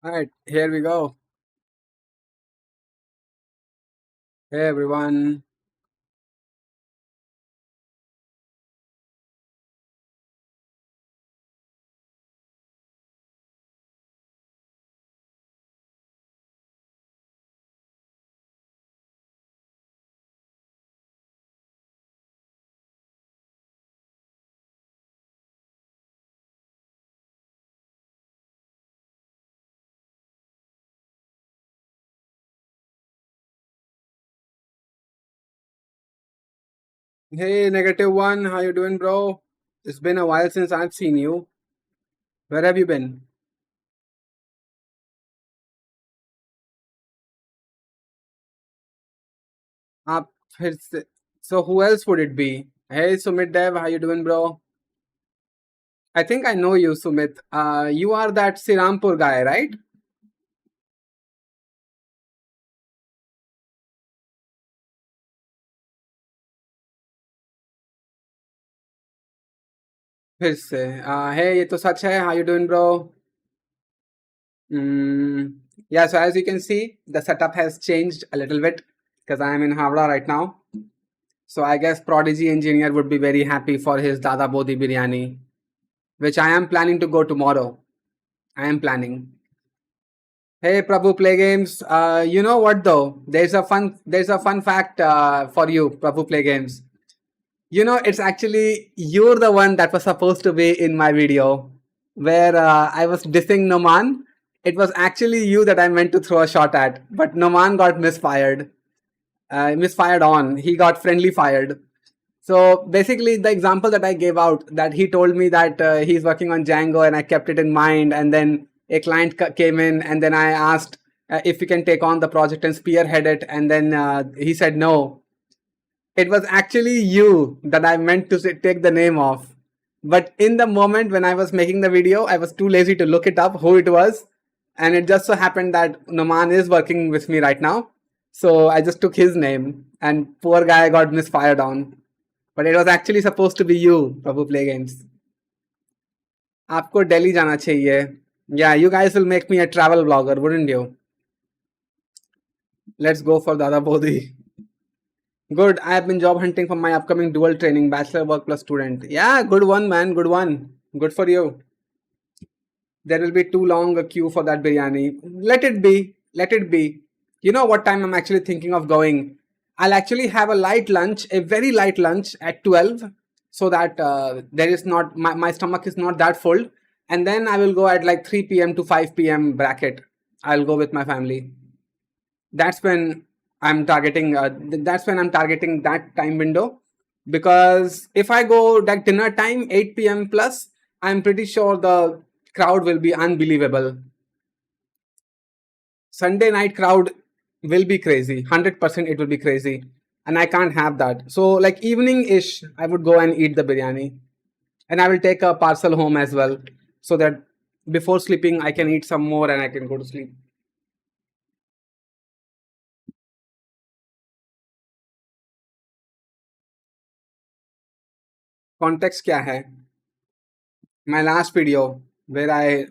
All right, here we go. Hey everyone. Hey negative one, how you doing, bro? It's been a while since I've seen you. Where have you been? आप फिर से So who else would it be? Hey Sumit Dev, how you doing, bro? I think I know you, Sumit. You are that Sirampur guy, right? फिर से Hey, ये तो सच है. How you doing, bro? Yeah, so as you can see, the setup has changed a little bit because I am in Havra right now. So I guess Prodigy Engineer would be very happy for his Dada Bodhi biryani, which I am planning to go tomorrow. I am planning. Hey Prabhu Play Games, you know what though? There's a fun fact for you, Prabhu Play Games. You know, it's actually you're the one that was supposed to be in my video where I was dissing Noman. It was actually you that I meant to throw a shot at, but Noman got misfired. Misfired on. He got friendly fired. So basically, the example that I gave out, that he told me that he's working on Django, and I kept it in mind. And then a client came in, and then I asked if we can take on the project and spearhead it, and then he said no. It was actually you that I meant to take the name of. But in the moment when I was making the video, I was too lazy to look it up who it was. And it just so happened that Noman is working with me right now. So I just took his name, and poor guy got misfired on. But it was actually supposed to be you, Prabhu Play Games. आपको दिल्ली जाना चाहिए. Yeah, you guys will make me a travel blogger, wouldn't you? Let's go for Dada Bodhi. Good. I have been job hunting for my upcoming dual training, bachelor work plus student. Yeah, good one, man. Good one. Good for you. There will be too long a queue for that biryani. Let it be. Let it be. You know what time I'm actually thinking of going? I'll actually have a light lunch, a very light lunch at 12, so that there is not my stomach is not that full. And then I will go at like 3 p.m. to 5 p.m. bracket. I'll go with my family. That's when that's when I'm targeting that time window, because if I go that dinner time 8 p.m. plus, I'm pretty sure the crowd will be unbelievable. Sunday night crowd will be crazy. 100% it will be crazy. And I can't have that. So, like evening ish, I would go and eat the biryani. And I will take a parcel home as well, so that before sleeping, I can eat some more and I can go to sleep. Context क्या है? My last video where I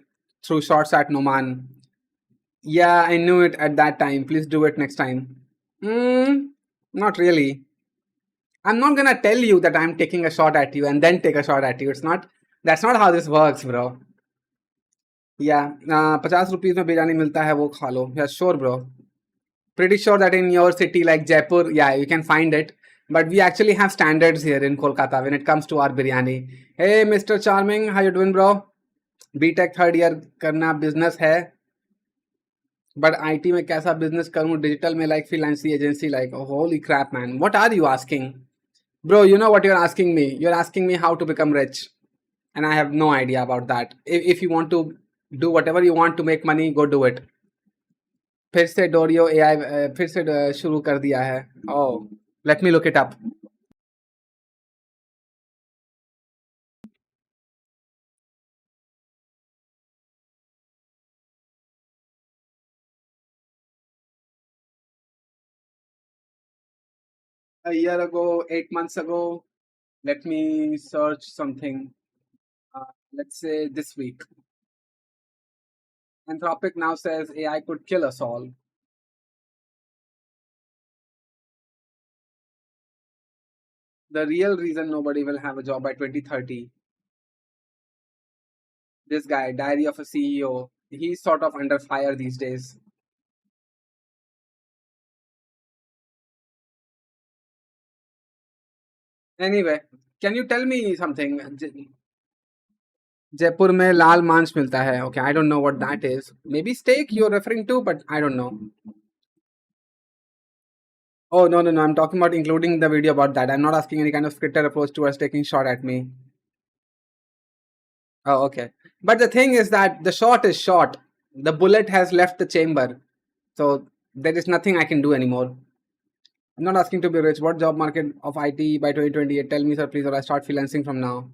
threw shots at Noman. Yeah, I knew it at that time. Please do it next time. Not really. I'm not gonna tell you that I'm taking a shot at you and then take a shot at you. It's not. That's not how this works, bro. Yeah, 50 rupees में बिरयानी मिलता है वो खा लो. Yeah, sure, bro. Pretty sure that in your city like Jaipur, yeah, you can find it. But we actually have standards here in Kolkata when it comes to our biryani. Hey, Mr. Charming, how you doing, bro? BTech third year करना business है, but IT में कैसा business करूं digital में, like freelancing agency, like holy crap man, what are you asking? Bro, you know what you're asking me? You're asking me how to become rich, and I have no idea about that. If you want to do whatever you want to make money, go do it. फिर से डोरियो AI फिर से शुरू कर दिया है. Oh, let me look it up. A year ago, 8 months ago, let me search something. Let's say this week. Anthropic now says AI could kill us all. The real reason nobody will have a job by 2030. This guy, Diary of a CEO, he's sort of under fire these days. Anyway, can you tell me something? Jaipur में लाल मांस मिलता है. Okay, I don't know what that is. Maybe steak you're referring to, but I don't know. Oh, no, no, no. I'm talking about including the video about that. I'm not asking any kind of scripted approach towards taking shot at me. Oh, okay. But the thing is that the shot is shot. The bullet has left the chamber. So there is nothing I can do anymore. I'm not asking to be rich. What job market of IT by 2028? Tell me, sir, please, or I start freelancing from now.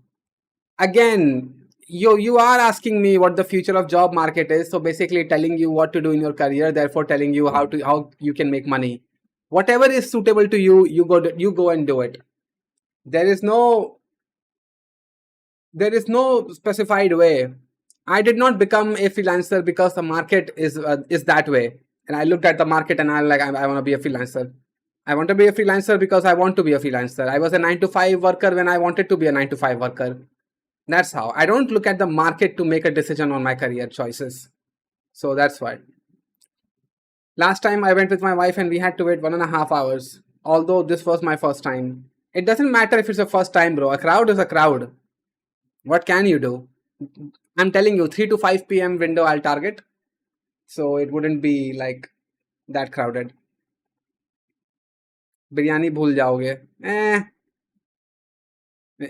Again, you are asking me what the future of job market is. So basically telling you what to do in your career, therefore telling you how you can make money. Whatever is suitable to you, you go and do it. There is no specified way. I did not become a freelancer because the market is that way. And I looked at the market and I'm like, I want to be a freelancer. I want to be a freelancer because I want to be a freelancer. I was a 9 to 5 worker when I wanted to be a 9 to 5 worker. That's how. I don't look at the market to make a decision on my career choices. So that's why. Last time I went with my wife and we had to wait 1.5 hours. Although this was my first time. It doesn't matter if it's a first time, bro. A crowd is a crowd. What can you do? I'm telling you, 3 to 5 p.m. window I'll target. So it wouldn't be like that crowded. Biryani भूल जाओगे.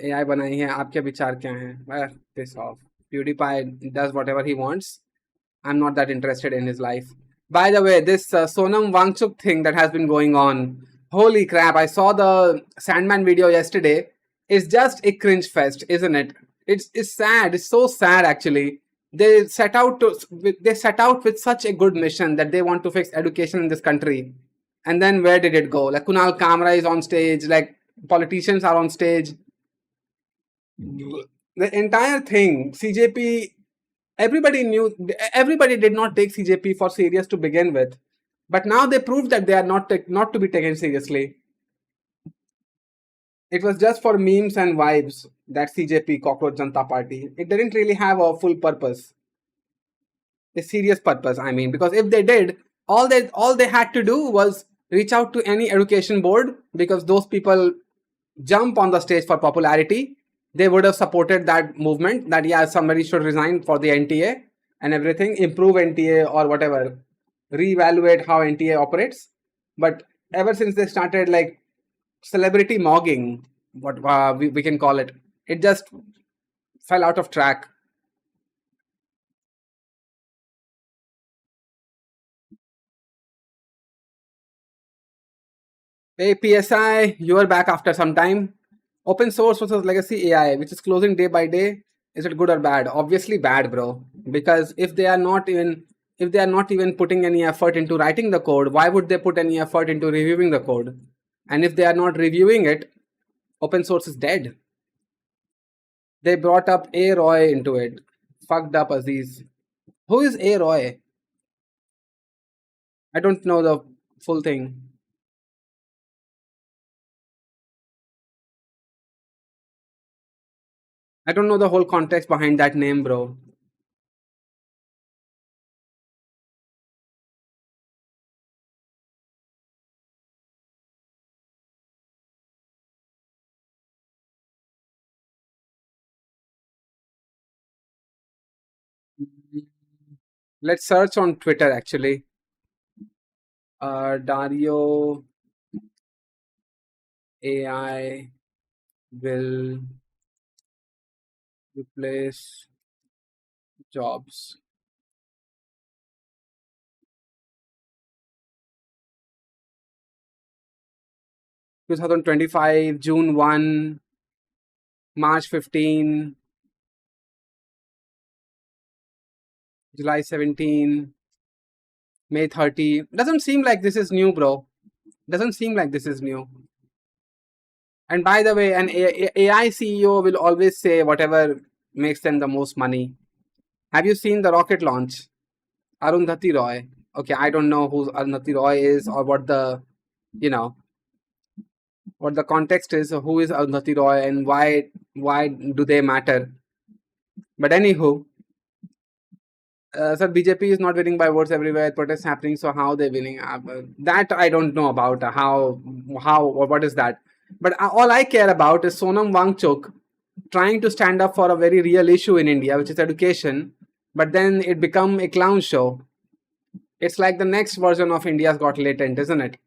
AI बनाई है, आपके विचार क्या हैं? Piss off. PewDiePie does whatever he wants. I'm not that interested in his life. By the way, this Sonam Wangchuk thing that has been going on, holy crap, I saw the Sandman video yesterday. It's just a cringe fest, isn't it? It's sad. It's so sad, actually. They set out with such a good mission that they want to fix education in this country. And then where did it go? Like Kunal Kamra is on stage, like politicians are on stage. The entire thing, CJP, everybody did not take CJP for serious to begin with. But now they proved that they are not to be taken seriously. It was just for memes and vibes, that CJP, Cockroach Janta Party. It didn't really have a full purpose. A serious purpose, I mean, because if they did, all they had to do was reach out to any education board, because those people jump on the stage for popularity. They would have supported that movement that, yeah, somebody should resign for the NTA and everything, improve NTA or whatever, reevaluate how NTA operates. But ever since they started like celebrity mogging, what we can call it, it just fell out of track. Hey PSI, you are back after some time. Open source versus legacy AI, which is closing day by day. Is it good or bad? Obviously bad, bro. Because if they are not even putting any effort into writing the code, why would they put any effort into reviewing the code? And if they are not reviewing it, open source is dead. They brought up A. Roy into it. Fucked up Aziz. Who is A. Roy? I don't know the full thing. I don't know the whole context behind that name, bro. Let's search on Twitter actually. Dario AI will replace jobs. Two 2025, June 1, March 15, July 17, May 30. Doesn't seem like this is new, bro. Doesn't seem like this is new. And by the way, an AI CEO will always say whatever makes them the most money. Have you seen the rocket launch? Arundhati Roy. Okay, I don't know who Arundhati Roy is, or what the, you know, what the context is, who is Arundhati Roy and why do they matter. But anywho, sir, BJP is not winning by votes everywhere. Protests happening, so how they winning? That I don't know about. How or what is that? But all I care about is Sonam Wangchuk trying to stand up for a very real issue in India, which is education. But then it become a clown show. It's like the next version of India's Got Latent, isn't it?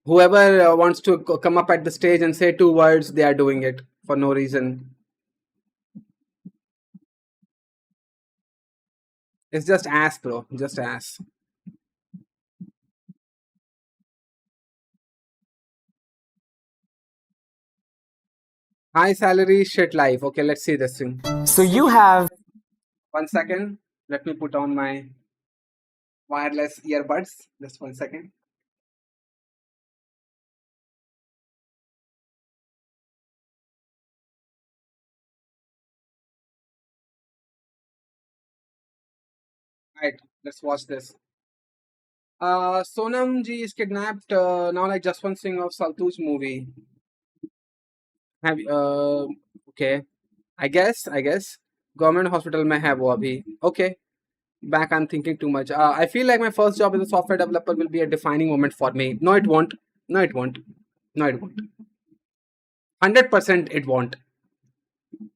Whoever wants to come up at the stage and say two words, they are doing it for no reason. It's just ass, bro. Just ass. High salary, shit life. Okay, let's see this thing. So you have 1 second. Let me put on my wireless earbuds. Just 1 second. Right, let's watch this. Sonam ji is kidnapped now, like Jaswant Singh of Saltuj movie. Have okay. I guess government hospital mein hai wo abhi. Okay, back I'm thinking too much. I feel like my first job as a software developer will be a defining moment for me. No, it won't. No, it won't. No, it won't. 100% it won't.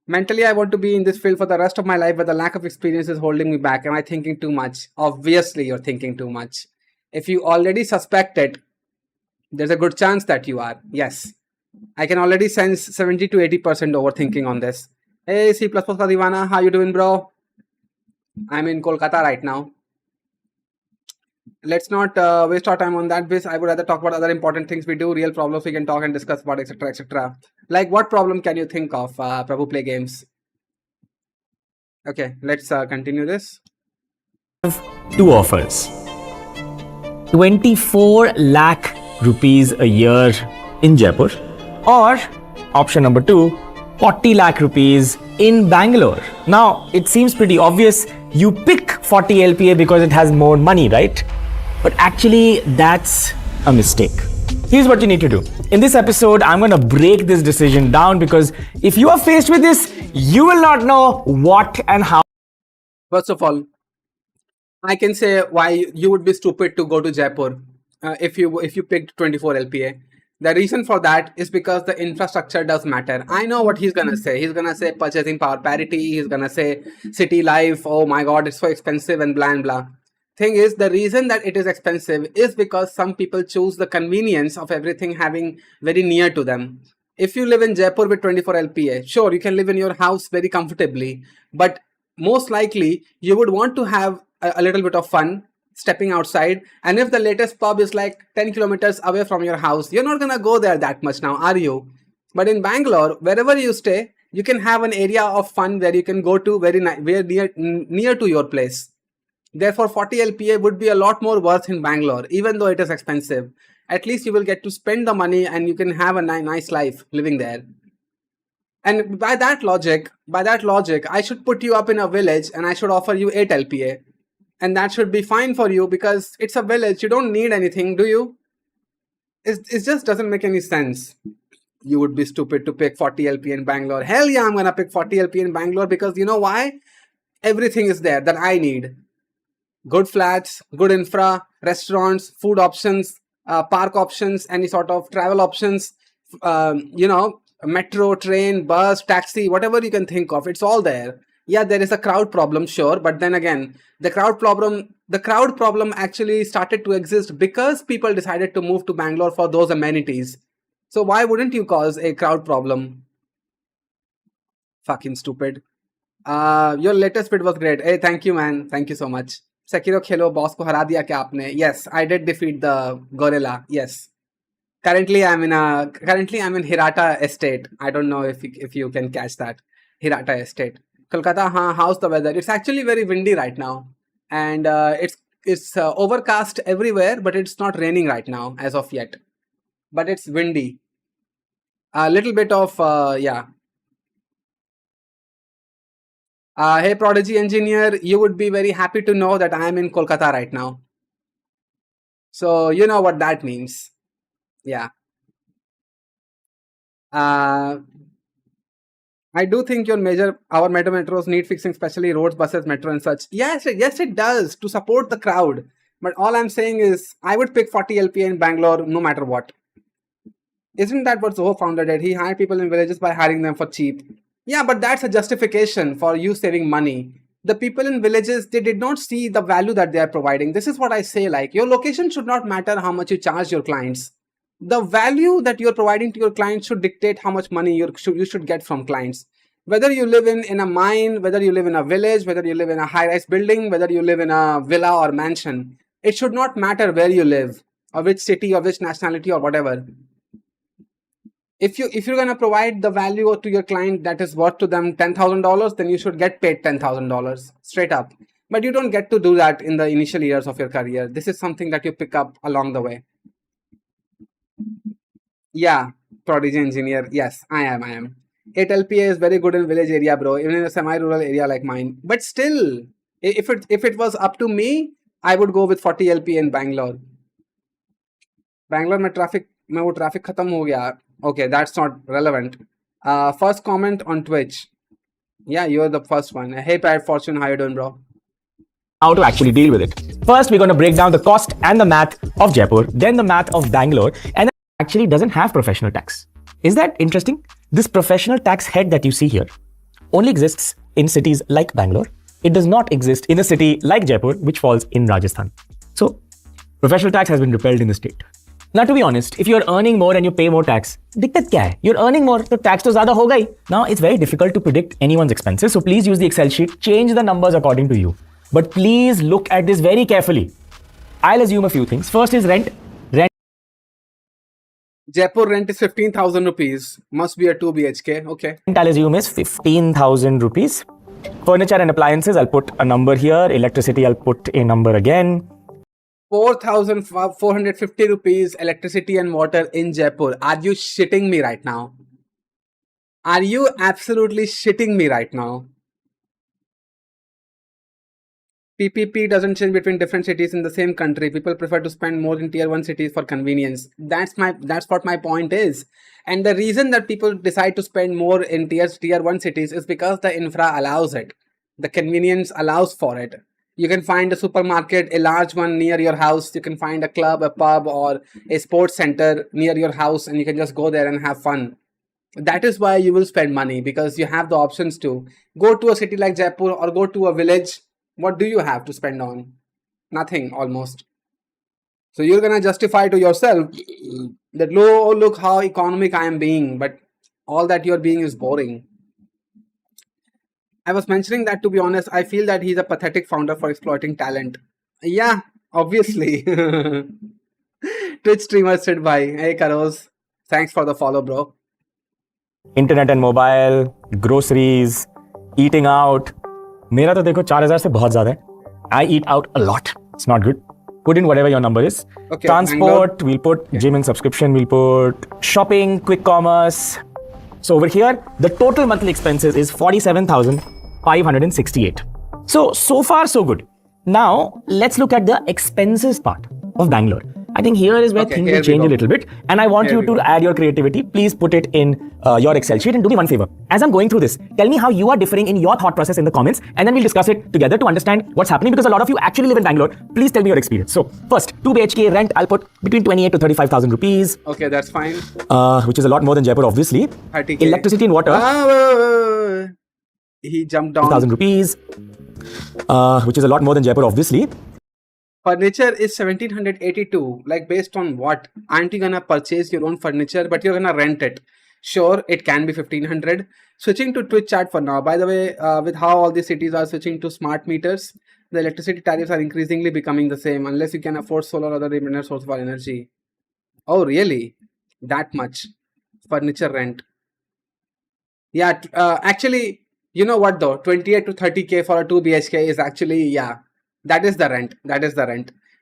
Mentally, I want to be in this field for the rest of my life, but the lack of experience is holding me back. Am I thinking too much? Obviously, you're thinking too much. If you already suspect it, there's a good chance that you are. Yes. I can already sense 70 to 80% overthinking on this. Hey, C++ ka Divana, how you doing, bro? I'm in Kolkata right now. Let's not waste our time on that bit. I would rather talk about other important things we do, real problems we can talk and discuss about, etc., etc. Like, what problem can you think of, Prabhu Play Games? Okay, let's continue this. two offers. 24 lakh rupees a year in Jaipur, or option number 2, 40 lakh rupees in Bangalore. Now, it seems pretty obvious you pick 40 LPA because it has more money, right? But actually, that's a mistake. Here's what you need to do. In this episode, I'm going to break this decision down, because if you are faced with this, you will not know what and how. First of all, I can say why you would be stupid to go to Jaipur if you picked 24 LPA. The reason for that is because the infrastructure does matter. I know what he's gonna say. He's gonna say purchasing power parity. He's gonna say city life. Oh my God, it's so expensive and blah and blah. Thing is, the reason that it is expensive is because some people choose the convenience of everything having very near to them. If you live in Jaipur with 24 LPA, sure, you can live in your house very comfortably, but most likely you would want to have a little bit of fun stepping outside. And if the latest pub is like 10 kilometers away from your house, you're not gonna go there that much now, are you? But in Bangalore, wherever you stay, you can have an area of fun where you can go to very near to your place. Therefore, 40 LPA would be a lot more worth in Bangalore, even though it is expensive. At least you will get to spend the money and you can have a nice life living there. And by that logic, I should put you up in a village and I should offer you 8 LPA. And that should be fine for you because it's a village. You don't need anything, do you? It just doesn't make any sense. You would be stupid to pick 40 LPA in Bangalore. Hell yeah, I'm going to pick 40 LPA in Bangalore because you know why? Everything is there that I need. Good flats, good infra, restaurants, food options, park options, any sort of travel options, metro, train, bus, taxi, whatever you can think of, it's all there. Yeah, there is a crowd problem, sure, but then again, the crowd problem actually started to exist because people decided to move to Bangalore for those amenities. So why wouldn't you cause a crowd problem? Fucking stupid. Your latest bit was great. Hey, thank you, man. Thank you so much. Sekiro Khelo boss को हरा दिया क्या आपने? Yes, I did defeat the gorilla. Yes. Currently, I'm in Hirata Estate. I don't know if you can catch that. Hirata Estate. Kolkata, how's the weather? It's actually very windy right now, and it's overcast everywhere, but it's not raining right now as of yet. But it's windy. A little bit of yeah. Hey, Prodigy Engineer, you would be very happy to know that I am in Kolkata right now. So you know what that means. Yeah. I do think our metros need fixing, especially roads, buses, metro, and such. Yes, yes, it does to support the crowd. But all I'm saying is, I would pick 40 LPA in Bangalore no matter what. Isn't that what Zoho founder did? He hired people in villages by hiring them for cheap. Yeah, but that's a justification for you saving money. The people in villages, they did not see the value that they are providing. This is what I say, like, your location should not matter how much you charge your clients. The value that you're providing to your clients should dictate how much money you should get from clients. Whether you live in a mine, whether you live in a village, whether you live in a high-rise building, whether you live in a villa or mansion, it should not matter where you live or which city or which nationality or whatever. If you're gonna provide the value to your client that is worth to them $10,000, then you should get paid $10,000 straight up. But you don't get to do that in the initial years of your career. This is something that you pick up along the way. Yeah, Prodigy Engineer. Yes, I am. 8 LPA is very good in village area, bro. Even in a semi-rural area like mine. But still, if it was up to me, I would go with 40 LPA in Bangalore. Bangalore में traffic खत्म हो गया. Okay, that's not relevant. First comment on Twitch. Yeah, you're the first one. Hey, Pat Fortune, how you doing, bro? How to actually deal with it. First, we're going to break down the cost and the math of Jaipur, then the math of Bangalore, and actually doesn't have professional tax. Is that interesting? This professional tax head that you see here only exists in cities like Bangalore. It does not exist in a city like Jaipur, which falls in Rajasthan. So, professional tax has been repealed in the state. Now, to be honest, if you're earning more and you pay more tax, दिक्कत क्या है? You're earning more, so tax तो ज़्यादा होगा ही. Now, it's very difficult to predict anyone's expenses, so please use the Excel sheet, change the numbers according to you. But please look at this very carefully. I'll assume a few things. First is rent. Jaipur rent is 15,000 rupees. Must be a 2 BHK. Okay. Rent I'll assume is 15,000 rupees. Furniture and appliances, I'll put a number here. Electricity, I'll put a number again. 4,450 rupees electricity and water in Jaipur. Are you shitting me right now? Are you absolutely shitting me right now? PPP doesn't change between different cities in the same country. People prefer to spend more in tier 1 cities for convenience. That's what my point is. And the reason that people decide to spend more in tier 1 cities is because the infra allows it. The convenience allows for it. You can find a supermarket, a large one near your house. You can find a club, a pub, or a sports center near your house, and you can just go there and have fun. That is why you will spend money, because you have the options to go to a city like Jaipur or go to a village. What do you have to spend on? Nothing, almost. So you're gonna justify to yourself that, look how economic I am being, but all that you're being is boring. I was mentioning that, to be honest, I feel that he's a pathetic founder for exploiting talent. Yeah, obviously. Twitch streamer Sid bhai. Hey Karoz, thanks for the follow, bro. Internet and mobile, groceries, eating out. मेरा तो देखो 4,000 से बहुत ज़्यादा है. I eat out a lot. It's not good. Put in whatever your number is. Okay, Transport, we'll put gym and subscription, we'll put shopping, quick commerce. So over here, the total monthly expenses is 47,568. So far so good. Now, let's look at the expenses part of Bangalore. I think here is where things will change a little bit. And I want you to add your creativity. Please put it in your Excel sheet and do me one favor. As I'm going through this, tell me how you are differing in your thought process in the comments, and then we'll discuss it together to understand what's happening, because a lot of you actually live in Bangalore. Please tell me your experience. So first, 2 BHK rent, I'll put between 28 to 35,000 rupees. Okay, that's fine. Which is a lot more than Jaipur, obviously. 30K. Electricity and water. He jumped down. 1,000 rupees. Which is a lot more than Jaipur, obviously. Furniture is 1,782. Like, based on what? Aren't you gonna purchase your own furniture, but you're gonna rent it? Sure, it can be 1,500. Switching to Twitch chat for now. By the way, with how all these cities are switching to smart meters, the electricity tariffs are increasingly becoming the same, unless you can afford solar or other independent source of energy. Oh, really? That much? Furniture rent. Yeah, actually, you know what though? 28 to 30K for a 2 BHK is actually, yeah. That is the rent.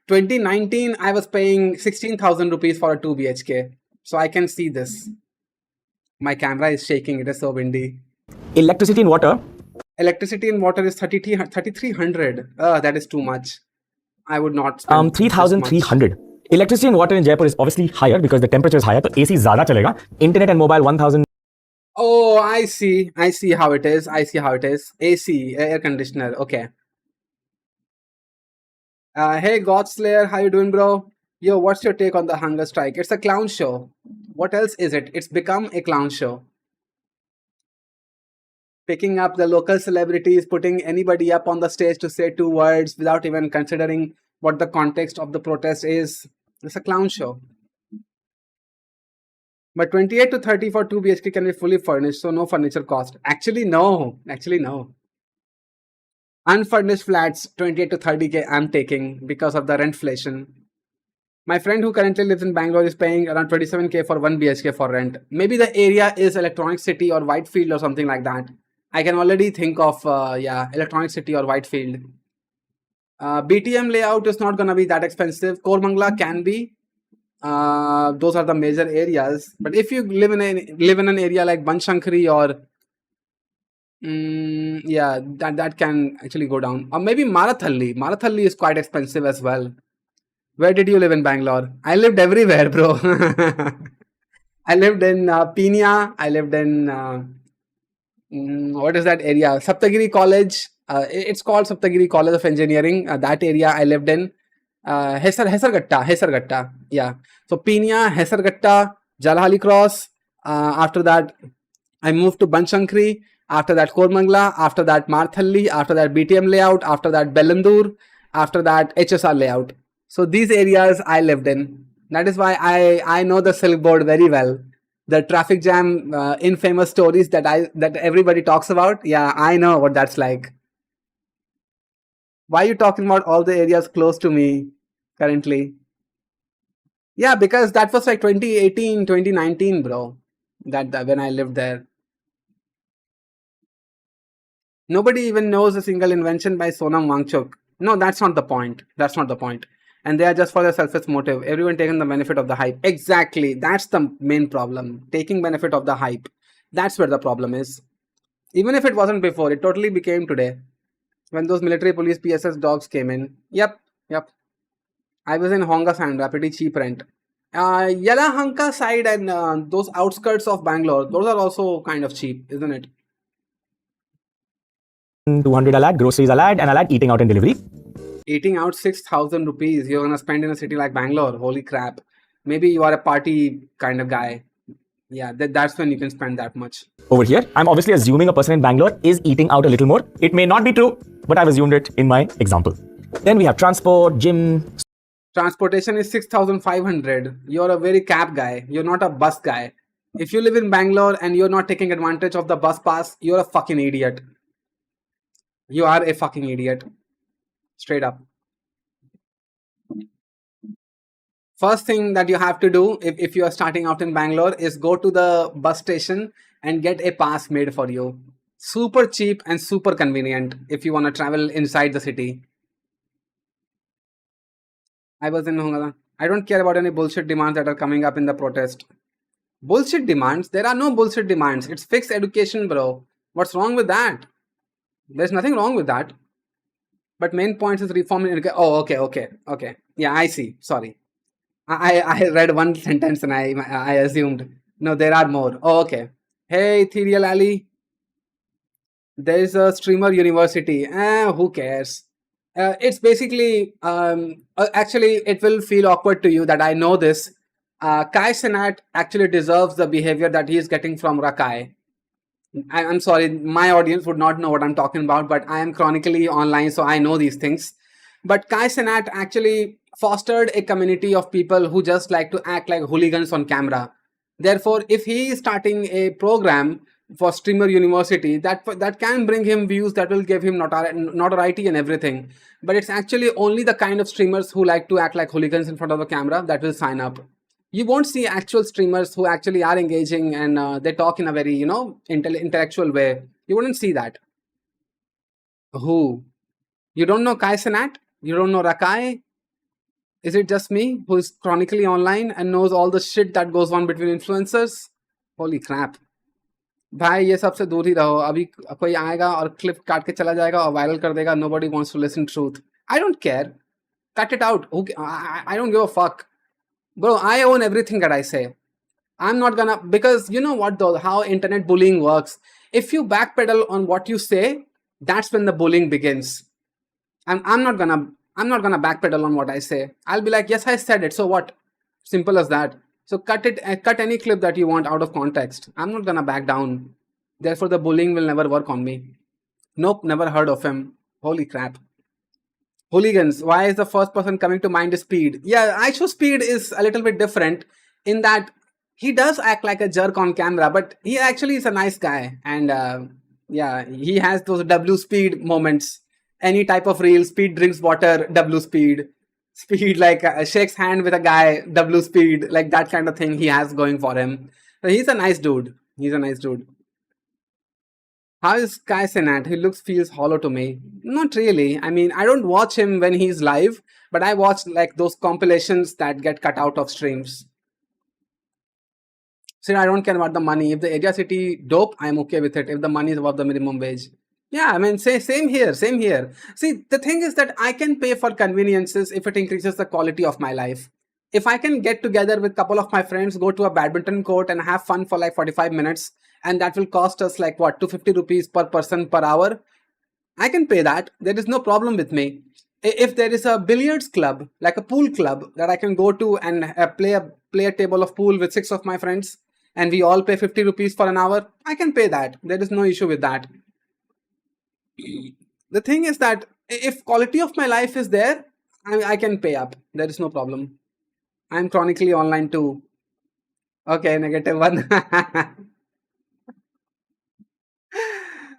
2019, I was paying 16,000 rupees for a 2 BHK. So I can see this. My camera is shaking. It is so windy. Electricity and water, Electricity and water is 3,300. That is too much. I would not spend this much. 3,300. Electricity and water in Jaipur is obviously higher because the temperature is higher. So AC ज़्यादा चलेगा. Internet and mobile 1,000. Oh, I see. I see how it is. I see how it is. AC, air conditioner. Okay. Hey, Godslayer, how you doing, bro? Yo, what's your take on the hunger strike? It's a clown show. What else is it? It's become a clown show. Picking up the local celebrities, putting anybody up on the stage to say two words without even considering what the context of the protest is. It's a clown show. But 28 to 30 for 2 BHK can be fully furnished, so no furniture cost. Actually, no. Unfurnished flats, 28 to 30K I'm taking because of the rentflation. My friend who currently lives in Bangalore is paying around 27K for 1 BHK for rent. Maybe the area is Electronic City or Whitefield or something like that. I can already think of, Electronic City or Whitefield. BTM layout is not going to be that expensive. Kormangla can be. Those are the major areas. But if you live in an area like Banshankari or that can actually go down. Or maybe Marathalli. Marathalli is quite expensive as well. Where did you live in Bangalore? I lived everywhere, bro. I lived in Peenya. I lived in what is that area? Saptagiri College. It's called Saptagiri College of Engineering. That area I lived in. Hesargatta. Yeah. So Peenya, Hesargatta, Jalhali Cross. After that, I moved to Banshankari. After that, Kormangla. After that, Marthalli. After that, BTM layout. After that, Bellandur. After that, HSR layout. So these areas I lived in. That is why I know the Silk Board very well. The traffic jam, infamous stories that everybody talks about. Yeah, I know what that's like. Why are you talking about all the areas close to me currently? Yeah, because that was like 2018, 2019, bro. That when I lived there. Nobody even knows a single invention by Sonam Wangchuk. No, that's not the point. And they are just for their selfish motive. Everyone taking the benefit of the hype. Exactly. That's the main problem. Taking benefit of the hype. That's where the problem is. Even if it wasn't before, it totally became today. When those military police PSS dogs came in. Yep. I was in Honga Sandra, pretty cheap rent. Yelahanka side and those outskirts of Bangalore, those are also kind of cheap, isn't it? 200 I'll add, groceries I'll add, and I'll add eating out and delivery. Eating out 6,000 rupees you're gonna spend in a city like Bangalore. Holy crap. Maybe you are a party kind of guy. Yeah, that's when you can spend that much. Over here, I'm obviously assuming a person in Bangalore is eating out a little more. It may not be true, but I've assumed it in my example. Then we have transport, gym. Transportation is 6,500. You're a very cab guy. You're not a bus guy. If you live in Bangalore and you're not taking advantage of the bus pass, you're a fucking idiot. You are a fucking idiot. Straight up. First thing that you have to do if you are starting out in Bangalore is go to the bus station and get a pass made for you. Super cheap and super convenient if you want to travel inside the city. I was in Hongala. I don't care about any bullshit demands that are coming up in the protest. Bullshit demands? There are no bullshit demands. It's fixed education, bro. What's wrong with that? There's nothing wrong with that. But main point is reform in education. Oh, okay. Yeah, I see. Sorry. I read one sentence and I assumed. No, there are more. Oh, okay. Hey, Ethereal Ali. There is a streamer university. Who cares? It's basically, actually, it will feel awkward to you that I know this. Kai Cenat actually deserves the behavior that he is getting from Rakai. I'm sorry, my audience would not know what I'm talking about, but I am chronically online, so I know these things. But Kai Cenat actually fostered a community of people who just like to act like hooligans on camera. Therefore, if he is starting a program for Streamer University, that can bring him views, that will give him notoriety and everything. But it's actually only the kind of streamers who like to act like hooligans in front of the camera that will sign up. You won't see actual streamers who actually are engaging and they talk in a very, intellectual way. You wouldn't see that. Who? You don't know Kai Cenat? You don't know Rakai? Is it just me who is chronically online and knows all the shit that goes on between influencers? Holy crap. भाई ये सबसे दूर ही रहो, अभी कोई आएगा और clip काट के चला जाएगा और वायरल कर देगा, nobody wants to listen truth. I don't care. Cut it out. I don't give a fuck. Bro, I own everything that I say. I'm not gonna, because you know what though, how internet bullying works. If you backpedal on what you say, that's when the bullying begins. I'm not gonna backpedal on what I say. I'll be like, yes, I said it. So what? Simple as that. So cut it. Cut any clip that you want out of context. I'm not gonna back down. Therefore, the bullying will never work on me. Nope, never heard of him. Holy crap. Hooligans. Why is the first person coming to mind is Speed? Yeah, I show Speed is a little bit different in that he does act like a jerk on camera, but he actually is a nice guy. And yeah, he has those W Speed moments. Any type of reel, Speed drinks water, W Speed. Speed like shakes hand with a guy, W Speed, like that kind of thing he has going for him. So he's a nice dude. He's a nice dude. How is Kai Cenat? He feels hollow to me. Not really. I mean, I don't watch him when he's live, but I watch like those compilations that get cut out of streams. See, I don't care about the money. If the area city dope, I'm okay with it. If the money is above the minimum wage. Yeah, I mean, say same here, same here. See, the thing is that I can pay for conveniences if it increases the quality of my life. If I can get together with a couple of my friends, go to a badminton court and have fun for like 45 minutes, and that will cost us like what, 250 rupees per person per hour, I can pay that. There is no problem with me. If there is a billiards club, like a pool club, that I can go to and play a table of pool with 6 of my friends, and we all pay 50 rupees for an hour, I can pay that. There is no issue with that. The thing is that if quality of my life is there, I can pay up. There is no problem. I'm chronically online too. Okay, -1.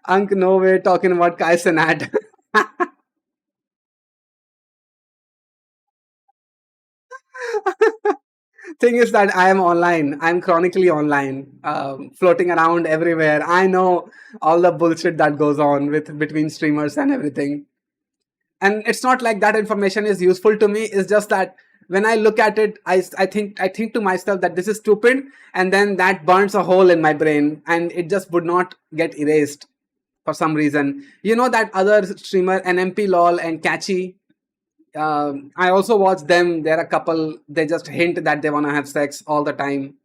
Unk, no way talking about Kai Cenat. Thing is that I am online. I'm chronically online, floating around everywhere. I know all the bullshit that goes on with between streamers and everything. And it's not like that information is useful to me. It's just that when I look at it, I think to myself that this is stupid, and then that burns a hole in my brain, and it just would not get erased for some reason. You know that other streamer NMP lol and Catchy. I also watch them. They're a couple. They just hint that they want to have sex all the time.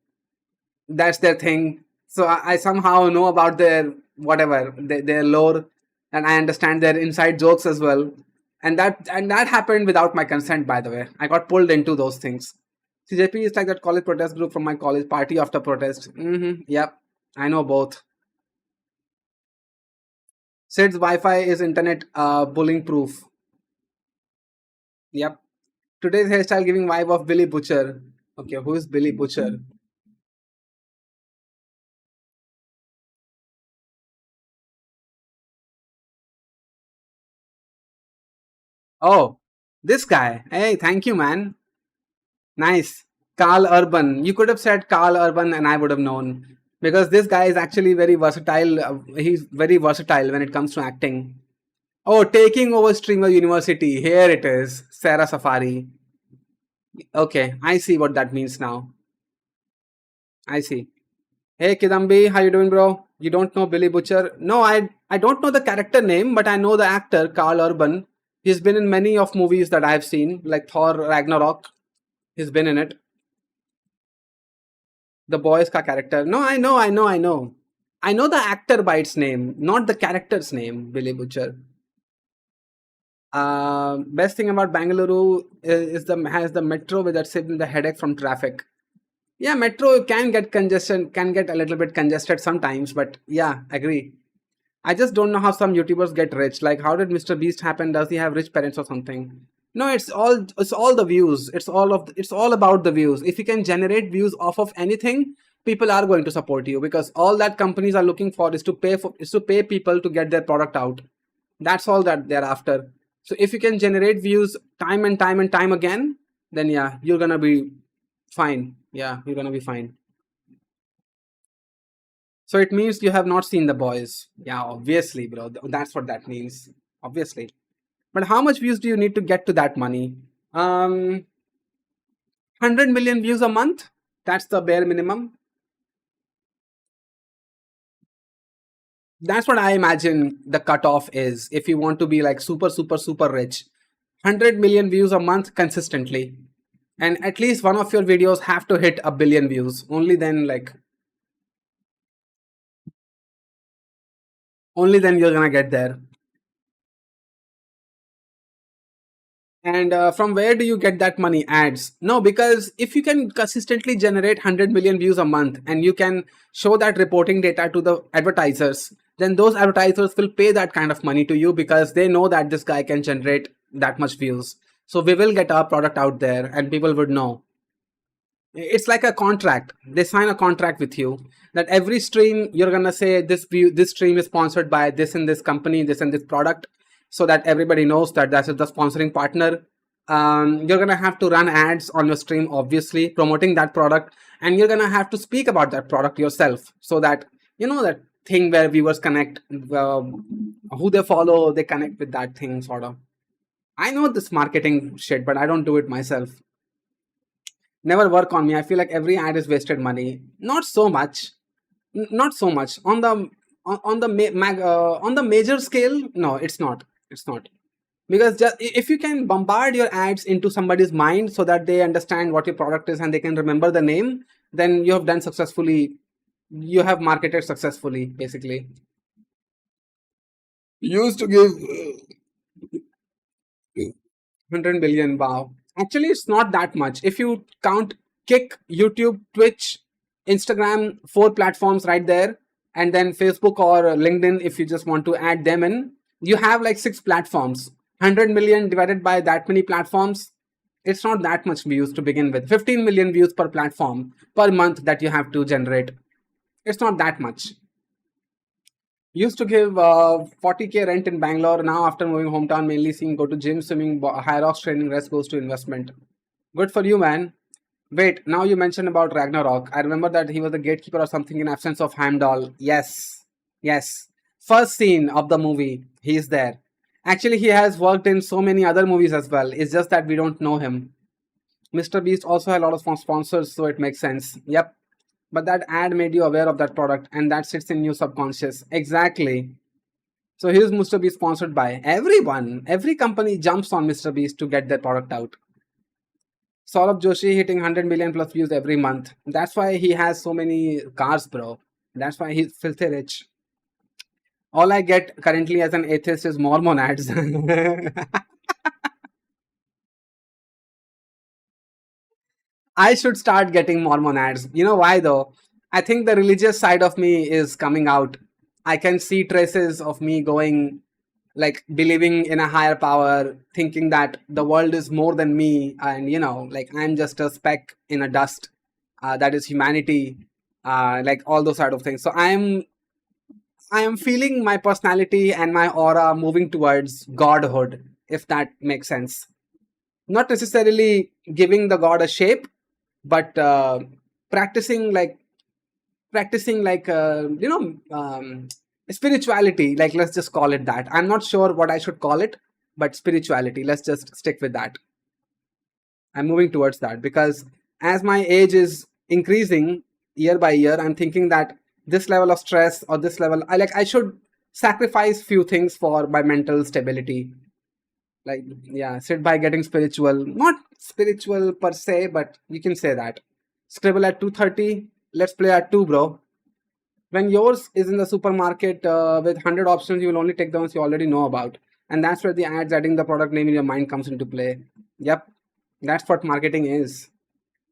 That's their thing. So I somehow know about their whatever their lore, and I understand their inside jokes as well. And that happened without my consent, by the way. I got pulled into those things. CJP is like that college protest group from my college, party after protest. Yep, I know both. Sid's Wi-Fi is internet bullying proof. Yep. Today's hairstyle giving vibe of Billy Butcher. Okay, who is Billy Butcher? Oh, this guy. Hey, thank you, man. Nice. Carl Urban. You could have said Carl Urban and I would have known. Because this guy is actually very versatile. He's very versatile when it comes to acting. Oh, taking over Streamer University. Here it is. Sarah Safari. Okay, I see what that means now. I see. Hey Kidambi, how you doing, bro? You don't know Billy Butcher? No, I don't know the character name, but I know the actor Carl Urban. He's been in many of movies that I've seen, like Thor Ragnarok. He's been in it. The Boys ka character. No, I know. I know the actor by its name, not the character's name, Billy Butcher. Best thing about Bangalore is the has the metro with that saving the headache from traffic. Yeah, metro can get congestion, can get a little bit congested sometimes, but yeah, agree. I just don't know how some YouTubers get rich. Like, how did Mr. Beast happen? Does he have rich parents or something? No, it's all the views. It's all about the views. If you can generate views off of anything, people are going to support you because all that companies are looking for is to pay people to get their product out. That's all that they're after. So if you can generate views time and time and time again, then yeah, you're gonna be fine. Yeah, you're gonna be fine. So it means you have not seen The Boys. Yeah, obviously, bro. That's what that means. Obviously. But how much views do you need to get to that money? 100 million views a month. That's the bare minimum. That's what I imagine the cutoff is if you want to be like super, super, super rich. 100 million views a month consistently. And at least one of your videos have to hit a billion views. Only then you're gonna get there. And from where do you get that money? Ads? No, because if you can consistently generate 100 million views a month and you can show that reporting data to the advertisers, then those advertisers will pay that kind of money to you because they know that this guy can generate that much views. So we will get our product out there and people would know. It's like a contract. They sign a contract with you that every stream you're gonna say this stream is sponsored by this and this company, this and this product, so that everybody knows that that's the sponsoring partner. You're gonna have to run ads on your stream, obviously promoting that product, and you're gonna have to speak about that product yourself, so that you know that thing where viewers connect, who they follow, they connect with that thing sort of. I know this marketing shit, but I don't do it myself. Never work on me. I feel like every ad is wasted money. Not so much. Not so much on the on the major scale. No, it's not. It's not because just if you can bombard your ads into somebody's mind so that they understand what your product is and they can remember the name, then you have done successfully. You have marketed successfully, basically. Used to give 100 billion. Wow. Actually, it's not that much. If you count Kick, YouTube, Twitch, Instagram, 4 platforms right there, and then Facebook or LinkedIn, if you just want to add them in, you have like 6 platforms. 100 million divided by that many platforms, it's not that much views to begin with. 15 million views per platform per month that you have to generate. It's not that much. Used to give 40K rent in Bangalore. Now, after moving hometown, mainly seeing go to gym, swimming, high rocks training, rest goes to investment. Good for you, man. Wait, now you mentioned about Ragnarok. I remember that he was the gatekeeper or something in absence of Heimdall. Yes, yes. First scene of the movie, he is there. Actually, he has worked in so many other movies as well. It's just that we don't know him. Mr. Beast also had a lot of sponsors, so it makes sense. Yep. But that ad made you aware of that product, and that sits in your subconscious. Exactly. So here's Mr. Beast sponsored by everyone. Every company jumps on Mr. Beast to get their product out. Saurabh Joshi hitting 100 million plus views every month. That's why he has so many cars, bro. That's why he's filthy rich. All I get currently as an atheist is Mormon ads. I should start getting Mormon ads. You know why though? I think the religious side of me is coming out. I can see traces of me going like believing in a higher power, thinking that the world is more than me, and like I'm just a speck in a dust. That is humanity, like all those sort of things. So I am feeling my personality and my aura moving towards godhood, if that makes sense. Not necessarily giving the god a shape, but practicing like spirituality, like let's just call it that. I'm not sure what I should call it, but spirituality, let's just stick with that. I'm moving towards that because as my age is increasing year by year, I'm thinking that this level of stress or this level, I should sacrifice few things for my mental stability. Like, yeah, sit by getting spiritual. Not spiritual per se, but you can say that. Scribble at 2:30. Let's play at 2, bro. When yours is in the supermarket with 100 options, you will only take the ones you already know about. And that's where the ads adding the product name in your mind comes into play. Yep, that's what marketing is.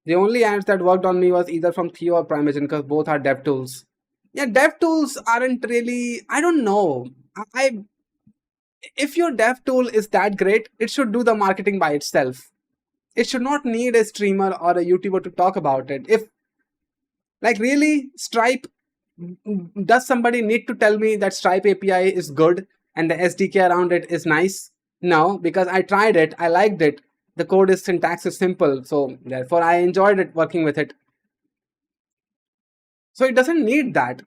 The only ads that worked on me was either from Theo or Primeagen because both are dev tools. Yeah, dev tools aren't really, I don't know. I If your dev tool is that great, it should do the marketing by itself. It should not need a streamer or a YouTuber to talk about it. If, like, really, Stripe, does somebody need to tell me that Stripe API is good and the SDK around it is nice? No, because I tried it, I liked it. The code is syntax is simple, so therefore I enjoyed it working with it. So it doesn't need that.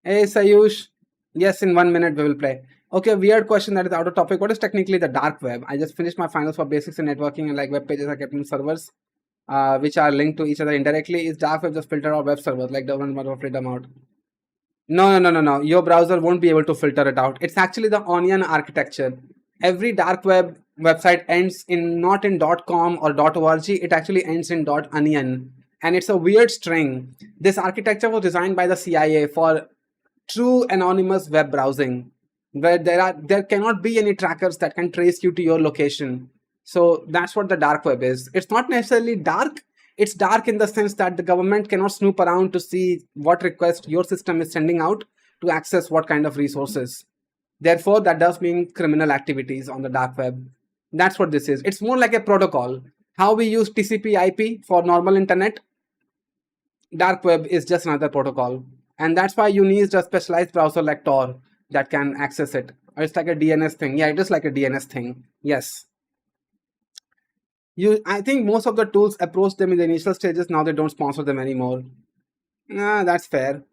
Hey Sayush, yes, in 1 minute we will play. Okay, weird question that is out of topic. What is technically the dark web? I just finished my finals for basics in networking, and like web pages are kept in servers, which are linked to each other indirectly. Is dark web just filter or web servers like the one of freedom out? No. Your browser won't be able to filter it out. It's actually the onion architecture. Every dark web website ends in not in .com or .org. It actually ends in .onion, and it's a weird string. This architecture was designed by the CIA for true anonymous web browsing, where there cannot be any trackers that can trace you to your location. So that's what the dark web is. It's not necessarily dark. It's dark in the sense that the government cannot snoop around to see what request your system is sending out to access what kind of resources. Therefore, that does mean criminal activities on the dark web. That's what this is. It's more like a protocol. How we use TCP/IP for normal internet, dark web is just another protocol. And that's why you need a specialized browser like Tor that can access it. Or it's like a DNS thing. Yeah, it is like a DNS thing. Yes. I think most of the tools approach them in the initial stages. Now they don't sponsor them anymore. Nah, that's fair.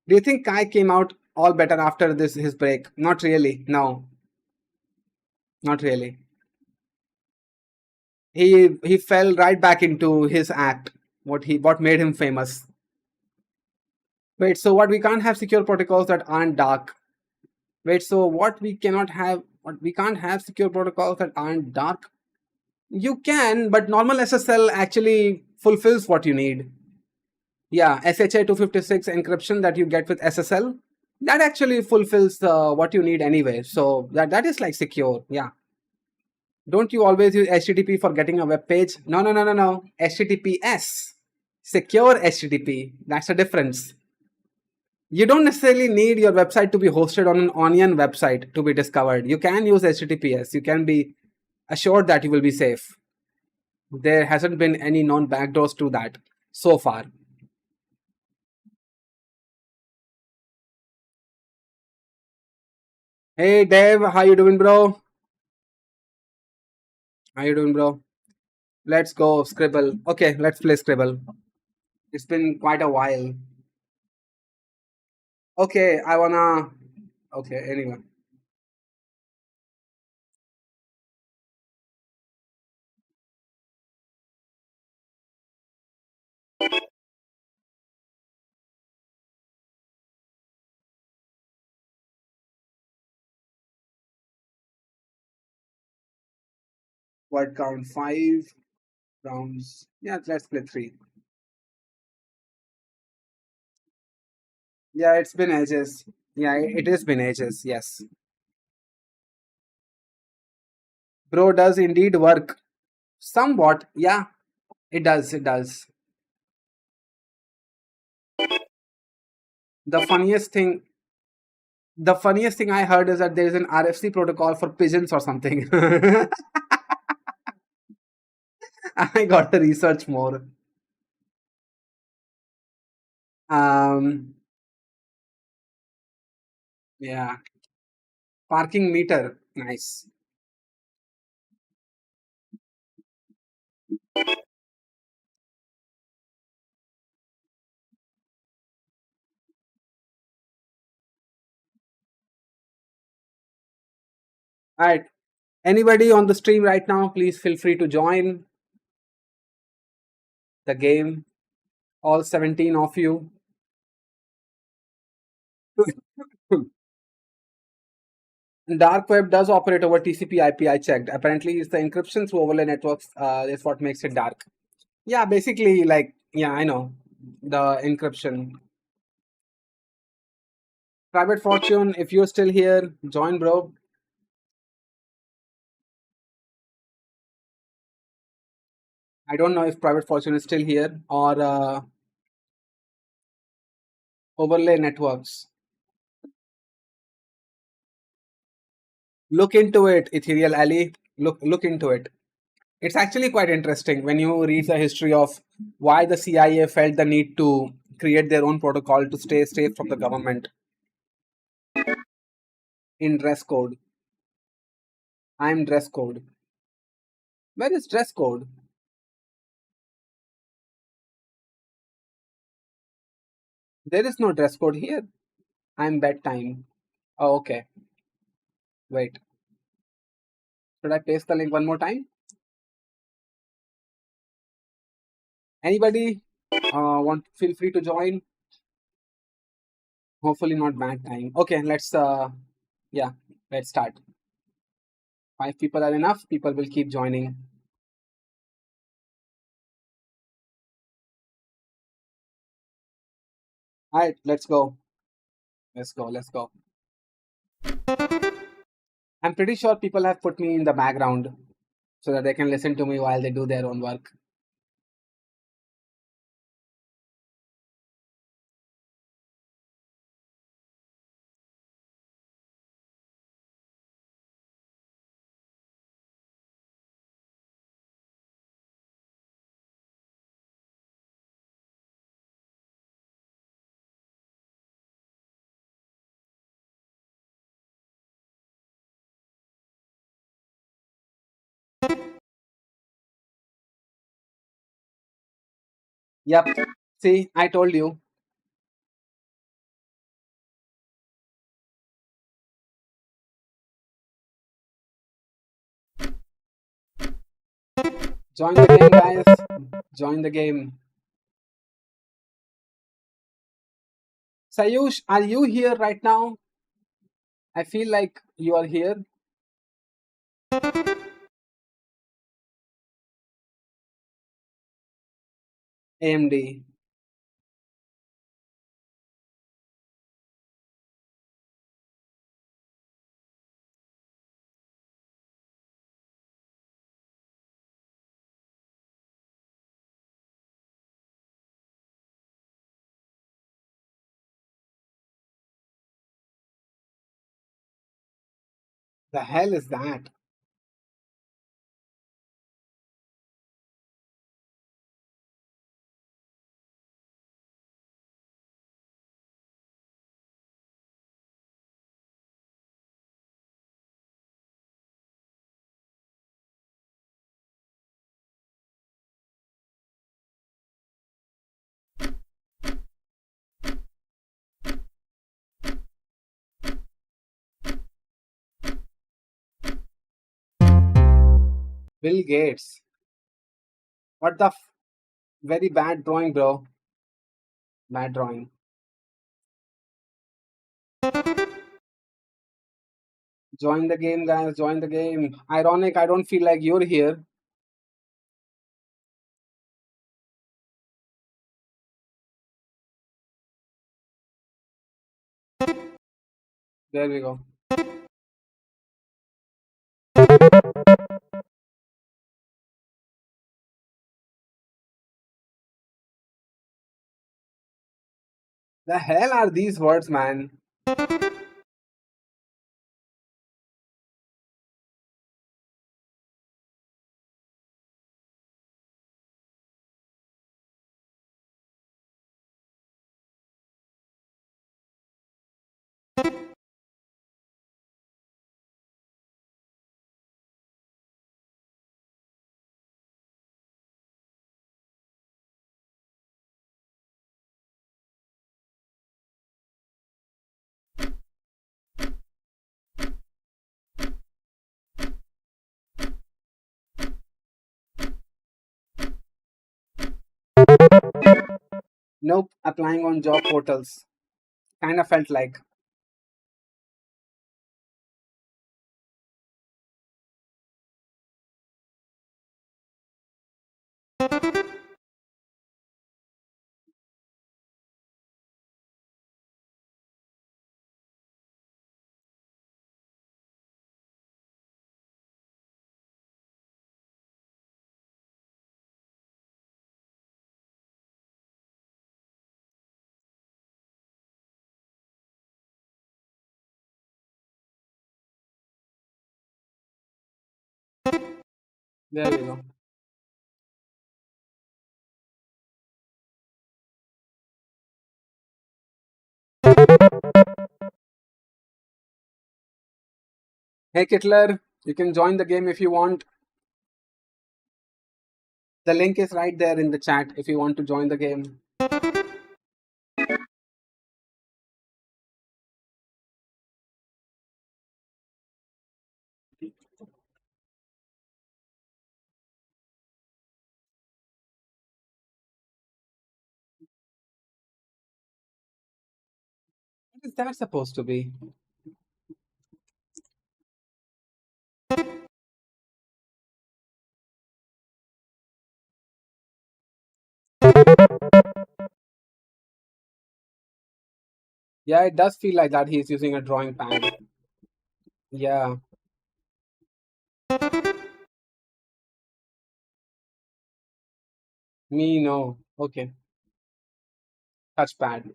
Do you think Kai came out all better after his break? Not really. No. Not really. He fell right back into his act. What made him famous. Wait, so what, we can't have secure protocols that aren't dark? Wait, so what we can't have secure protocols that aren't dark? You can, but normal SSL actually fulfills what you need. Yeah, SHA 256 encryption that you get with SSL, that actually fulfills what you need anyway. So that is like secure. Yeah. Don't you always use HTTP for getting a web page? No. HTTPS. Secure HTTP. That's the difference. You don't necessarily need your website to be hosted on an onion website to be discovered. You can use HTTPS. You can be assured that you will be safe. There hasn't been any known backdoors to that so far. Hey Dave, how you doing, bro? How you doing, bro? Let's go Scribble. Okay, let's play Scribble. It's been quite a while. Okay, Okay, anyway. Word count 5 rounds. Yeah, let's play 3. Yeah, it's been ages. Yeah, it has been ages. Yes. Bro does indeed work. Somewhat. Yeah, it does. It does. The funniest thing the funniest thing I heard is that there is an RFC protocol for pigeons or something. I got to research more. Um, yeah, parking meter, nice. All right, anybody on the stream right now, please feel free to join the game. All 17 of you. Dark web does operate over TCP/IP. I checked. Apparently, it's the encryption through overlay networks. Is what makes it dark. Yeah, basically, like, yeah, I know the encryption. Private Fortune, if you're still here, join, bro. I don't know if Private Fortune is still here or overlay networks. Look into it, Ethereal Alley. Look into it. It's actually quite interesting when you read the history of why the CIA felt the need to create their own protocol to stay safe from the government. In dress code. I'm dress code. Where is dress code? There is no dress code here. I'm bedtime. Oh, okay. Wait. Should I paste the link one more time? Anybody feel free to join? Hopefully not bad time. Okay, yeah, let's start. 5 people are enough. People will keep joining. All right, let's go. Let's go. Let's go. I'm pretty sure people have put me in the background so that they can listen to me while they do their own work. Yep. See, I told you. Join the game, guys. Join the game. Sayush, are you here right now? I feel like you are here. AMD. The hell is that? Bill Gates. What the very bad drawing, bro. Bad drawing. Join the game, guys. Join the game. Ironic, I don't feel like you're here. There we go. The hell are these words, man? Nope, applying on job portals. Kind of felt like. There we go. Hey, Kittler, you can join the game if you want. The link is right there in the chat if you want to join the game. that supposed to be? Yeah, it does feel like that he's using a drawing pad. Yeah. Me, no. Okay. Touchpad.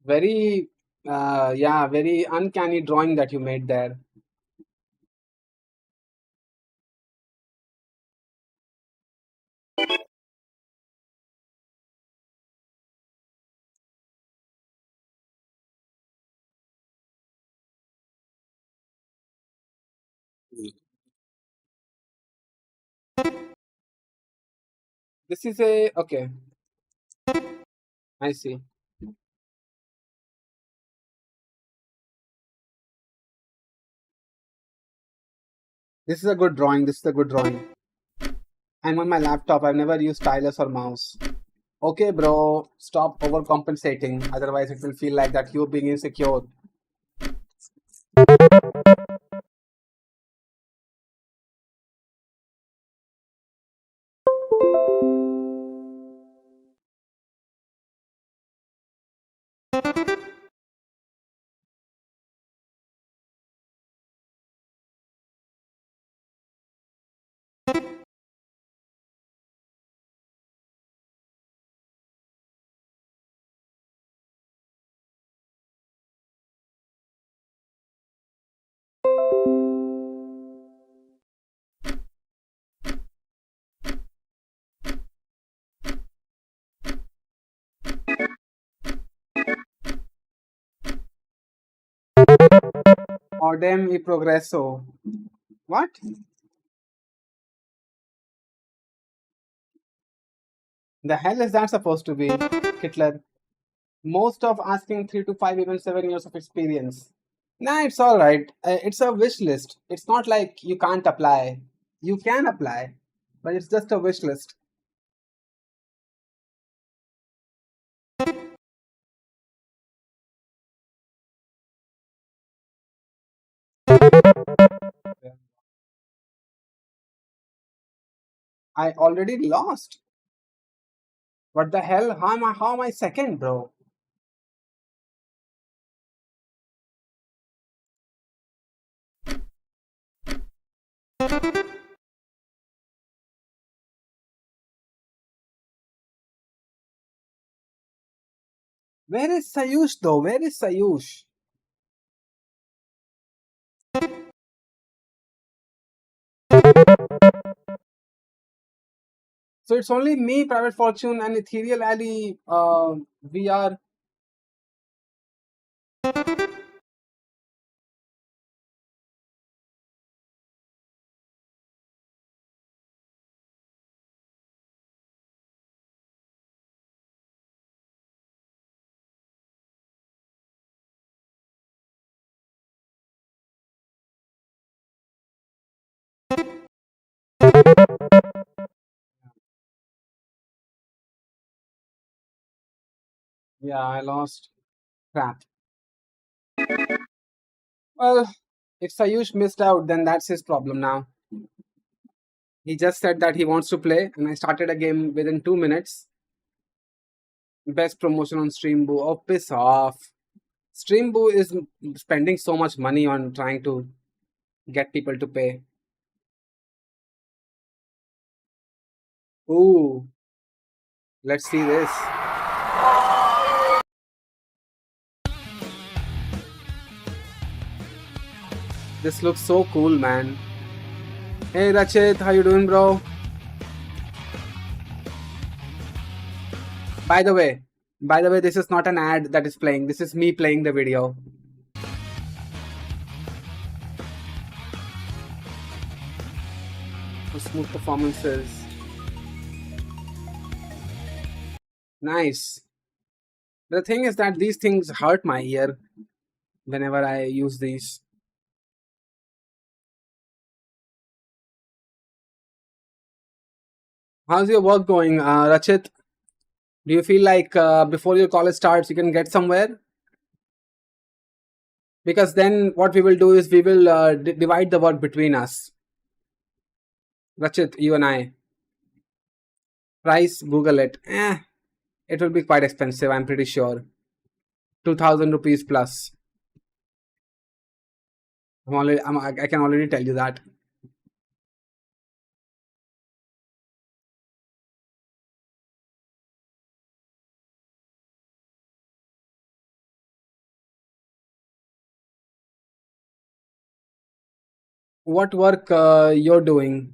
Very, yeah, very uncanny drawing that you made there. This is a, okay, I see. This is a good drawing. This is a good drawing. I'm on my laptop. I've never used stylus or mouse. Okay, bro, stop overcompensating. Otherwise, it will feel like that you're being insecure. Odem y progreso. What? The hell is that supposed to be, Hitler? Most of asking 3 to 5, even 7 years of experience. Nah, it's all right. It's a wish list. It's not like you can't apply. You can apply, but it's just a wish list. I already lost. What the hell? How am I second, bro? Where is Sayush though? Where is Sayush? So it's only me, Private Fortune, and Ethereal Alley. We are. Yeah, I lost. Crap. Well, if Sayush missed out, then that's his problem now. He just said that he wants to play, and I started a game within 2 minutes. Best promotion on Streamboo. Oh, piss off. Streamboo is spending so much money on trying to get people to pay. Ooh, let's see this. This looks so cool, man. Hey Rachit, how you doing, bro? By the way, this is not an ad that is playing. This is me playing the video. For smooth performances. Nice. The thing is that these things hurt my ear whenever I use these. How's your work going, Rachit? Do you feel like before your college starts, you can get somewhere? Because then what we will do is we will divide the work between us. Rachit, you and I. Price, Google it. It will be quite expensive, I'm pretty sure. 2000 rupees plus. I can already tell you that. What work you're doing?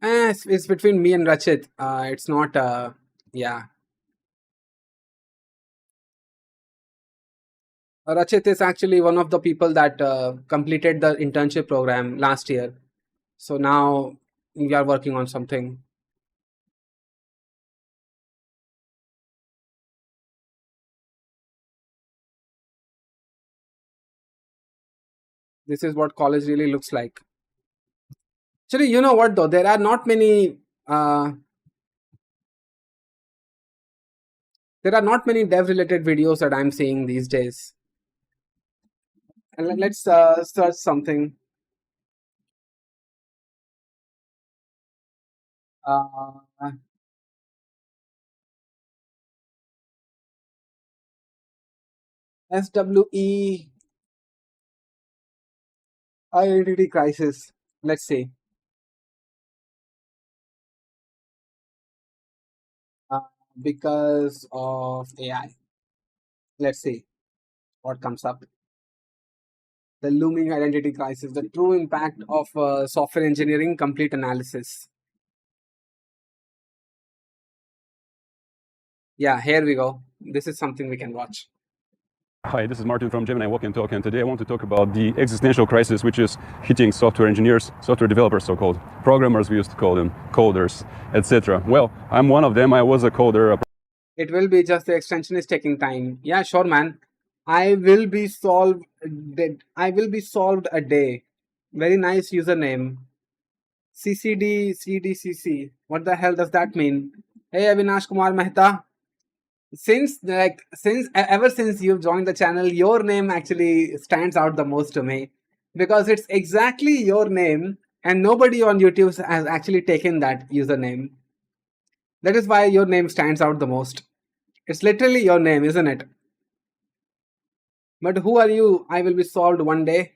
It's between me and Rachit. It's not, yeah. Rachit is actually one of the people that completed the internship program last year. So now we are working on something. This is what college really looks like. Actually, you know what though? There are not many dev related videos that I'm seeing these days. And let's search something. SWE identity crisis. Let's see. Because of AI. Let's see what comes up. The looming identity crisis, the true impact of software engineering complete analysis. Yeah, here we go. This is something we can watch. Hi, this is Martin from Gemini Walk and Talk, and today I want to talk about the existential crisis which is hitting software engineers, software developers, so-called programmers, we used to call them, coders, etc. Well, I'm one of them. I was a coder. It will be just the extension is taking time. Yeah, sure, man. I will be solved a day. Very nice username. CCD. What the hell does that mean? Hey, Avinash Kumar Mehta. Ever since you've joined the channel, your name actually stands out the most to me, because it's exactly your name and nobody on YouTube has actually taken that username. That is why your name stands out the most. It's literally your name, isn't it? But who are you? I will be solved one day.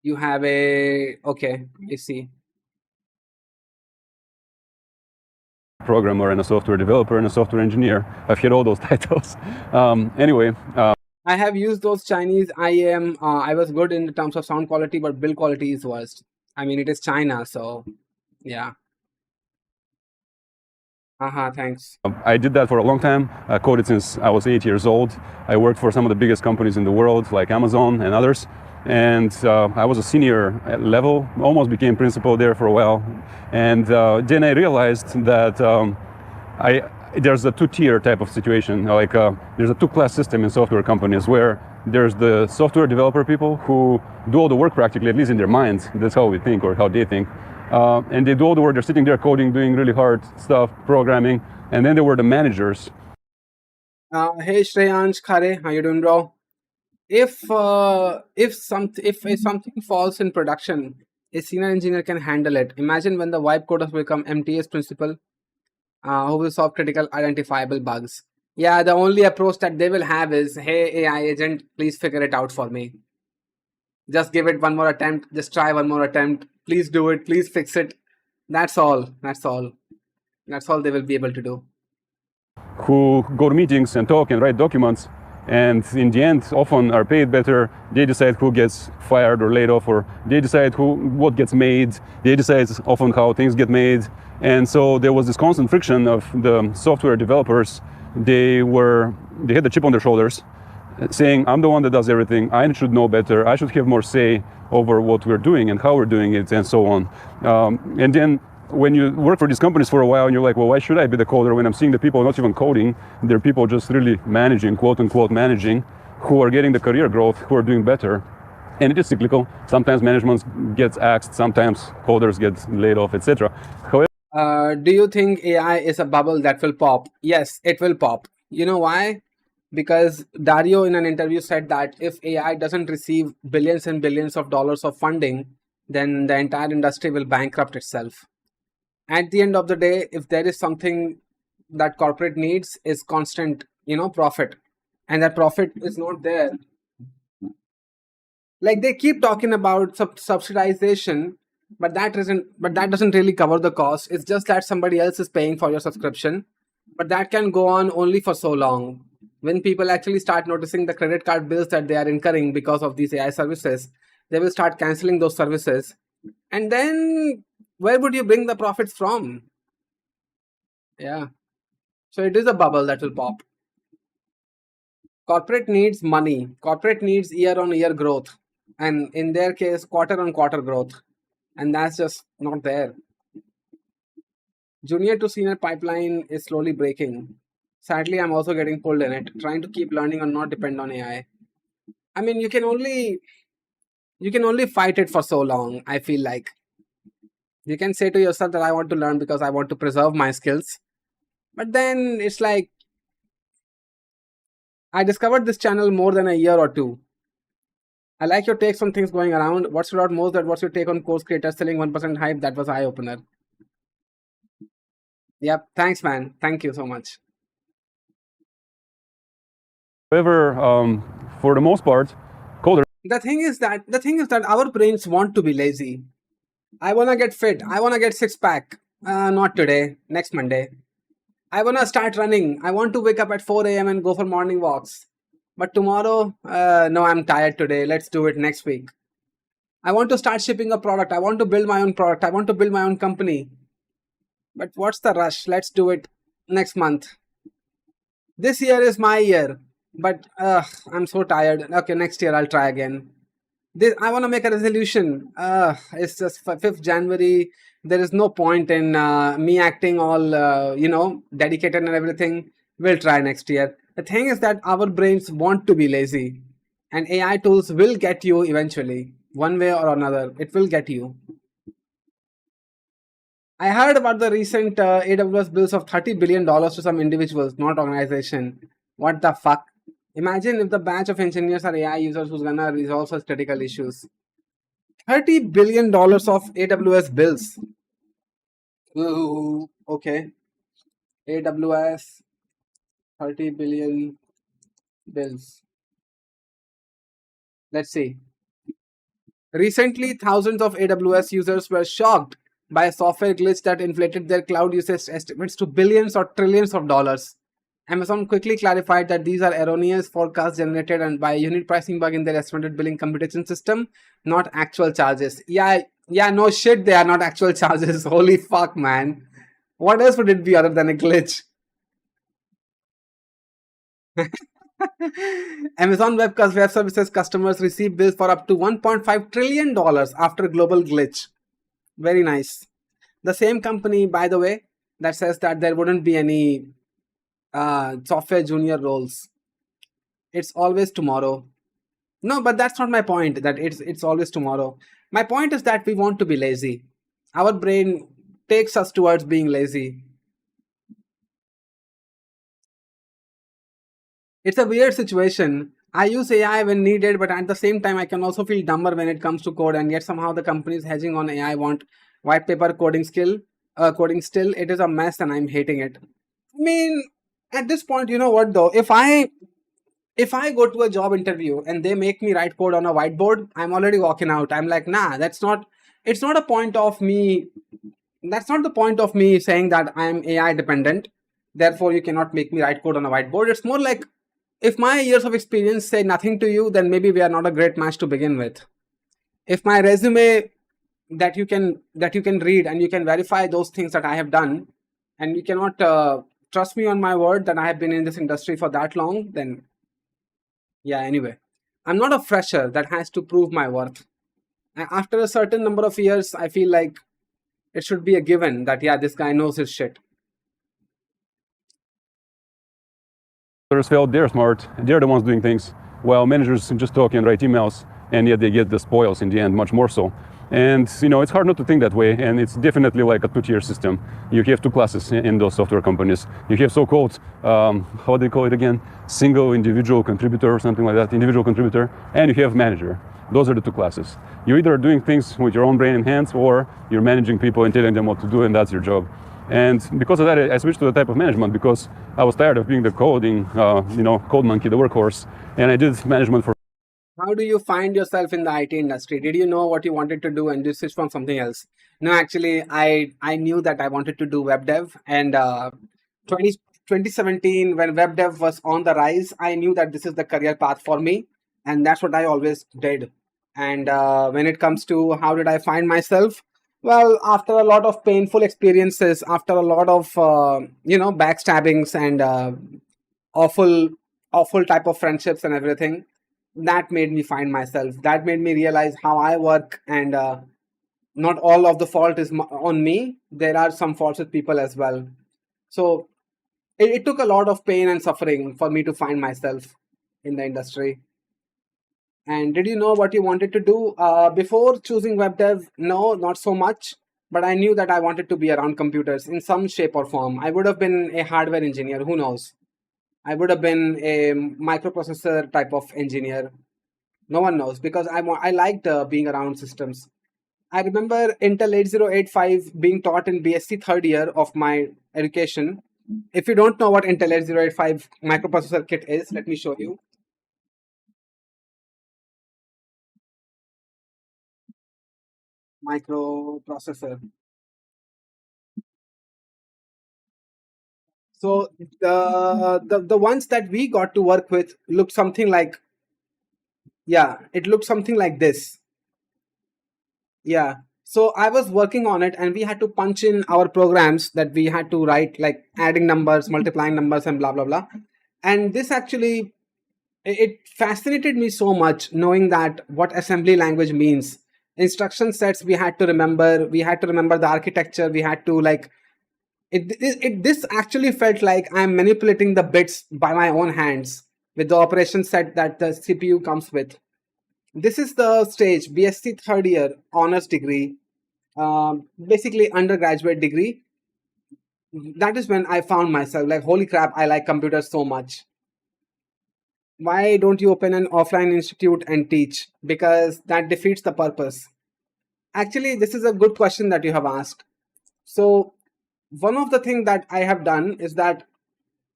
You have a... Okay, I see. Programmer and a software developer and a software engineer. I've hit all those titles. Anyway. I have used those Chinese IAM. I was good in terms of sound quality, but build quality is worst. I mean, it is China, so yeah. Thanks. I did that for a long time. I coded since I was 8 years old. I worked for some of the biggest companies in the world, like Amazon and others. And I was a senior level, almost became principal there for a while. And then I realized that there's a two-tier type of situation. Like there's a two-class system in software companies where there's the software developer people who do all the work practically, at least in their minds. That's how we think, or how they think. And they do all the work. They're sitting there coding, doing really hard stuff, programming. And then there were the managers. Hey Shreyansh Khare, how you doing, bro? If something falls in production, a senior engineer can handle it. Imagine when the vibe coders become MTS principal, who will solve critical identifiable bugs. Yeah, the only approach that they will have is, hey AI agent, please figure it out for me. Just give it one more attempt. Just try one more attempt. Please do it. Please fix it. That's all. That's all they will be able to do. Who go to meetings and talk and write documents, and in the end often are paid better. They decide who gets fired or laid off, or they decide what gets made. They decide often how things get made. And so there was this constant friction of the software developers. They had the chip on their shoulders, saying, I'm the one that does everything. I should know better. I should have more say over what we're doing and how we're doing it, and so on. And then when you work for these companies for a while and you're like, well, why should I be the coder when I'm seeing the people not even coding? They're people just really managing, quote unquote managing, who are getting the career growth, who are doing better. And it is cyclical. Sometimes management gets axed, sometimes coders get laid off, etc. Do you think AI is a bubble that will pop? Yes, it will pop. You know why? because Dario in an interview said that if AI doesn't receive billions and billions of dollars of funding, then the entire industry will bankrupt itself. At the end of the day, if there is something that corporate needs is constant, profit, and that profit is not there. Like they keep talking about subsidization, but that doesn't really cover the cost. It's just that somebody else is paying for your subscription, but that can go on only for so long. When people actually start noticing the credit card bills that they are incurring because of these AI services, they will start canceling those services. And then where would you bring the profits from? Yeah. So it is a bubble that will pop. Corporate needs money. Corporate needs year-on-year growth. And in their case, quarter-on-quarter growth. And that's just not there. Junior to senior pipeline is slowly breaking. Sadly, I'm also getting pulled in it, trying to keep learning and not depend on AI. I mean, you can only fight it for so long, I feel like. You can say to yourself that I want to learn because I want to preserve my skills. But then it's like, I discovered this channel more than a year or two. I like your takes on things going around. What stood out most? That what's your take on course creators selling 1% hype? That was eye opener. Yep. Thanks, man. Thank you so much. However, for the most part, coders The thing is that our brains want to be lazy. I wanna get fit. I wanna get six pack. Not today. Next Monday. I wanna start running. I want to wake up at 4 a.m. and go for morning walks. But tomorrow, no, I'm tired today. Let's do it next week. I want to start shipping a product. I want to build my own product. I want to build my own company. But what's the rush? Let's do it next month. This year is my year. But I'm so tired. Okay, next year I'll try again. I want to make a resolution. It's just 5th January. There is no point in me acting all, dedicated and everything. We'll try next year. The thing is that our brains want to be lazy. And AI tools will get you eventually. One way or another, it will get you. I heard about the recent AWS bills of $30 billion to some individuals, not organization. What the fuck? Imagine if the batch of engineers are AI users who's gonna resolve such critical issues. $30 billion of AWS bills. Ooh, okay. AWS, 30 billion bills. Let's see. Recently, thousands of AWS users were shocked by a software glitch that inflated their cloud usage estimates to billions or trillions of dollars. Amazon quickly clarified that these are erroneous forecasts generated and by a unit pricing bug in their estimated billing computation system, not actual charges. Yeah, no shit, they are not actual charges. Holy fuck, man. What else would it be other than a glitch? Amazon Web Services customers receive bills for up to $1.5 trillion after global glitch. Very nice. The same company, by the way, that says that there wouldn't be any software junior roles. It's always tomorrow. No, but that's not my point, that it's always tomorrow. My point is that we want to be lazy. Our brain takes us towards being lazy. It's a weird situation. I use AI when needed, but at the same time, I can also feel dumber when it comes to code, and yet somehow the companies hedging on AI want white paper coding still. It is a mess and I'm hating it. I mean, at this point, you know what though? If I go to a job interview and they make me write code on a whiteboard, I'm already walking out. I'm like, nah, it's not the point of me saying that I'm AI dependent. Therefore, you cannot make me write code on a whiteboard. It's more like, if my years of experience say nothing to you, then maybe we are not a great match to begin with. If my resume that you can read and you can verify those things that I have done, and you cannot trust me on my word that I have been in this industry for that long, then yeah, anyway. I'm not a fresher that has to prove my worth. After a certain number of years, I feel like it should be a given that, yeah, this guy knows his shit. felt they're smart, they're the ones doing things, while managers just talk and write emails, and yet they get the spoils in the end, much more so. And it's hard not to think that way, and it's definitely like a two-tier system. You have two classes in those software companies. You have so-called, how do they call it again? Single individual contributor or something like that, individual contributor, and you have manager. Those are the two classes. You're either doing things with your own brain and hands, or you're managing people and telling them what to do, and that's your job. And because of that, I switched to the type of management because I was tired of being the coding, code monkey, the workhorse, and I did management for. How do you find yourself in the IT industry? Did you know what you wanted to do and you switched from something else? No, actually, I knew that I wanted to do web dev, and 2017, when web dev was on the rise, I knew that this is the career path for me, and that's what I always did. And when it comes to how did I find myself? Well, after a lot of painful experiences, after a lot of backstabbings and awful type of friendships and everything, that made me find myself. That made me realize how I work, and not all of the fault is on me. There are some faults with people as well. So it took a lot of pain and suffering for me to find myself in the industry. And did you know what you wanted to do before choosing web dev? No, not so much. But I knew that I wanted to be around computers in some shape or form. I would have been a hardware engineer. Who knows? I would have been a microprocessor type of engineer. No one knows, because I liked being around systems. I remember Intel 8085 being taught in BSc third year of my education. If you don't know what Intel 8085 microprocessor kit is, let me show you. Microprocessor. So the ones that we got to work with looked something like, it looked something like this. Yeah. So I was working on it, and we had to punch in our programs that we had to write, like adding numbers, multiplying numbers, and blah blah blah. And this actually, it fascinated me so much, knowing that what assembly language means. Instruction sets we had to remember. We had to remember the architecture. We had to this actually felt like I'm manipulating the bits by my own hands with the operation set that the CPU comes with. This is the stage, BSc third year honors degree, basically undergraduate degree. That is when I found myself like, holy crap, I like computers so much. Why don't you open an offline institute and teach? Because that defeats the purpose. Actually, this is a good question that you have asked. So one of the things that I have done is that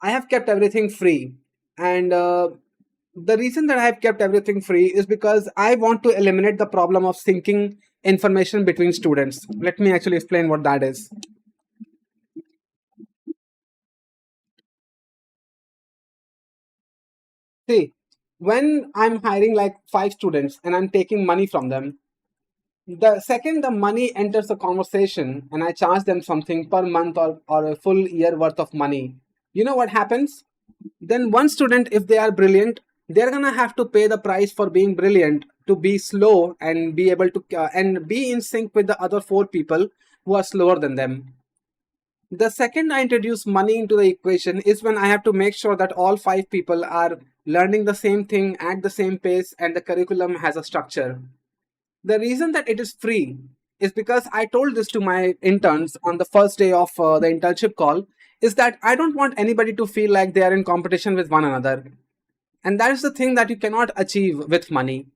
I have kept everything free. And the reason that I have kept everything free is because I want to eliminate the problem of syncing information between students. Let me actually explain what that is. See, when I'm hiring like 5 students and I'm taking money from them, the second the money enters the conversation and I charge them something per month or a full year worth of money, you know what happens? Then one student, if they are brilliant, they're gonna have to pay the price for being brilliant, to be slow and be able to and be in sync with the other 4 people who are slower than them. The second I introduce money into the equation is when I have to make sure that all 5 people are learning the same thing at the same pace and the curriculum has a structure. The reason that it is free is because I told this to my interns on the first day of the internship call, is that I don't want anybody to feel like they are in competition with one another. And that is the thing that you cannot achieve with money.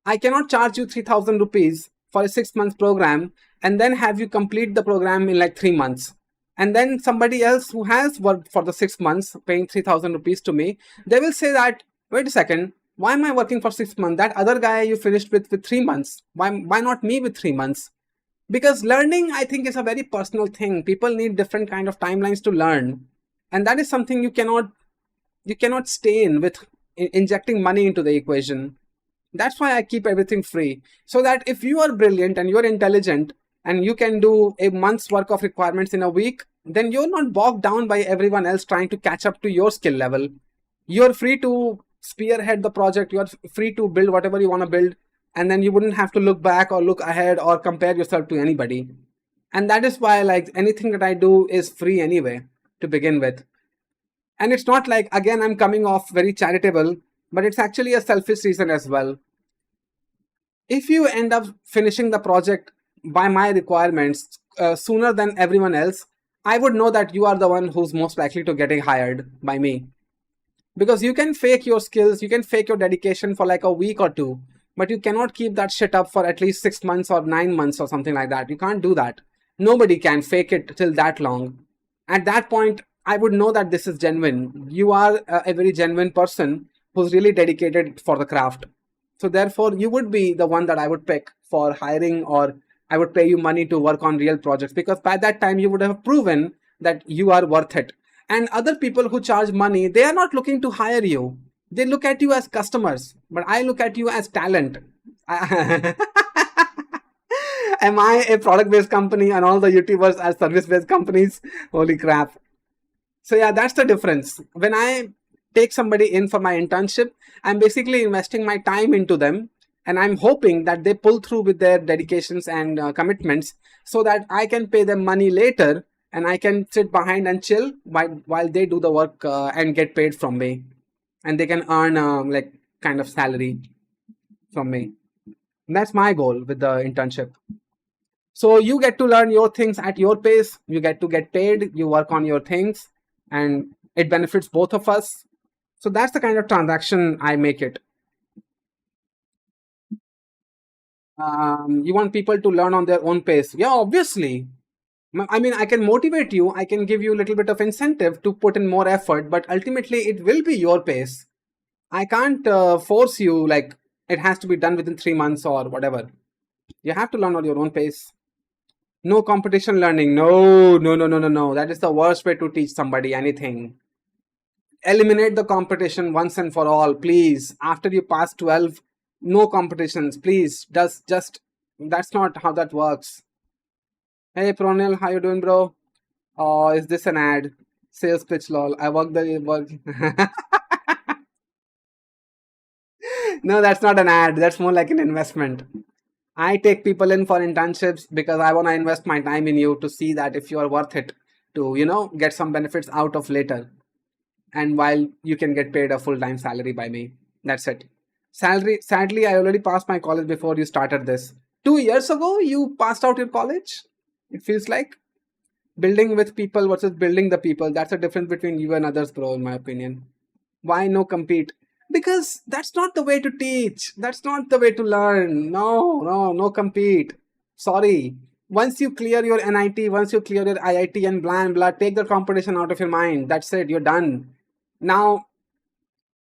I cannot charge you 3,000 rupees for a 6-month program and then have you complete the program in like 3 months. And then somebody else who has worked for the 6 months paying 3,000 rupees to me, they will say that, wait a second, why am I working for 6 months? That other guy you finished with 3 months. Why not me with 3 months? Because learning, I think, is a very personal thing. People need different kind of timelines to learn. And that is something you cannot stay in with injecting money into the equation. That's why I keep everything free. So that if you are brilliant and you're intelligent and you can do a month's work of requirements in a week, then you're not bogged down by everyone else trying to catch up to your skill level. You're free to spearhead the project. You're free to build whatever you want to build. And then you wouldn't have to look back or look ahead or compare yourself to anybody. And that is why, like, anything that I do is free anyway, to begin with. And it's not like, again, I'm coming off very charitable, but it's actually a selfish reason as well. if you end up finishing the project by my requirements sooner than everyone else, I would know that you are the one who's most likely to getting hired by me. Because you can fake your skills, you can fake your dedication for like a week or two, but you cannot keep that shit up for at least 6 months or 9 months or something like that. You can't do that. Nobody can fake it till that long. At that point, I would know that this is genuine. You are a very genuine person who's really dedicated for the craft. So therefore, you would be the one that I would pick for hiring, or I would pay you money to work on real projects, because by that time you would have proven that you are worth it. And other people who charge money, they are not looking to hire you. They look at you as customers, but I look at you as talent. Am I a product-based company and all the YouTubers are service-based companies? Holy crap. So yeah, that's the difference. When I take somebody in for my internship, I'm basically investing my time into them, and I'm hoping that they pull through with their dedications and commitments, so that I can pay them money later and I can sit behind and chill while they do the work and get paid from me, and they can earn like kind of salary from me. And that's my goal with the internship. So you get to learn your things at your pace, you get to get paid, you work on your things, and it benefits both of us. So that's the kind of transaction I make it. You want people to learn on their own pace. Yeah, obviously. I mean, I can motivate you, I can give you a little bit of incentive to put in more effort, but ultimately it will be your pace. I can't force you like it has to be done within 3 months or whatever. You have to learn on your own pace. No competition learning. No. That is the worst way to teach somebody anything. Eliminate the competition once and for all, please. After you pass 12, no competitions, please. Just that's not how that works. Hey Pronil, how you doing, bro? Oh, is this an ad? Sales pitch, lol. I work the work. No, that's not an ad. That's more like an investment. I take people in for internships because I want to invest my time in you to see that if you are worth it to, get some benefits out of later. And while you can get paid a full-time salary by me. That's it. Sadly, I already passed my college before you started this. 2 years ago, you passed out your college? It feels like building with people versus building the people. That's the difference between you and others, bro, in my opinion. Why no compete? Because that's not the way to teach. That's not the way to learn. No compete. Sorry. Once you clear your NIT, once you clear your IIT and blah and blah, take the competition out of your mind. That's it. You're done. Now,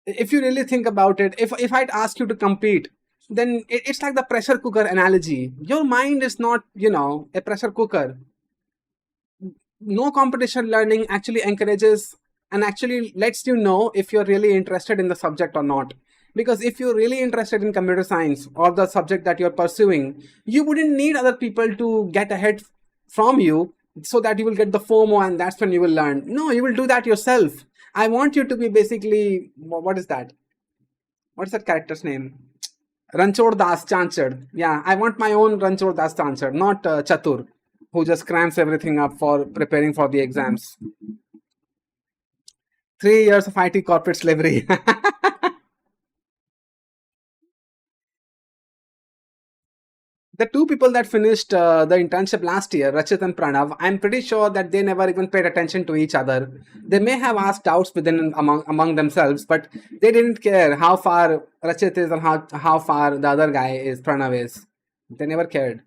if you really think about it, if I'd ask you to compete, then it's like the pressure cooker analogy. Your mind is not, a pressure cooker. No competition learning actually encourages and actually lets you know if you're really interested in the subject or not. Because if you're really interested in computer science or the subject that you're pursuing, you wouldn't need other people to get ahead from you so that you will get the FOMO and that's when you will learn. No, you will do that yourself. I want you to be basically, what is that? What is that character's name? Ranchod Das Chanchad. Yeah, I want my own Ranchod Das Chanchad, not Chatur, who just cramps everything up for preparing for the exams. 3 years of IT corporate slavery. The two people that finished the internship last year, Rachit and Pranav, I'm pretty sure that they never even paid attention to each other. They may have asked doubts within among themselves, but they didn't care how far Rachit is or how far the other guy is, Pranav is. They never cared.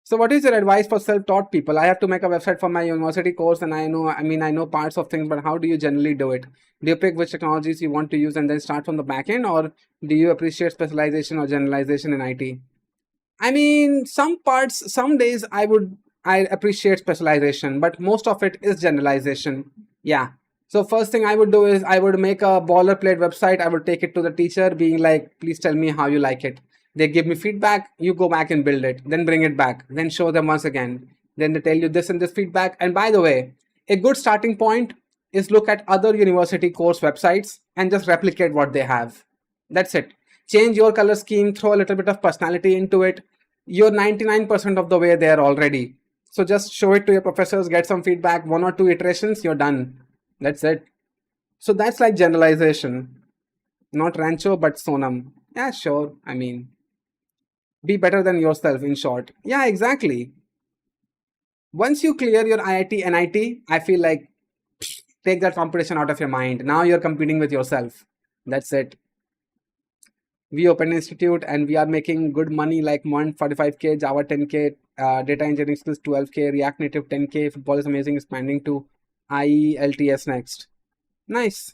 So what is your advice for self-taught people? I have to make a website for my university course and I know parts of things, but how do you generally do it? Do you pick which technologies you want to use and then start from the back end, or do you appreciate specialization or generalization in IT? I mean, some days I appreciate specialization, but most of it is generalization. Yeah. So first thing I would do is I would make a boilerplate website. I would take it to the teacher being like, please tell me how you like it. They give me feedback, you go back and build it, then bring it back, then show them once again. Then they tell you this and this feedback. And by the way, a good starting point is look at other university course websites and just replicate what they have. That's it. Change your color scheme, throw a little bit of personality into it. You're 99% of the way there already. So just show it to your professors, get some feedback, 1 or 2 iterations, you're done. That's it. So that's like generalization. Not Rancho, but Sonam. Yeah, sure. I mean, be better than yourself, in short. Yeah, exactly. Once you clear your IIT, NIT, I feel like take that competition out of your mind. Now you're competing with yourself. That's it. We open institute and we are making good money like Mon 45K, Java 10K, data engineering skills 12K, React Native 10K, football is amazing, expanding to IELTS next. Nice.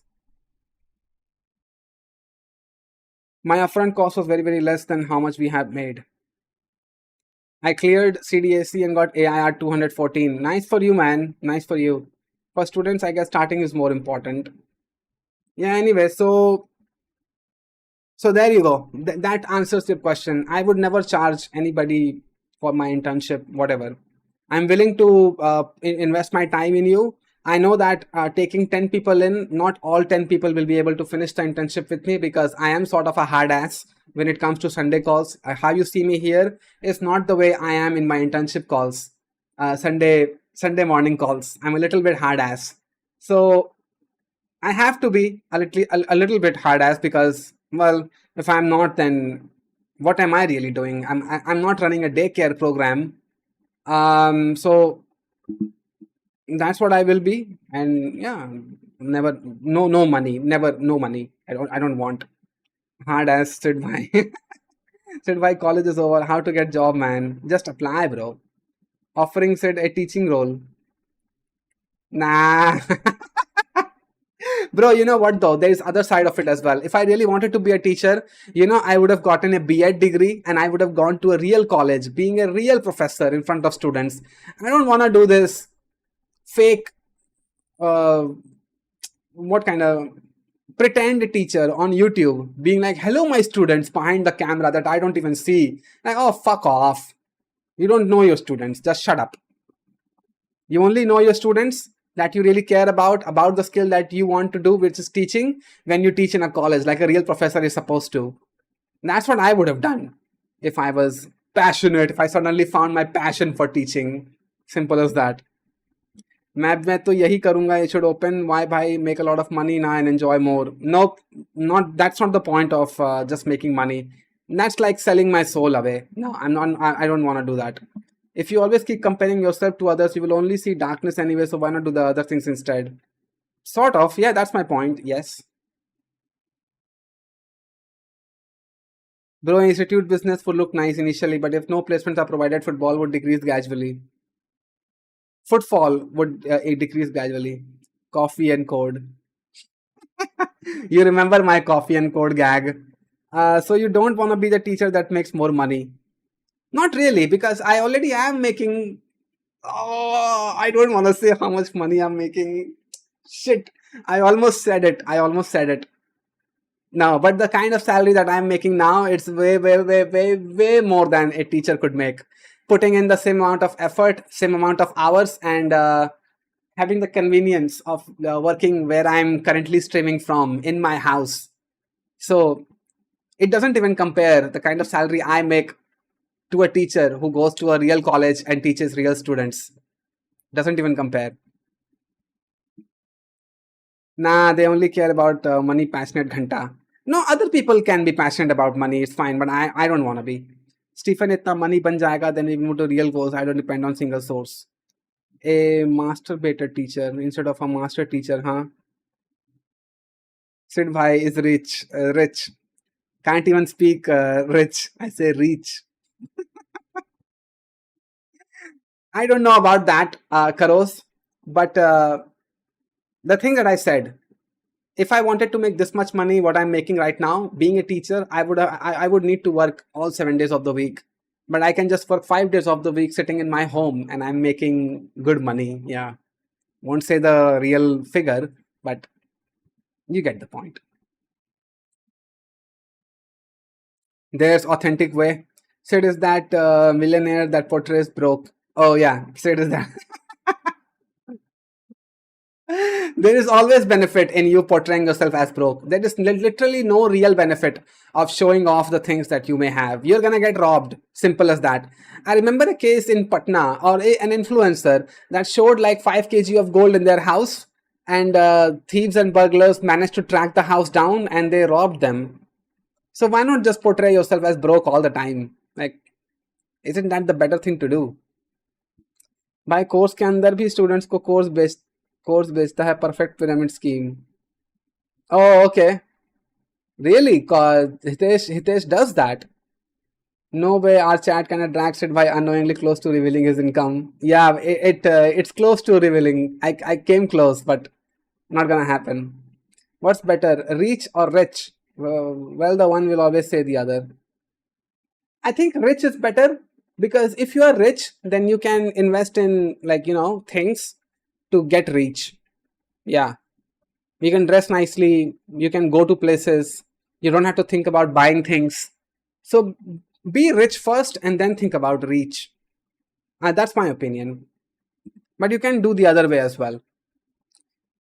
My upfront cost was very, very less than how much we have made. I cleared CDAC and got AIR 214. Nice for you, man. Nice for you. For students, I guess starting is more important. Yeah, anyway, so there you go. That answers your question. I would never charge anybody for my internship, whatever. I'm willing to invest my time in you. I know that taking 10 people in, not all 10 people will be able to finish the internship with me because I am sort of a hard ass when it comes to Sunday calls. How you see me here is not the way I am in my internship calls, Sunday morning calls. I'm a little bit hard ass. So I have to be a little bit hard ass because, well, if I'm not, then what am I really doing? I'm not running a daycare program. So that's what I will be. And yeah, never, no money, never, no money. I don't want hard ass Sid bhai. Sid bhai, college is over. How to get job, man? Just apply, bro. Offering Sid a teaching role. Nah. Bro, you know what though? There is other side of it as well. If I really wanted to be a teacher, I would have gotten a B.Ed degree and I would have gone to a real college, being a real professor in front of students. I don't want to do this fake, what kind of pretend teacher on YouTube, being like, hello, my students, behind the camera that I don't even see. Like, oh, fuck off. You don't know your students. Just shut up. You only know your students that you really care about the skill that you want to do, which is teaching, when you teach in a college, like a real professor is supposed to. That's what I would have done if I was passionate, if I suddenly found my passion for teaching. Simple as that. मैं तो यही करूंगा. It should open. Why, bhai? Make a lot of money now and enjoy more. Nope, that's not the point of just making money. That's like selling my soul away. No, I'm not. I don't want to do that. If you always keep comparing yourself to others, you will only see darkness anyway, so why not do the other things instead? Sort of, yeah, that's my point, yes. Bro, institute business would look nice initially, but if no placements are provided, football would decrease gradually. Footfall would decrease gradually. Coffee and code. You remember my coffee and code gag. So you don't want to be the teacher that makes more money. Not really, because I already am making. Oh, I don't want to say how much money I'm making. Shit, I almost said it. No, but the kind of salary that I'm making now, it's way, way, way, way, way more than a teacher could make. Putting in the same amount of effort, same amount of hours, and having the convenience of working where I'm currently streaming from in my house. So it doesn't even compare the kind of salary I make to a teacher who goes to a real college and teaches real students. Doesn't even compare. Nah, they only care about money, passionate ghanta. No, other people can be passionate about money, it's fine, but I don't want to be. Stephen, itna money ban jayega, then we move to real goals. I don't depend on single source. A masturbated teacher instead of a master teacher, huh? Sid bhai is rich. Can't even speak rich. I say rich. I don't know about that, Karos, but the thing that I said, if I wanted to make this much money, what I'm making right now, being a teacher, I would need to work all 7 days of the week. But I can just work 5 days of the week sitting in my home and I'm making good money. Yeah. Won't say the real figure, but you get the point. There's authentic way. Sid is that millionaire that portrays broke. Oh yeah, Sid is that. There is always benefit in you portraying yourself as broke. There is literally no real benefit of showing off the things that you may have. You're gonna get robbed. Simple as that. I remember a case in Patna or an influencer that showed like 5 kg of gold in their house, and thieves and burglars managed to track the house down and they robbed them. So why not just portray yourself as broke all the time? Like, isn't that the better thing to do? भाई course के अंदर भी students को course बेचता है perfect pyramid scheme. Oh, okay. Really? Cause Hitesh does that. No way our chat can drag Sid by unknowingly close to revealing his income. Yeah, it's close to revealing. I came close, but not gonna happen. What's better, reach or rich? Well, the one will always say the other. I think rich is better because if you are rich, then you can invest in things to get rich. Yeah, you can dress nicely, you can go to places, you don't have to think about buying things. So be rich first and then think about reach. That's my opinion. But you can do the other way as well.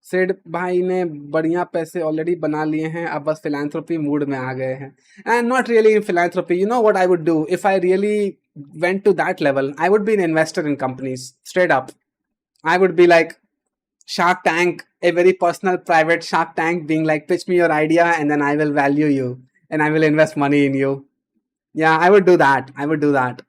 Sid भाई ने बढ़िया पैसे already बना लिए हैं, अब बस philanthropy mood में आ गए हैं. And not really in philanthropy. You know what I would do if I really went to that level? I would be an investor in companies, straight up. I would be like Shark Tank, a very personal private Shark Tank, being like, pitch me your idea and then I will value you and I will invest money in you. Yeah, I would do that. I would do that.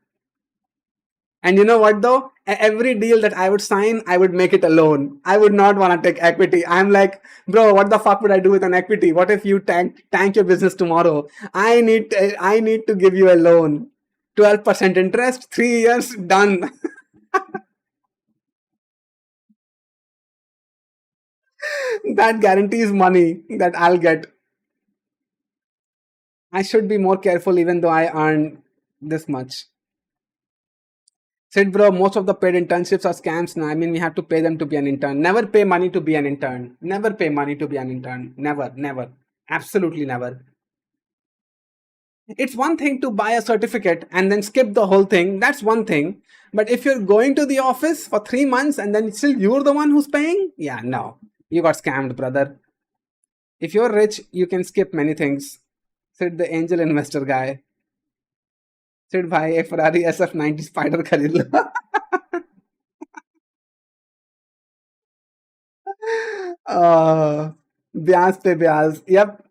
And you know what though? Every deal that I would sign, I would make it a loan. I would not want to take equity. I'm like, bro, what the fuck would I do with an equity? What if you tank your business tomorrow? I need to give you a loan. 12% interest, 3 years, done. That guarantees money that I'll get. I should be more careful even though I earn this much. Said, bro, most of the paid internships are scams now. I mean, we have to pay them to be an intern. Never pay money to be an intern. Never pay money to be an intern. Never, never. Absolutely never. It's one thing to buy a certificate and then skip the whole thing. That's one thing. But if you're going to the office for 3 months and then still you're the one who's paying, yeah, no. You got scammed, brother. If you're rich, you can skip many things. Said the angel investor guy. Said, bhai, ek Ferrari SF90 Spider kharid lo. Byaz pe byaz. Yep.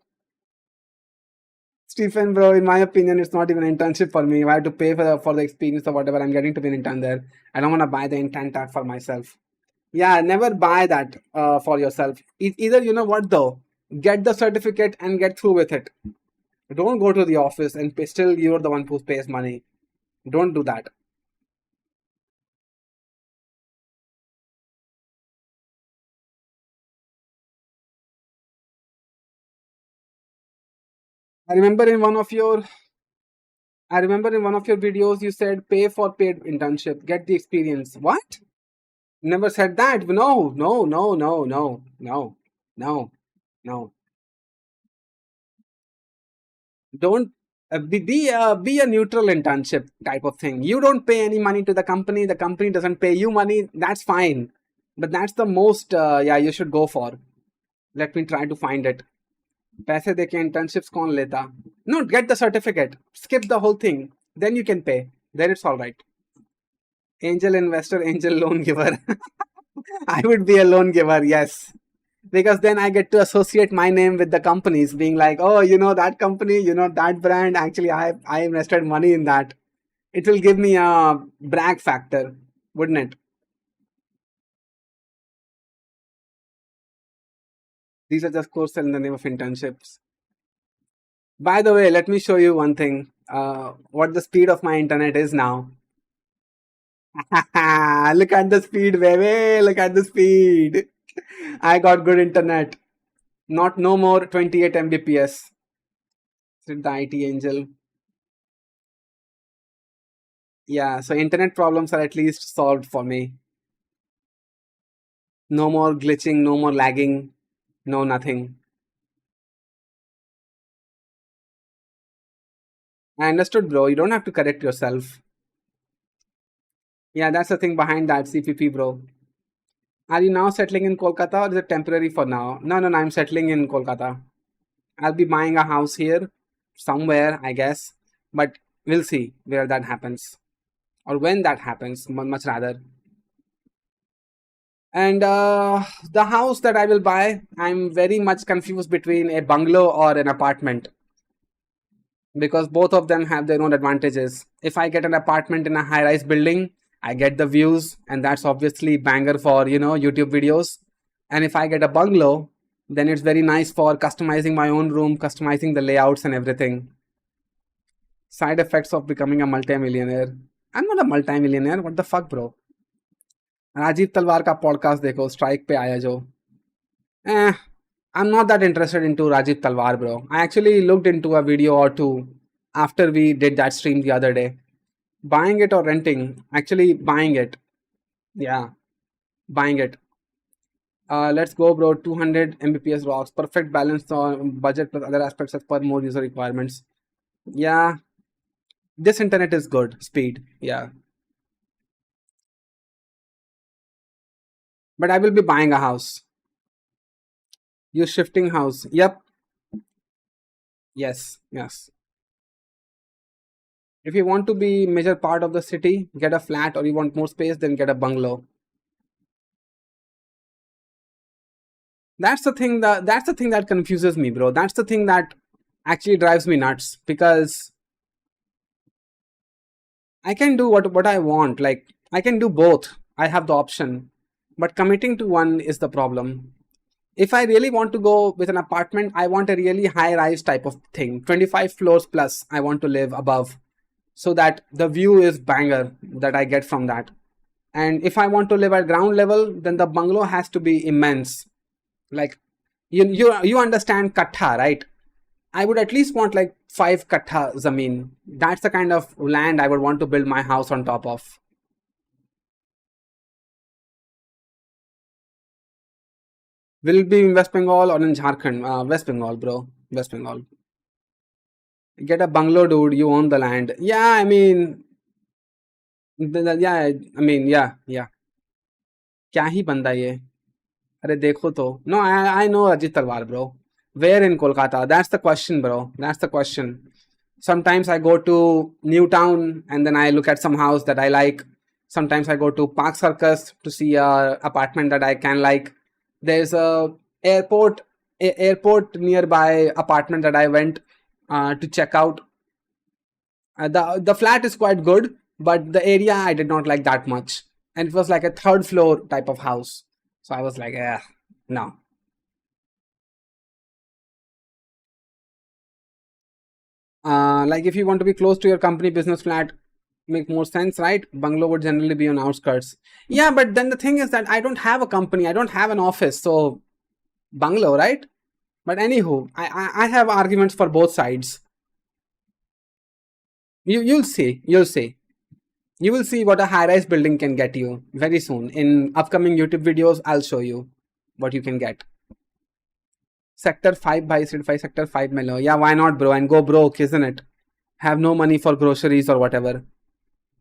Stephen, bro, in my opinion, it's not even an internship for me. If I have to pay for the experience or whatever I'm getting to be an intern there, I don't want to buy the intern tag for myself. Yeah, never buy that for yourself. Either, you know what though, get the certificate and get through with it. Don't go to the office and still you're the one who pays money. Don't do that. I remember in one of your videos you said pay for paid internship, get the experience. What? Never said that. No. Don't be a neutral internship type of thing. You don't pay any money to the company doesn't pay you money. That's fine, but that's the most you should go for. Let me try to find it. पैसे देके internships कौन लेता? No, get the certificate, skip the whole thing, then you can pay. Then it's all right. Angel investor, angel loan giver. I would be a loan giver, yes. Because then I get to associate my name with the companies, being like, oh, you know that company, you know that brand, actually I invested money in that. It will give me a brag factor, wouldn't it? These are just courses in the name of internships. By the way, let me show you one thing. What the speed of my internet is now. Look at the speed, baby. Look at the speed. I got good internet. No more 28 Mbps. Said the IT angel. Yeah, so internet problems are at least solved for me. No more glitching, no more lagging, no nothing. I understood, bro. You don't have to correct yourself. Yeah, that's the thing behind that, CPP, bro. Are you now settling in Kolkata or is it temporary for now? No, I'm settling in Kolkata. I'll be buying a house here somewhere, I guess. But we'll see where that happens. Or when that happens, much rather. And the house that I will buy, I'm very much confused between a bungalow or an apartment. because both of them have their own advantages. If I get an apartment in a high-rise building, I get the views, and that's obviously banger for YouTube videos. And if I get a bungalow, then it's very nice for customizing my own room, customizing the layouts and everything. Side effects of becoming a multi-millionaire. I'm not a multi-millionaire. What the fuck, bro? Rajiv तलवार का podcast देखो, strike पे आया जो. I'm not that interested into Rajiv Talwar, bro. I actually looked into a video or two after we did that stream the other day. Buying it or renting? Actually, buying it. Yeah, buying it. Let's go, bro. 200 Mbps rocks. Perfect balance on budget plus other aspects as per more user requirements. Yeah, this internet is good. Speed. Yeah. But I will be buying a house. You shifting house. Yep. Yes. If you want to be major part of the city, get a flat, or you want more space, then get a bungalow. That's the thing that confuses me, bro. That's the thing that actually drives me nuts, because I can do what I want. Like, I can do both. I have the option, but committing to one is the problem. If I really want to go with an apartment, I want a really high-rise type of thing. 25 floors plus, I want to live above, so that the view is banger that I get from that. And if I want to live at ground level, then the bungalow has to be immense. Like, you understand kattha, right? I would at least want like 5 kattha zameen. That's the kind of land I would want to build my house on top of. Will it be in West Bengal or in Jharkhand? West Bengal, bro. West Bengal. Get a bungalow, dude. You own the land. Yeah, I mean, yeah. क्या ही बंदा ये? अरे देखो तो. No, I know Ajit Talwar, bro. Where in Kolkata? That's the question, bro. That's the question. Sometimes I go to Newtown and then I look at some house that I like. Sometimes I go to Park Circus to see a apartment that I can like. There's a airport nearby apartment that I went to check out. The flat is quite good, but the area I did not like that much, and it was like a 3rd floor type of house. So I was like, no. Like, if you want to be close to your company business flat, make more sense, right? Bungalow would generally be on outskirts. Yeah, but then the thing is that I don't have a company, I don't have an office, so bungalow, right? But anywho, I have arguments for both sides. You'll see. You will see what a high-rise building can get you very soon. In upcoming YouTube videos, I'll show you what you can get. Sector 5 by Sid 5, Sector 5 Melo. Yeah, why not, bro? And go broke, isn't it? Have no money for groceries or whatever.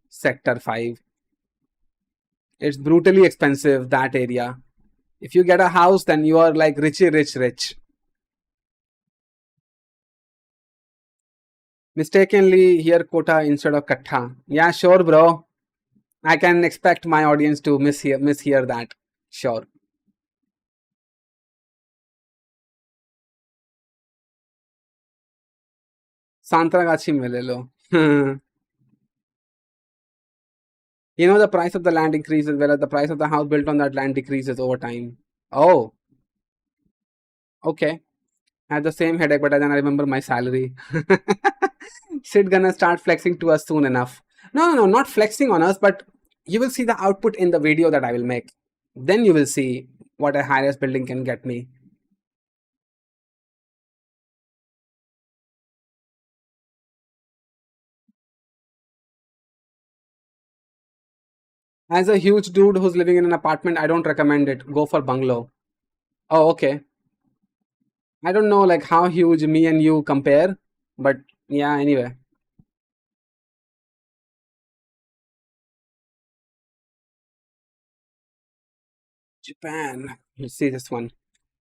Sector 5. It's brutally expensive, that area. If you get a house, then you are like rich. Mistakenly hear kota instead of kattha. Yeah, sure, bro. I can expect my audience to mishear that. Sure. Santragachi में ले लो. The price of the land increases, whereas the price of the house built on that land decreases over time. Oh. Okay. I had the same headache, but then I remember my salary. Sid gonna start flexing to us soon enough. No, not flexing on us, but you will see the output in the video that I will make. Then you will see what a high-rise building can get me. As a huge dude who's living in an apartment, I don't recommend it. Go for bungalow. Oh, okay. I don't know like how huge me and you compare, but yeah, anyway. Japan. Let's see this one.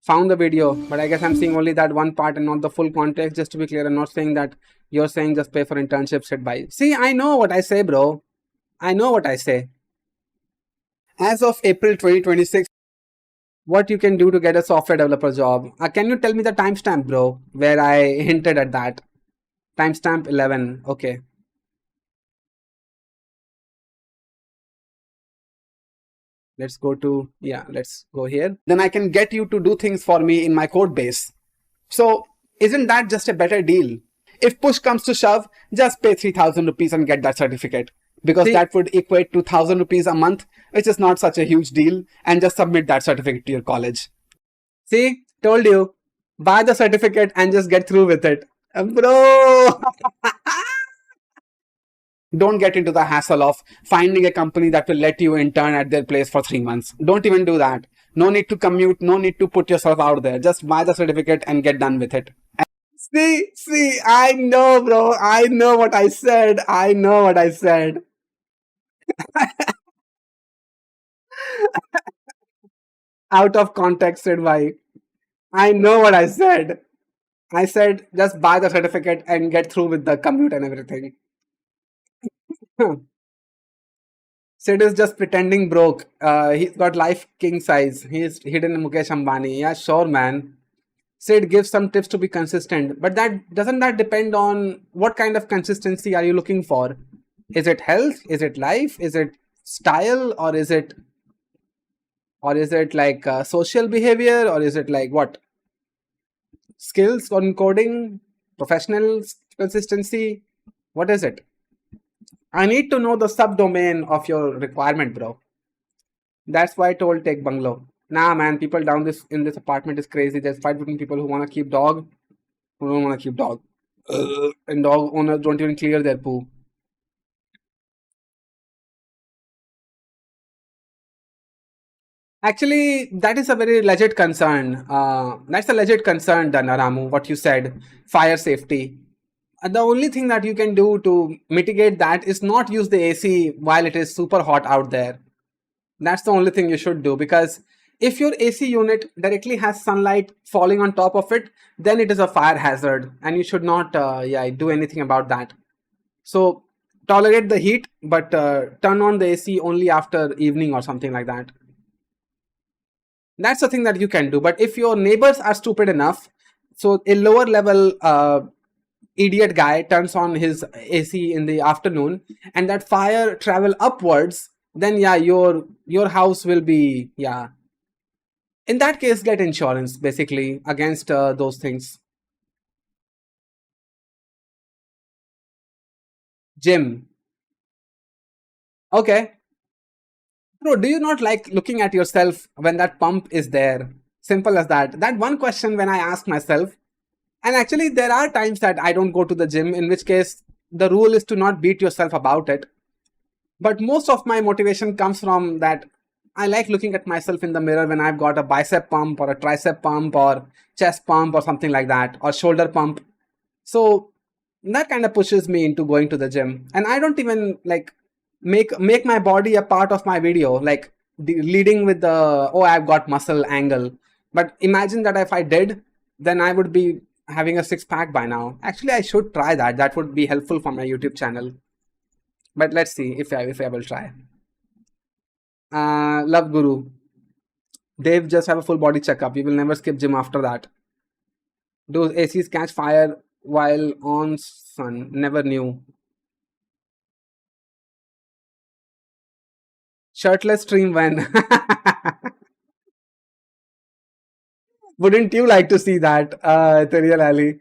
Found the video, but I guess I'm seeing only that one part and not the full context. Just to be clear, I'm not saying that you're saying just pay for internships, sit by. See, I know what I say, bro. I know what I say. As of April 2026, what you can do to get a software developer job. Can you tell me the timestamp, bro, where I hinted at that? Timestamp 11. Okay. Let's go to, let's go here. Then I can get you to do things for me in my code base. So isn't that just a better deal? If push comes to shove, just pay 3,000 rupees and get that certificate. Because that would equate to 1,000 rupees a month, which is not such a huge deal, and just submit that certificate to your college. See, told you, buy the certificate and just get through with it. Bro! Don't get into the hassle of finding a company that will let you intern at their place for 3 months. Don't even do that. No need to commute, no need to put yourself out there. Just buy the certificate and get done with it. See, I know, bro. I know what I said. I know what I said. Out of context, said why. I know what I said. I said just buy the certificate and get through with the commute and everything. Sid is just pretending broke. He's got life king size. He's hidden Mukesh Ambani. Yeah, sure, man. Sid gives some tips to be consistent, but doesn't that depend on what kind of consistency are you looking for? Is it health? Is it life? Is it style? Or is it like social behavior? Or is it like what? Skills on coding? Professional consistency? What is it? I need to know the subdomain of your requirement, bro. That's why I told take bungalow. Nah, man, people down in this apartment is crazy. There's fight between people who want to keep dog, who don't want to keep dog. And dog owners don't even clear their poo. Actually, that is a very legit concern. That's a legit concern, Naramu, what you said, fire safety. The only thing that you can do to mitigate that is not use the AC while it is super hot out there. That's the only thing you should do, because if your AC unit directly has sunlight falling on top of it, then it is a fire hazard and you should not do anything about that. So tolerate the heat, but turn on the AC only after evening or something like that. That's the thing that you can do. But if your neighbors are stupid enough, so a lower level idiot guy turns on his AC in the afternoon and that fire travel upwards, then your house will be, in that case, get insurance basically against those things. Gym. Okay. Bro, do you not like looking at yourself when that pump is there? Simple as that. That one question when I ask myself, and actually there are times that I don't go to the gym, in which case the rule is to not beat yourself about it. But most of my motivation comes from that I like looking at myself in the mirror when I've got a bicep pump or a tricep pump or chest pump or something like that, or shoulder pump. So that kind of pushes me into going to the gym. And I don't even like make my body a part of my video, like leading with the, oh, I've got muscle angle. But imagine that if I did, then I would be having a six-pack by now. Actually, I should try that. That would be helpful for my YouTube channel. But let's see if I will try. Love Guru. Dave, just have a full body checkup. You will never skip gym after that. Do ACs catch fire while on sun? Never knew. Shirtless stream when? Wouldn't you like to see that, Terial Ali?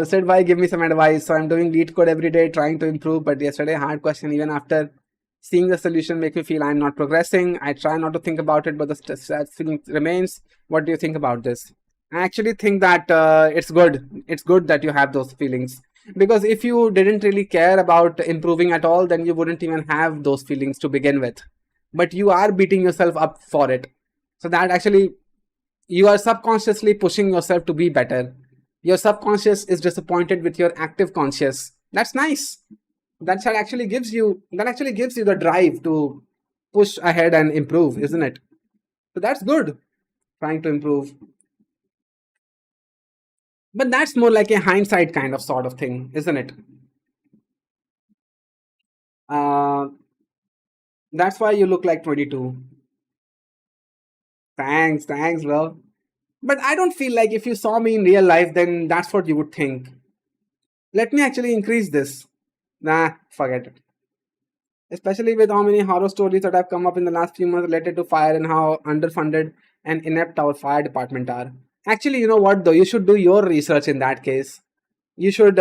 Said, why give me some advice? So I'm doing lead code every day, trying to improve. But yesterday, hard question. Even after seeing the solution, make me feel I'm not progressing. I try not to think about it, but the feeling remains. What do you think about this? I actually think that it's good. It's good that you have those feelings. Because if you didn't really care about improving at all, then you wouldn't even have those feelings to begin with. But you are beating yourself up for it. So that actually, you are subconsciously pushing yourself to be better. Your subconscious is disappointed with your active conscious. That's nice. That actually gives you the drive to push ahead and improve, isn't it? So that's good, trying to improve. But that's more like a hindsight kind of sort of thing, isn't it? That's why you look like 22. Thanks, bro. But I don't feel like if you saw me in real life, then that's what you would think. Let me actually increase this. Nah, forget it. Especially with how many horror stories that have come up in the last few months related to fire and how underfunded and inept our fire department are. Actually, you know what though? You should do your research in that case. You should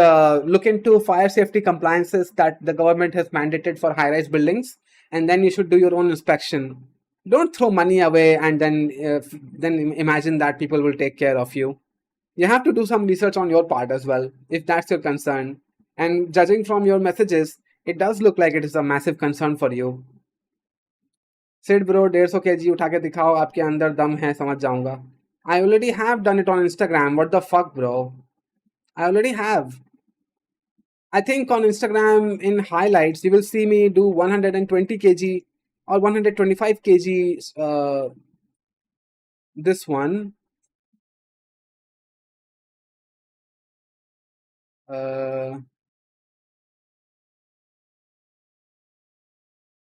look into fire safety compliances that the government has mandated for high-rise buildings, and then you should do your own inspection. Don't throw money away and then imagine that people will take care of you. You have to do some research on your part as well, if that's your concern. And judging from your messages, it does look like it is a massive concern for you. Sid bro, 150 kg उठा के दिखाओ, आपके अंदर दम है, समझ जाऊंगा. I already have done it on Instagram. What the fuck, bro? I already have. I think on Instagram in highlights, you will see me do 120 kg or 125 kg. This one.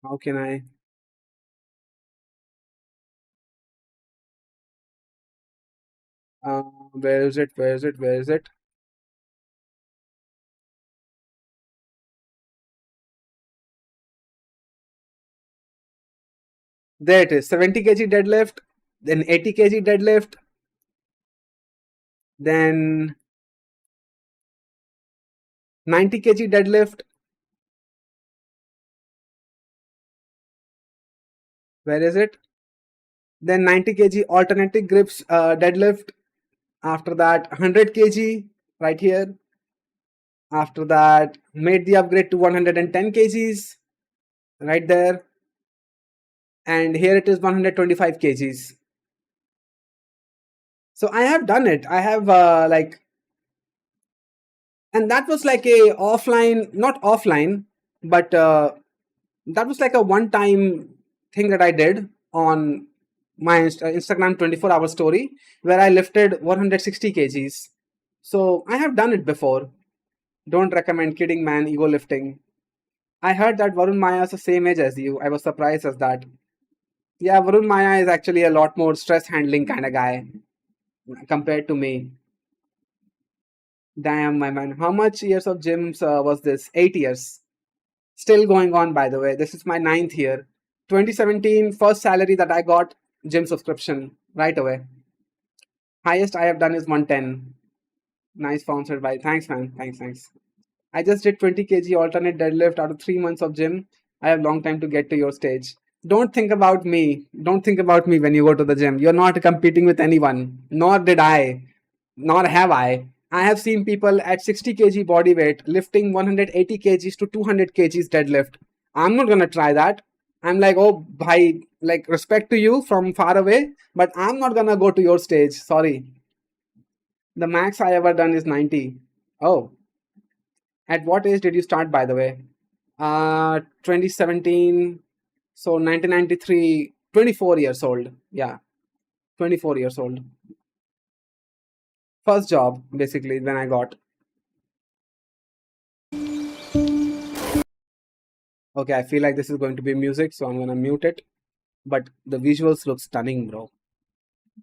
How can I? Where is it? Where is it? Where is it? There it is. 70 kg deadlift, then 80 kg deadlift, then 90 kg deadlift. Where is it? Then 90 kg alternative grips deadlift. After that, 100 kg right here. After that, made the upgrade to 110 kgs right there. And here it is 125 kgs. So I have done it. I have and that was like a offline, not offline, but that was like a one-time thing that I did on my Instagram 24-hour story where I lifted 160 kgs. So I have done it before. Don't recommend, kidding man, ego lifting. I heard that Varun Maya is the same age as you. I was surprised as that. Yeah, Varun Maya is actually a lot more stress handling kind of guy compared to me. Damn, my man. How much years of gyms was this? 8 years. Still going on, by the way. This is my 9th year. 2017, first salary that I got, gym subscription right away. Highest I have done is 110. Nice sponsored by. Thanks, man. Thanks. I just did 20 kg alternate deadlift out of 3 months of gym. I have long time to get to your stage. Don't think about me. Don't think about me when you go to the gym. You're not competing with anyone. Nor did I. Nor have I. I have seen people at 60 kg body weight lifting 180 kgs to 200 kgs deadlift. I'm not gonna try that. I'm like, oh, bhai, like respect to you from far away, but I'm not gonna go to your stage. Sorry. The max I ever done is 90. Oh. At what age did you start, by the way? 2017. So 1993, 24 years old. Yeah. 24 years old. First job, basically, when I got. Okay, I feel like this is going to be music, so I'm gonna mute it. But the visuals look stunning, bro.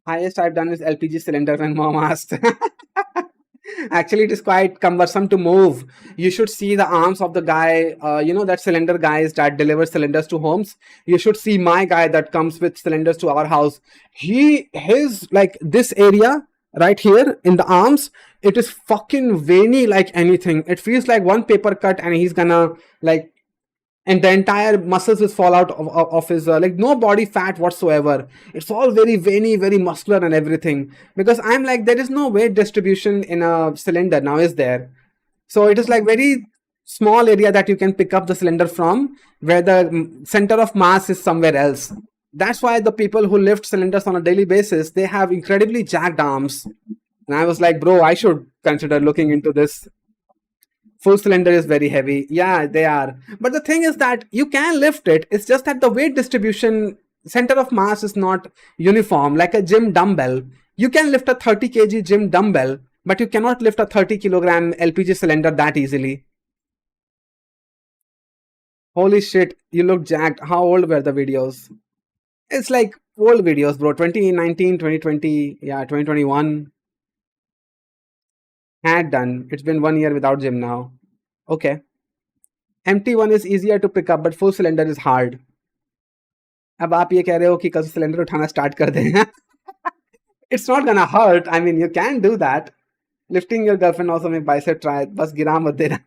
Highest I've done is LPG cylinder when mom asked. Actually, it is quite cumbersome to move. You should see the arms of the guy, that cylinder guys that deliver cylinders to homes. You should see my guy that comes with cylinders to our house. His like this area right here in the arms, it is fucking veiny like anything. It feels like one paper cut and he's gonna like, and the entire muscles will fall out of his like no body fat whatsoever. It's all very veiny, very muscular and everything, because I'm like, there is no weight distribution in a cylinder now, is there? So it is like very small area that you can pick up the cylinder from, where the center of mass is somewhere else. That's why the people who lift cylinders on a daily basis, they have incredibly jacked arms. And I was like, bro, I should consider looking into this. Full cylinder is very heavy. Yeah, they are. But the thing is that you can lift it. It's just that the weight distribution, center of mass is not uniform, like a gym dumbbell. You can lift a 30 kg gym dumbbell, but you cannot lift a 30 kilogram LPG cylinder that easily. Holy shit, you look jacked. How old were the videos? It's like old videos, bro. 2019, 2020, yeah, 2021. Had done. It's been 1 year without gym now. Okay. Empty one is easier to pick up, but full cylinder is hard. अब आप ये कह रहे हो कि कल cylinder उठाना start कर दें. It's not gonna hurt. I mean, you can do that. Lifting your girlfriend also make bicep try. बस गिरा मत देना.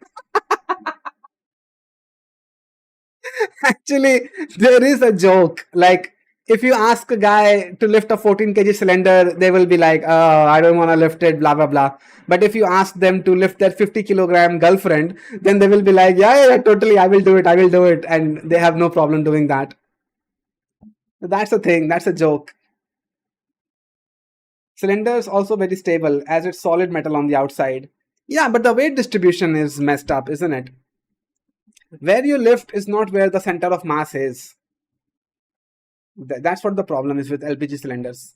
Actually, there is a joke. Like, if you ask a guy to lift a 14 kg cylinder, they will be like, oh, I don't want to lift it, blah, blah, blah. But if you ask them to lift their 50 kilogram girlfriend, then they will be like, yeah, totally, I will do it, I will do it. And they have no problem doing that. That's a thing, that's a joke. Cylinder is also very stable as it's solid metal on the outside. Yeah, but the weight distribution is messed up, isn't it? Where you lift is not where the center of mass is. That's what the problem is with LPG cylinders.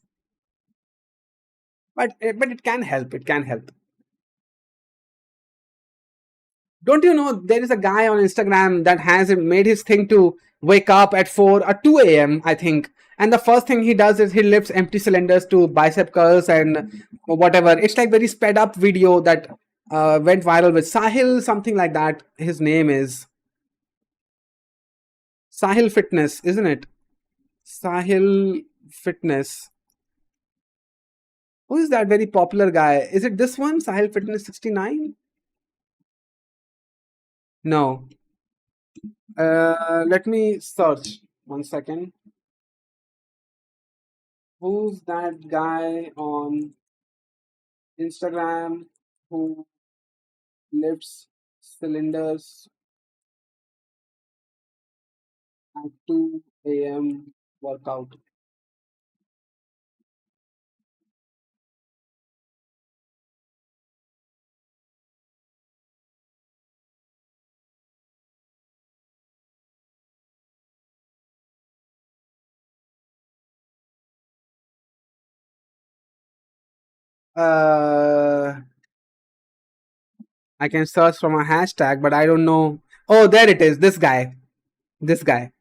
But it can help. It can help. Don't you know there is a guy on Instagram that has made his thing to wake up at 4 or 2 a.m. I think, and the first thing he does is he lifts empty cylinders to bicep curls and whatever. It's like very sped up video that went viral with Sahil, something like that. His name is Sahil Fitness, isn't it? Sahil Fitness. Who is that very popular guy? Is it this one? Sahil Fitness 69? No. Let me search. 1 second. Who's that guy on Instagram who lifts cylinders at 2 a.m. workout? I can search from a hashtag, but I don't know. Oh, there it is. This guy. This guy.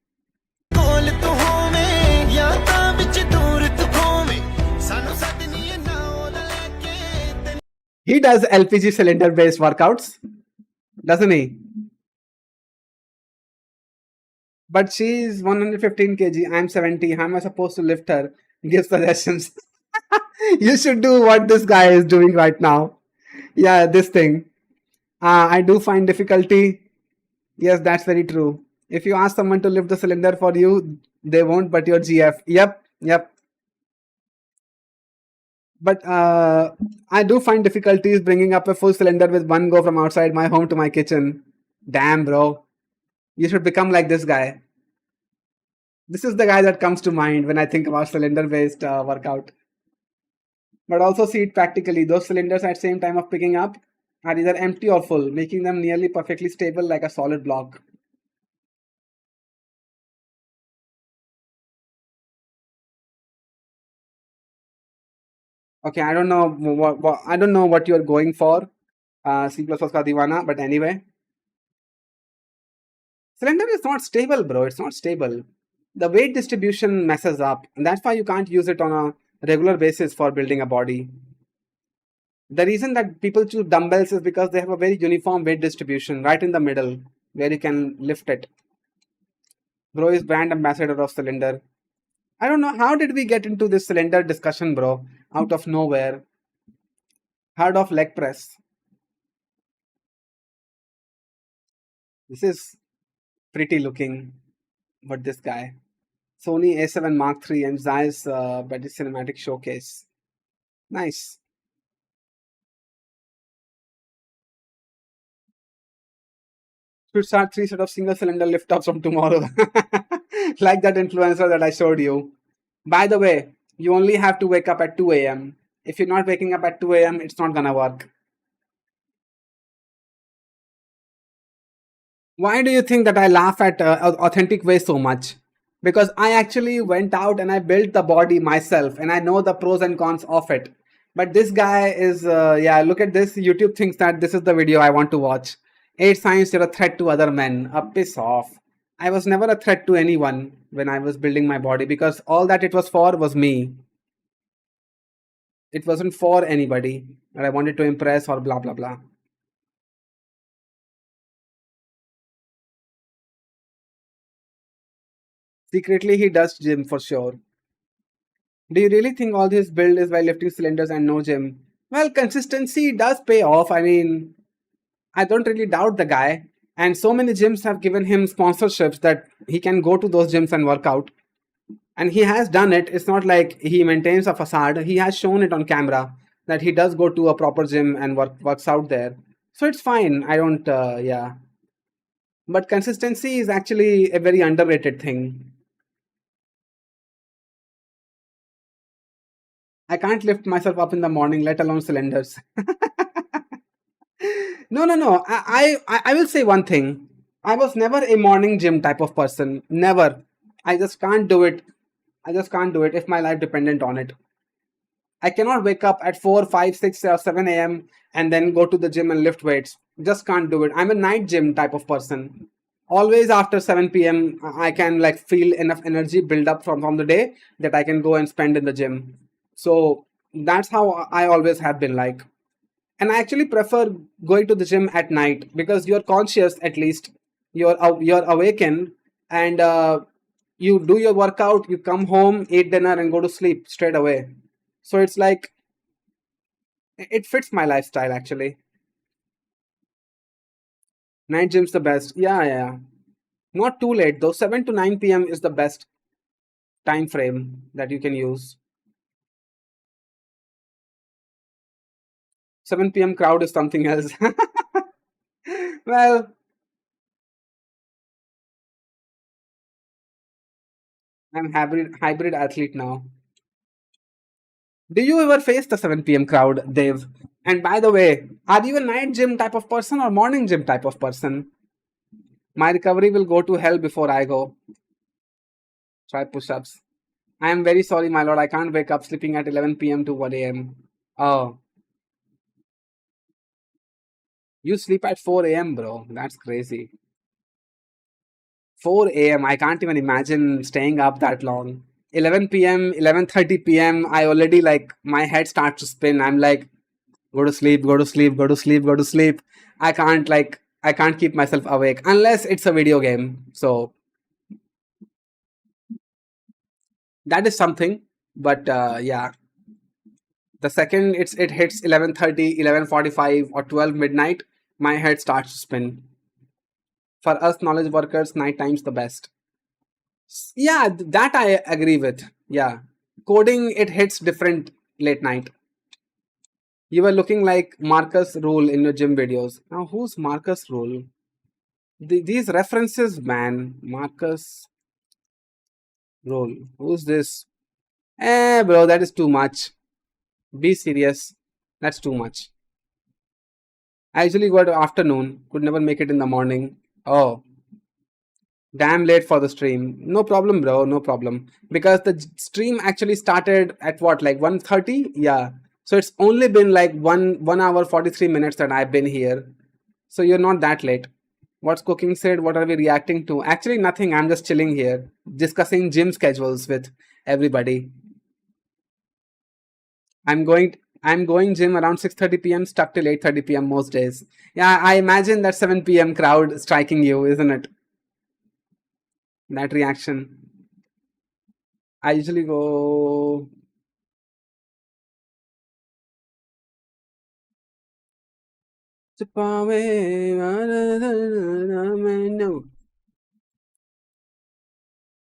He does LPG cylinder based workouts, doesn't he? But she's 115 kg. I'm 70. How am I supposed to lift her? Give suggestions. You should do what this guy is doing right now. Yeah, this thing. I do find difficulty. Yes, that's very true. If you ask someone to lift the cylinder for you, they won't, but your GF. Yep. But I do find difficulties bringing up a full cylinder with one go from outside my home to my kitchen. Damn, bro. You should become like this guy. This is the guy that comes to mind when I think about cylinder-based workout. But also see it practically. Those cylinders at same time of picking up are either empty or full, making them nearly perfectly stable like a solid block. Okay, I don't know what you're going for, C++ ka Divana, but anyway. Cylinder is not stable, bro. It's not stable. The weight distribution messes up, and that's why you can't use it on a regular basis for building a body. The reason that people choose dumbbells is because they have a very uniform weight distribution right in the middle where you can lift it. Bro is brand ambassador of cylinder. I don't know, how did we get into this cylinder discussion, bro? Out of nowhere. Heard of leg press. This is pretty looking, but this guy. Sony A7 Mark III and Zeiss Battery Cinematic Showcase. Nice. Should start 3 set of single cylinder lift ups from tomorrow. Like that influencer that I showed you. By the way, you only have to wake up at 2 a.m. If you're not waking up at 2 a.m., it's not gonna work. Why do you think that I laugh at Authentic Way so much? Because I actually went out and I built the body myself and I know the pros and cons of it. But this guy is, look at this. YouTube thinks that this is the video I want to watch. 8 signs you're a threat to other men. Piss off. I was never a threat to anyone when I was building my body because all that it was for was me. It wasn't for anybody that I wanted to impress or blah blah blah. Secretly, he does gym for sure. Do you really think all this build is by lifting cylinders and no gym? Well, consistency does pay off. I mean, I don't really doubt the guy. And so many gyms have given him sponsorships that he can go to those gyms and work out. And he has done it. It's not like he maintains a facade. He has shown it on camera that he does go to a proper gym and works out there. So it's fine. I don't, yeah. But consistency is actually a very underrated thing. I can't lift myself up in the morning, let alone cylinders. No. I will say one thing. I was never a morning gym type of person. Never. I just can't do it. I just can't do it if my life dependent on it. I cannot wake up at 4, 5, 6, or 7 a.m. and then go to the gym and lift weights. Just can't do it. I'm a night gym type of person. Always after 7 p.m. I can like feel enough energy build up from the day that I can go and spend in the gym. So that's how I always have been like. And I actually prefer going to the gym at night because you're conscious, at least you're awakened, and you do your workout, you come home, eat dinner, and go to sleep straight away. So it's like it fits my lifestyle actually. Night gym's the best. Yeah. Not too late though. 7 to 9 p.m. is the best time frame that you can use. 7 p.m. crowd is something else. Well, I'm hybrid athlete now. Do you ever face the 7 p.m. crowd, Dev? And by the way, are you a night gym type of person or morning gym type of person? My recovery will go to hell before I go. Try push-ups. I am very sorry, my lord. I can't wake up sleeping at 11 p.m. to 1 a.m. Oh, you sleep at 4 a.m., bro. That's crazy. 4 a.m. I can't even imagine staying up that long. 11 p.m., 11:30 p.m. I already like my head starts to spin. I'm like, go to sleep, go to sleep, go to sleep, go to sleep. I can't keep myself awake unless it's a video game. So that is something. But yeah, the second it hits 11:30, 11:45, or 12 midnight, my head starts to spin. For us knowledge workers, night time's the best. Yeah, that I agree with. Yeah, coding it hits different late night. You were looking like Marcus Rule in your gym videos. Now, who's Marcus Rule? These references, man. Marcus Rule. Who's this? Bro, that is too much. Be serious. That's too much. I usually go to afternoon. Could never make it in the morning. Oh, damn late for the stream. No problem, bro. No problem. Because the stream actually started at what, like 1:30? Yeah. So it's only been like 1 hour 43 minutes that I've been here. So you're not that late. What's cooking said? What are we reacting to? Actually, nothing. I'm just chilling here, discussing gym schedules with everybody. I'm going gym around 6:30 p.m. stuck till 8:30 p.m. most days. Yeah, I imagine that 7 p.m. crowd striking you, isn't it? That reaction. I usually go.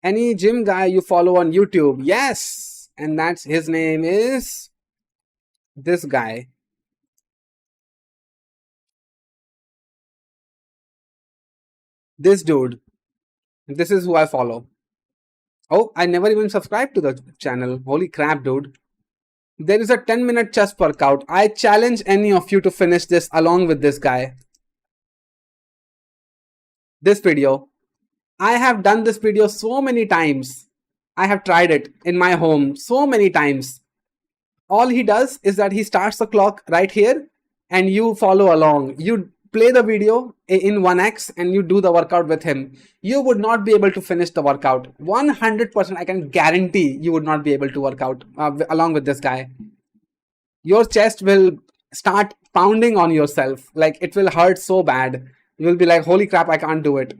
Any gym guy you follow on YouTube? Yes, and that's his name is this guy. This dude. This is who I follow. Oh, I never even subscribed to the channel. Holy crap, dude. There is a 10-minute chest workout. I challenge any of you to finish this along with this guy. This video. I have done this video so many times. I have tried it in my home so many times. All he does is that he starts the clock right here and you follow along. You play the video in 1x and you do the workout with him. You would not be able to finish the workout. 100% I can guarantee you would not be able to work out along with this guy. your chest will start pounding on yourself. Like it will hurt so bad. You will be like, holy crap, I can't do it.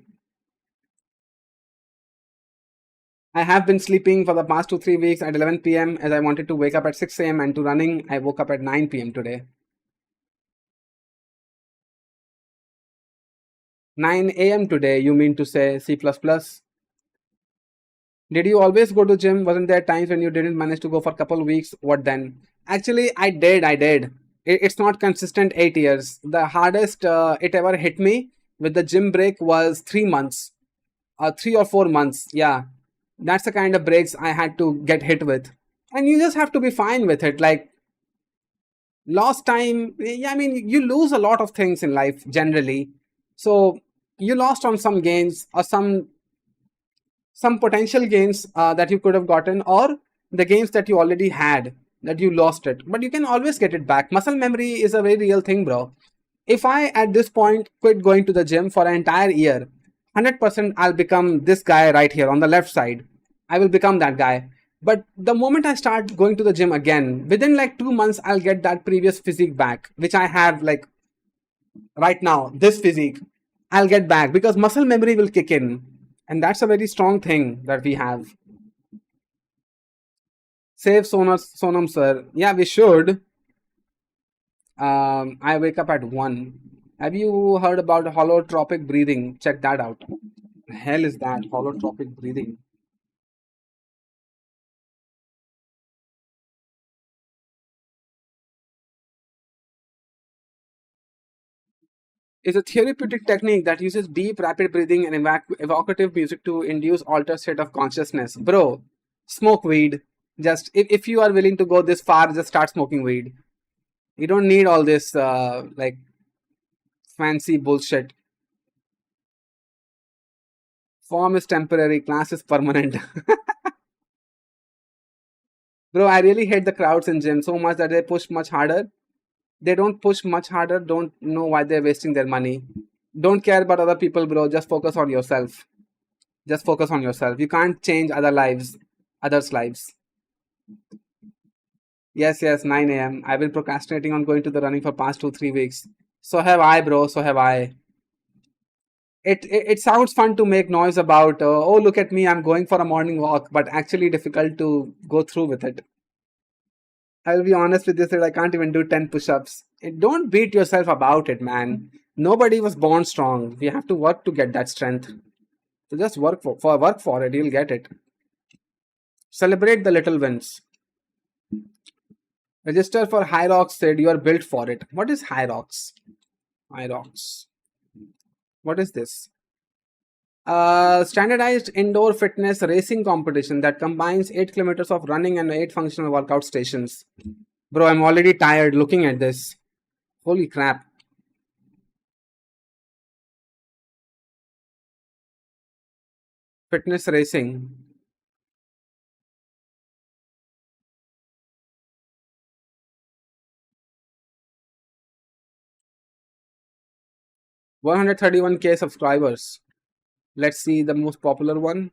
I have been sleeping for the past 2-3 weeks at 11 p.m. as I wanted to wake up at 6 a.m. and to running. I woke up at 9 p.m. today. 9 a.m. today, you mean to say C++? Did you always go to gym? Wasn't there times when you didn't manage to go for a couple of weeks? What then? Actually, I did. It's not consistent 8 years. The hardest it ever hit me with the gym break was 3 months. 3 or 4 months. Yeah. That's the kind of breaks I had to get hit with. And you just have to be fine with it. Like, lost time, yeah, I mean, you lose a lot of things in life generally. So you lost on some gains or some potential gains that you could have gotten, or the gains that you already had that you lost it, but you can always get it back. Muscle memory is a very real thing, bro. If I at this point quit going to the gym for an entire year, 100% I'll become this guy right here on the left side. I will become that guy. But the moment I start going to the gym again, within like 2 months, I'll get that previous physique back, which I have like right now, this physique. I'll get back because muscle memory will kick in. And that's a very strong thing that we have. Save Sonam, sir. Yeah, we should. I wake up at 1. Have you heard about holotropic breathing? Check that out. The hell is that? Holotropic breathing. Is a therapeutic technique that uses deep, rapid breathing and evocative music to induce altered state of consciousness. Bro, smoke weed. Just if you are willing to go this far, just start smoking weed. You don't need all this like fancy bullshit. Form is temporary, class is permanent. Bro, I really hate the crowds in gym so much that they push much harder. They don't push much harder, don't know why they're wasting their money. Don't care about other people, bro. Just focus on yourself. Just focus on yourself. You can't change others' lives. Yes, 9 a.m. I've been procrastinating on going to the running for past 2-3 weeks. So have I, bro. So have I. It sounds fun to make noise about, oh, look at me, I'm going for a morning walk, but actually difficult to go through with it. I'll be honest with you, sir, I can't even do 10 push-ups. Don't beat yourself about it, man. Nobody was born strong. We have to work to get that strength. So just work for it, you'll get it. Celebrate the little wins. Register for Hyrox said you are built for it. What is Hyrox? Hyrox. What is this? Standardized indoor fitness racing competition that combines 8 kilometers of running and 8 functional workout stations. Bro, I'm already tired looking at this. Holy crap. Fitness racing. $131K subscribers. Let's see the most popular one.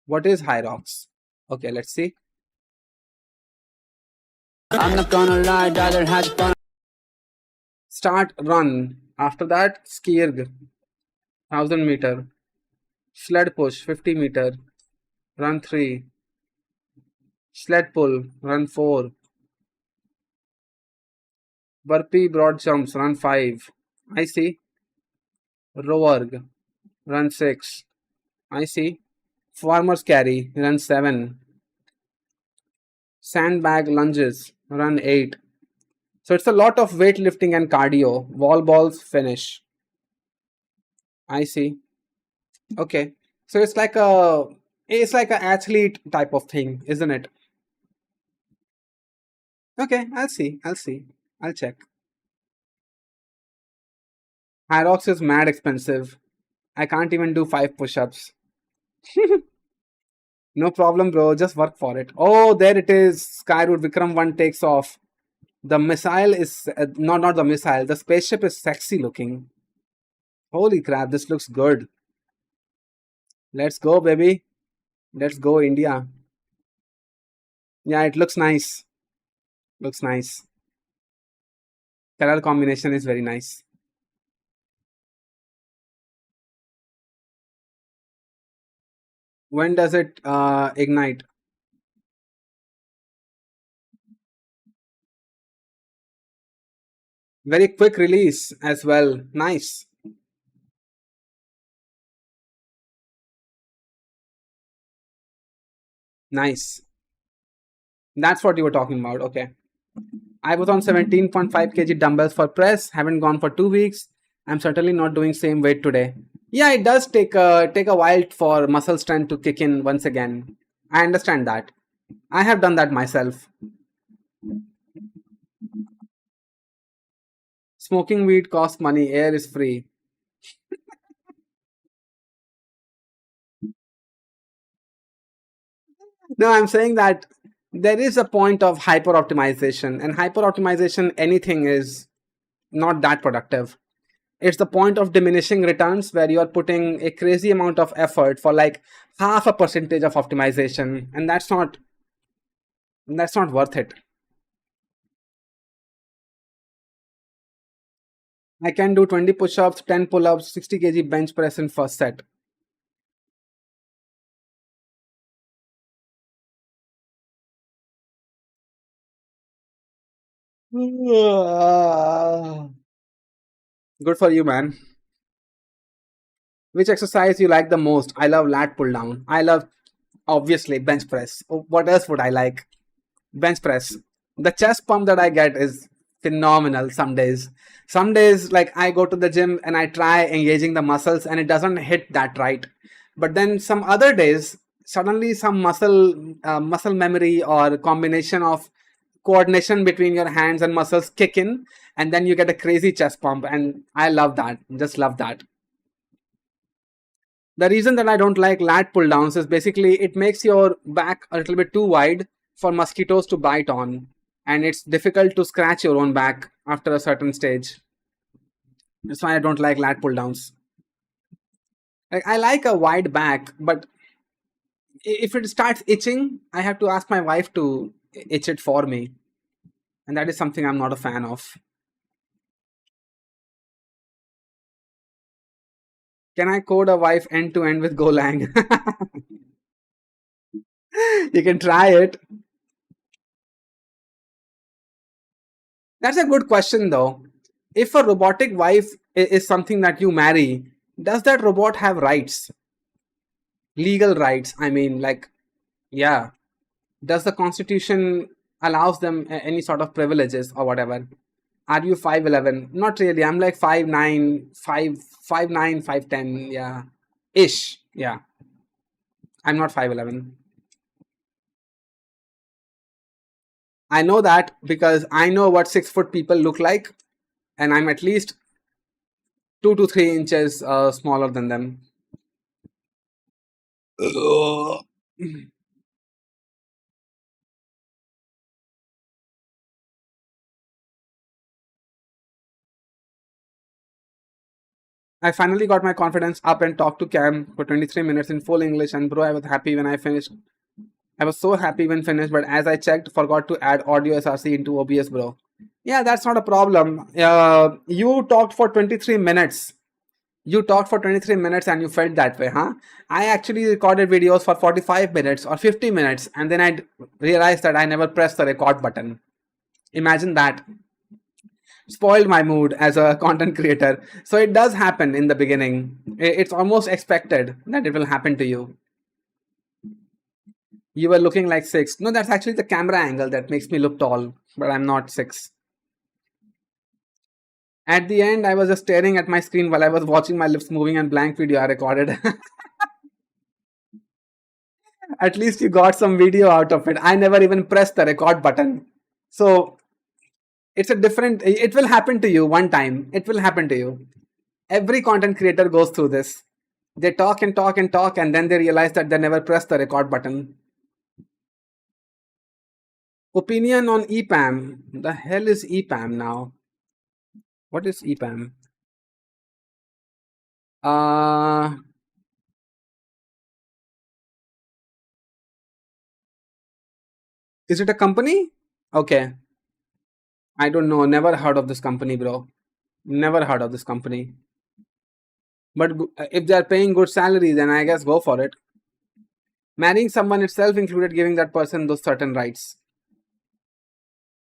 What is Hyrox? Okay, let's see. I'm not gonna lie, rather had fun. Start run. After that, skierg, 1000 meter. Sled push, 50 meter. Run 3. Sled pull, run 4. Burpee broad jumps, run 5. I see. Rowerg, run 6. I see. Farmer's carry, run 7. Sandbag lunges, run 8. So it's a lot of weightlifting and cardio. Wall balls, finish. I see. Okay. So it's like an athlete type of thing, isn't it? Okay, I'll see. I'll check. Hyrox is mad expensive. I can't even do 5 push-ups. No problem, bro. Just work for it. Oh, there it is. Skyroot Vikram 1 takes off. The missile is... not the missile. The spaceship is sexy looking. Holy crap, this looks good. Let's go, baby. Let's go, India. Yeah, it looks nice. Looks nice. Color combination is very nice. When does it ignite? Very quick release as well. Nice. Nice. That's what you were talking about. Okay. I was on 17.5 kg dumbbells for press. Haven't gone for 2 weeks. I'm certainly not doing same weight today. Yeah, it does take a while for muscle strength to kick in once again. I understand that. I have done that myself. Smoking weed costs money. Air is free. No, I'm saying that there is a point of hyper optimization, and hyper optimization, anything is not that productive. It's the point of diminishing returns where you are putting a crazy amount of effort for like half a percentage of optimization, and that's not worth it. I can do 20 push-ups, 10 pull-ups, 60 kg bench press in first set. Good for you, man. Which exercise you like the most? I love lat pull down. I love, obviously, bench press. What else would I like? Bench press. The chest pump that I get is phenomenal some days. Some days, like I go to the gym and I try engaging the muscles and it doesn't hit that right. But then some other days, suddenly some muscle memory or combination of coordination between your hands and muscles kick in, and then you get a crazy chest pump. And I love that. Just love that. The reason that I don't like lat pull downs is basically it makes your back a little bit too wide for mosquitoes to bite on, and it's difficult to scratch your own back after a certain stage. That's why I don't like lat pull downs. Like, I like a wide back, but if it starts itching, I have to ask my wife to itch it for me, and that is something I'm not a fan of. Can I code a wife end to end with Golang? You can try it. That's a good question, though. If a robotic wife is something that you marry, does that robot have rights? Legal rights, I mean, like, yeah. Does the Constitution allows them any sort of privileges or whatever? Are you 5'11"? Not really. I'm like 5'9", 5'9", 5'10", yeah. Ish, yeah. I'm not 5'11". I know that because I know what 6 foot people look like, and I'm at least 2 to 3 inches smaller than them. Ugh. I finally got my confidence up and talked to Cam for 23 minutes in full English, and bro, I was happy when I finished. I was so happy when finished, but as I checked, forgot to add audio SRC into OBS, bro. Yeah, that's not a problem. You talked for 23 minutes. You talked for 23 minutes and you felt that way, huh? I actually recorded videos for 45 minutes or 50 minutes, and then I realized that I never pressed the record button. Imagine that. Spoiled my mood as a content creator. So it does happen in the beginning. It's almost expected that it will happen to you. You were looking like 6. No, that's actually the camera angle that makes me look tall, but I'm not 6. At the end, I was just staring at my screen while I was watching my lips moving and blank video I recorded. At least you got some video out of it. I never even pressed the record button. So it will happen to you one time. It will happen to you. Every content creator goes through this. They talk and talk and talk, and then they realize that they never press the record button. Opinion on EPAM. The hell is EPAM now? What is EPAM? Is it a company? Okay. I don't know. Never heard of this company, bro. Never heard of this company. But if they are paying good salary, then I guess go for it. Marrying someone itself included giving that person those certain rights.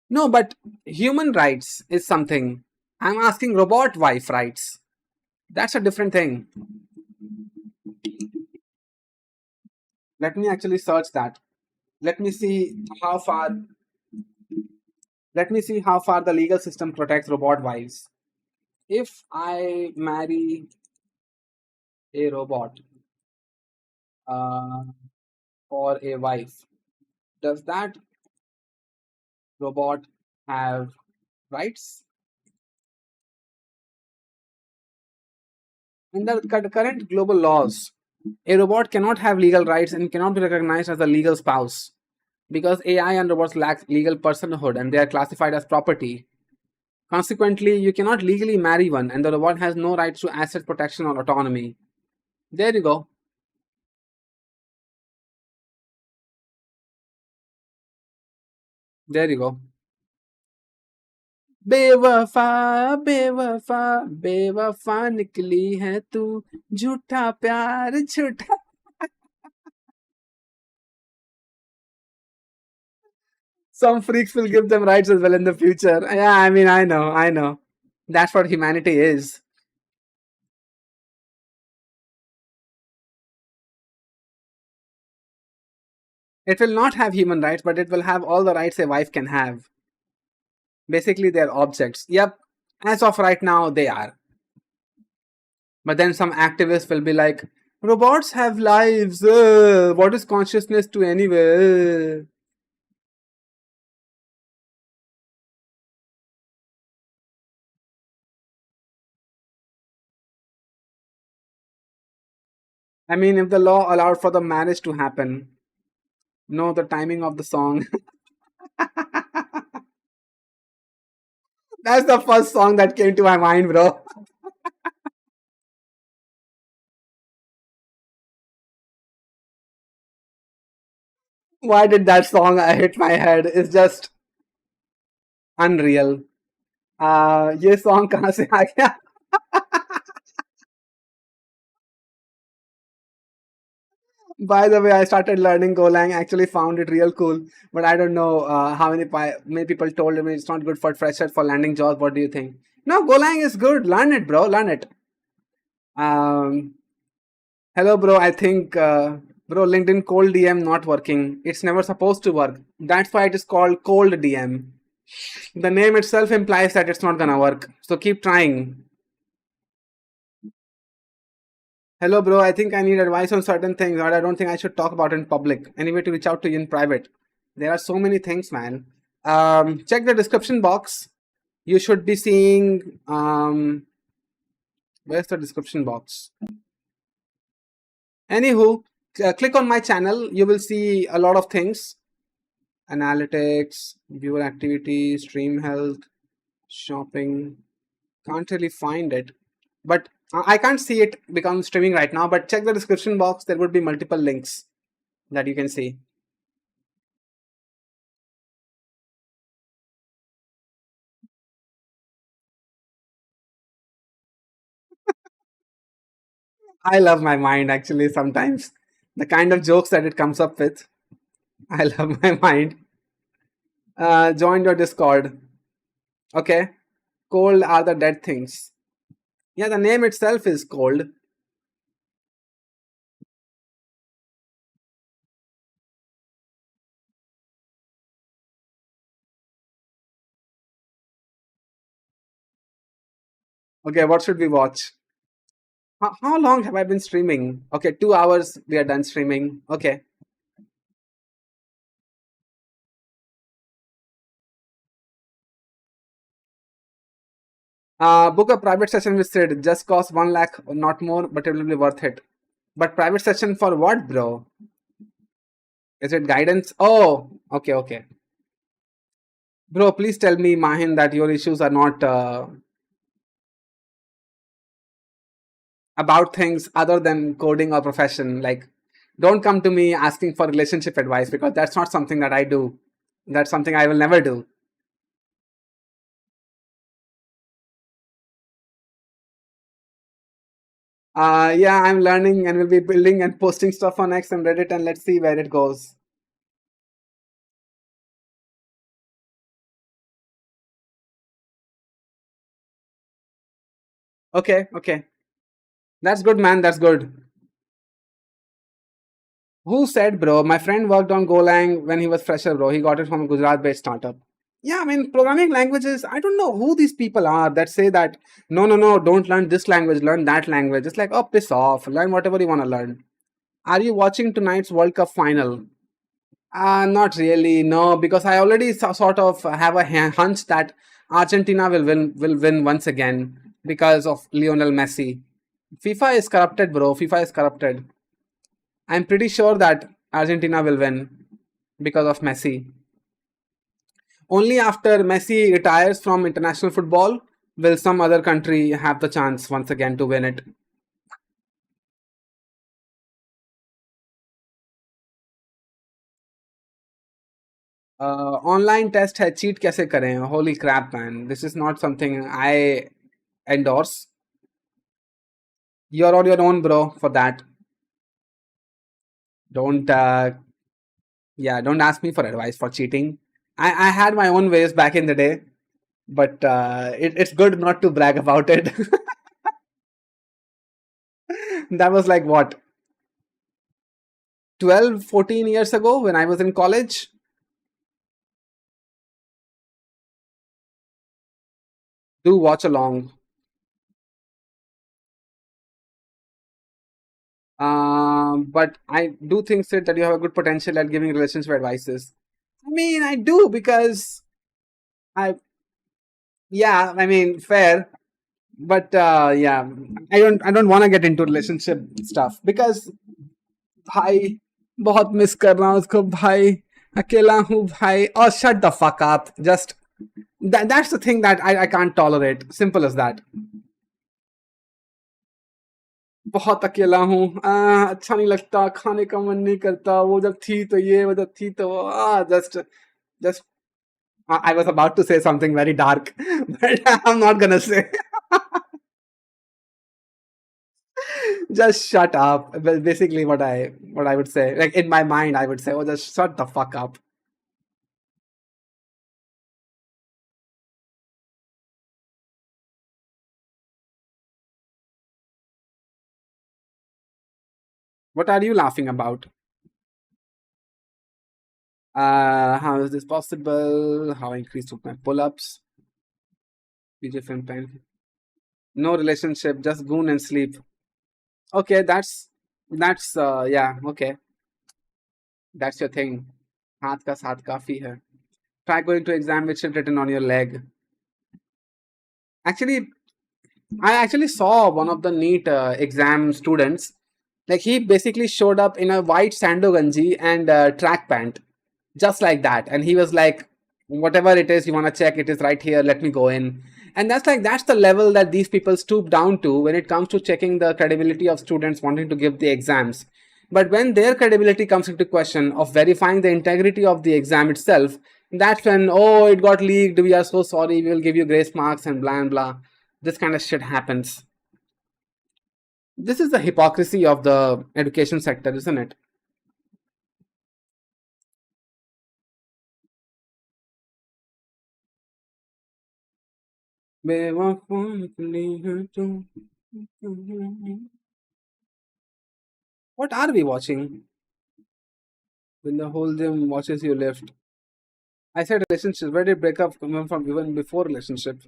No, but human rights is something. I'm asking robot wife rights. That's a different thing. Let me actually search that. Let me see how far. Let me see how far the legal system protects robot wives. If I marry a robot uh, or a wife, does that robot have rights? Under current global laws, a robot cannot have legal rights and cannot be recognized as a legal spouse because AI and robots lack legal personhood and they are classified as property. Consequently, you cannot legally marry one, and the robot has no rights to asset protection or autonomy. There you go. There you go. बेवफा बेवफा बेवफा निकली है तू झूठा प्यार झूठा. Some freaks will give them rights as well in the future. Yeah, I mean, I know. That's what humanity is. It will not have human rights, but it will have all the rights a wife can have. Basically, they're objects. Yep, as of right now, they are. But then some activists will be like, robots have lives. What is consciousness to anyway? I mean, if the law allowed for the marriage to happen, know the timing of the song. That's the first song that came to my mind, bro. Why did that song hit my head? It's just unreal. ये song कहाँ से आ गया? By the way, I started learning Golang. Actually, found it real cool, but I don't know how many people told me it's not good for freshers for landing jobs. What do you think? No, Golang is good. Learn it, bro. Learn it. Um, hello, bro. I think, bro, LinkedIn cold DM not working. It's never supposed to work. That's why it is called cold DM. The name itself implies that it's not gonna work. So keep trying. Hello, bro. I think I need advice on certain things, but I don't think I should talk about in public. Anyway, to reach out to you in private. There are so many things, man. Check the description box. You should be seeing. Where's the description box? Anywho, click on my channel. You will see a lot of things: analytics, viewer activity, stream health, shopping. Can't really find it, but I can't see it become streaming right now, but check the description box. There would be multiple links that you can see. I love my mind actually sometimes. The kind of jokes that it comes up with. I love my mind. Join your Discord. Okay. Cold are the dead things. Yeah, the name itself is cold. Okay, what should we watch? How long have I been streaming? Okay, 2 hours we are done streaming. Okay. Book a private session with Sid. Just cost 1 lakh, not more, but it will be worth it. But private session for what, bro? Is it guidance? Oh, okay. Bro, please tell me, Mahin, that your issues are not about things other than coding or profession. Like, don't come to me asking for relationship advice because that's not something that I do. That's something I will never do. Yeah, I'm learning and will be building and posting stuff on X and Reddit, and let's see where it goes. Okay, okay. That's good, man. That's good. Who said, bro? My friend worked on Golang when he was fresher, bro. He got it from a Gujarat-based startup. Yeah, I mean, programming languages, I don't know who these people are that say that, no, no, no, don't learn this language, learn that language. It's like, oh, piss off. Learn whatever you want to learn. Are you watching tonight's World Cup final? Not really, no, because I already sort of have a hunch that Argentina will win once again because of Lionel Messi. FIFA is corrupted, bro. FIFA is corrupted. I'm pretty sure that Argentina will win because of Messi. Only after Messi retires from international football will some other country have the chance once again to win it. Online test है cheat कैसे करें? Holy crap, man! This is not something I endorse. You're on your own, bro, for that. Don't yeah, don't ask me for advice for cheating. I had my own ways back in the day, but it's good not to brag about it. That was like what, 12, 14 years ago when I was in college. Do watch along. But I do think, Sid, that you have a good potential at giving relationship advices. I mean, I do because I, yeah, I mean, fair. But yeah, I don't want to get into relationship stuff because भाई बहुत miss कर रहा हूँ उसको भाई अकेला हूँ भाई oh shut the fuck up just that's the thing that I can't tolerate simple as that बहुत अकेला हूँ अच्छा नहीं लगता खाने का मन नहीं करता वो जब थी तो ये वो जब थी तो वो just I was about to say something very dark but I'm not gonna say just shut up well basically what I would say like in my mind I would say oh just shut the fuck up. What are you laughing about? How is this possible? How I increased my pull-ups? PJ film time. No relationship, just goon and sleep. Okay, that's yeah, okay. That's your thing. हाथ का साथ काफी है. Try going to exam with shit written on your leg. Actually, I actually saw one of the NEET exam students. Like he basically showed up in a white sando ganji and track pant, just like that. And he was like, "Whatever it is you want to check, it is right here. Let me go in." And that's the level that these people stoop down to when it comes to checking the credibility of students wanting to give the exams. But when their credibility comes into question of verifying the integrity of the exam itself, that's when, oh, it got leaked. We are so sorry. We will give you grace marks and blah and blah. This kind of shit happens. This is the hypocrisy of the education sector, isn't it? What are we watching? When the whole gym watches you lift. I said relationship. Where did breakup come from even before relationship?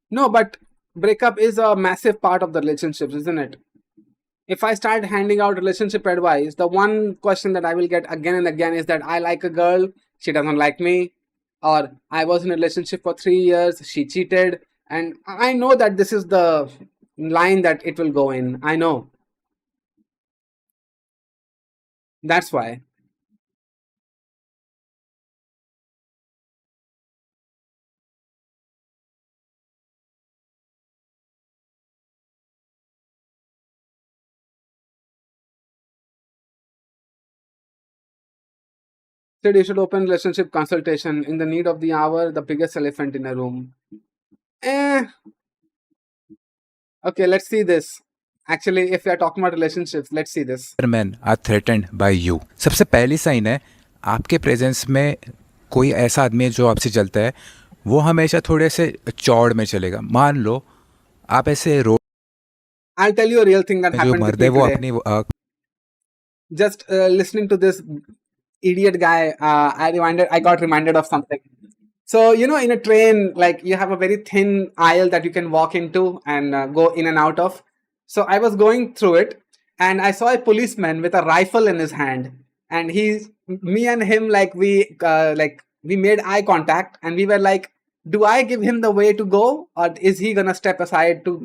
No, but breakup is a massive part of the relationships, isn't it? If I start handing out relationship advice, the one question that I will get again and again is that I like a girl, she doesn't like me, or I was in a relationship for 3 years, she cheated, and I know that this is the line that it will go in. I know. That's why. Said you should open relationship consultation in the need of the hour, the biggest elephant in a room. Eh, okay, let's see this. Actually, if we are talking about relationships, let's see this. men are threatened by you. सबसे पहली sign है आपके presence में कोई ऐसा आदमी है जो आपसे चलता है, वो हमेशा थोड़े से चौड़ में चलेगा. मान लो आप ऐसे road I'll tell you a real thing that में जो happened with मर्द me है वो today. अपनी Just listening to this idiot guy, I got reminded of something. So, you know, in a train, like you have a very thin aisle that you can walk into and go in and out of. So I was going through it and I saw a policeman with a rifle in his hand, and me and him, like we made eye contact, and we were like, do I give him the way to go, or is he gonna step aside to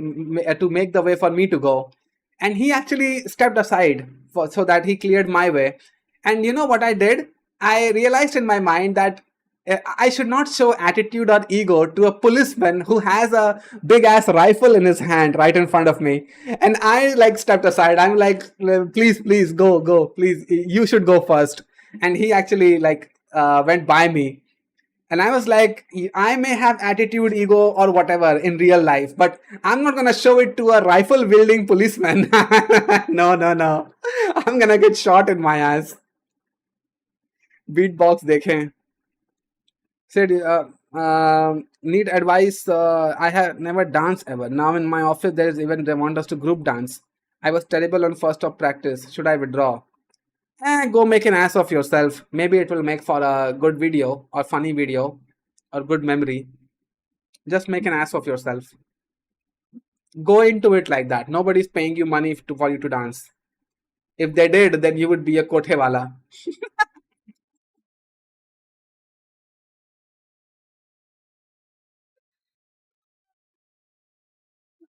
make the way for me to go? And he actually stepped aside so that he cleared my way. And you know what I did? I realized in my mind that I should not show attitude or ego to a policeman who has a big ass rifle in his hand right in front of me. And I like stepped aside. I'm like, please go, please, you should go first. And he actually went by me. And I was like, I may have attitude, ego, or whatever in real life, but I'm not going to show it to a rifle wielding policeman. No. I'm going to get shot in my ass. Beatbox dekhen. Said, need advice. I have never danced ever. Now in my office, they want us to group dance. I was terrible on first of practice. Should I withdraw? Go make an ass of yourself. Maybe it will make for a good video or funny video or good memory. Just make an ass of yourself. Go into it like that. Nobody's paying you money for you to dance. If they did, then you would be a kothe wala.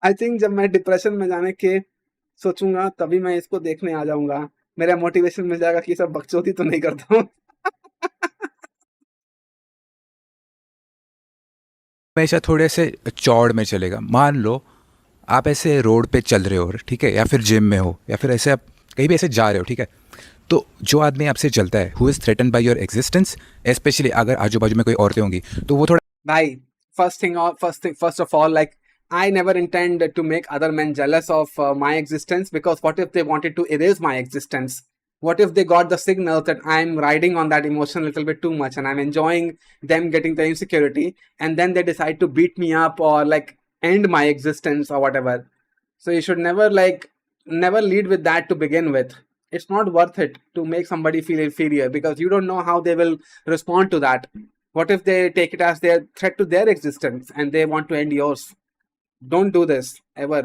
I think जब मैं depression में जाने के सोचूंगा तभी मैं इसको देखने आ जाऊंगा. मेरा मोटिवेशन मिल जाएगा कि ये सब बकचोदी तो नहीं करता हूँ. हमेशा थोड़े से चौड़ में चलेगा. मान लो आप ऐसे रोड पे चल रहे हो, ठीक है, या फिर जिम में हो, या फिर ऐसे आप कहीं भी ऐसे जा रहे हो, ठीक है, तो जो आदमी आपसे चलता है who is threatened by your existence, specially अगर आजू बाजू में कोई औरतें होंगी तो वो थोड़ा भाई, first of all, like, I never intend to make other men jealous of my existence, because what if they wanted to erase my existence? What if they got the signal that I'm riding on that emotion a little bit too much and I'm enjoying them getting the insecurity, and then they decide to beat me up or like end my existence or whatever? So you should never lead with that to begin with. It's not worth it to make somebody feel inferior, because you don't know how they will respond to that. What if they take it as their threat to their existence and they want to end yours? Don't do this ever.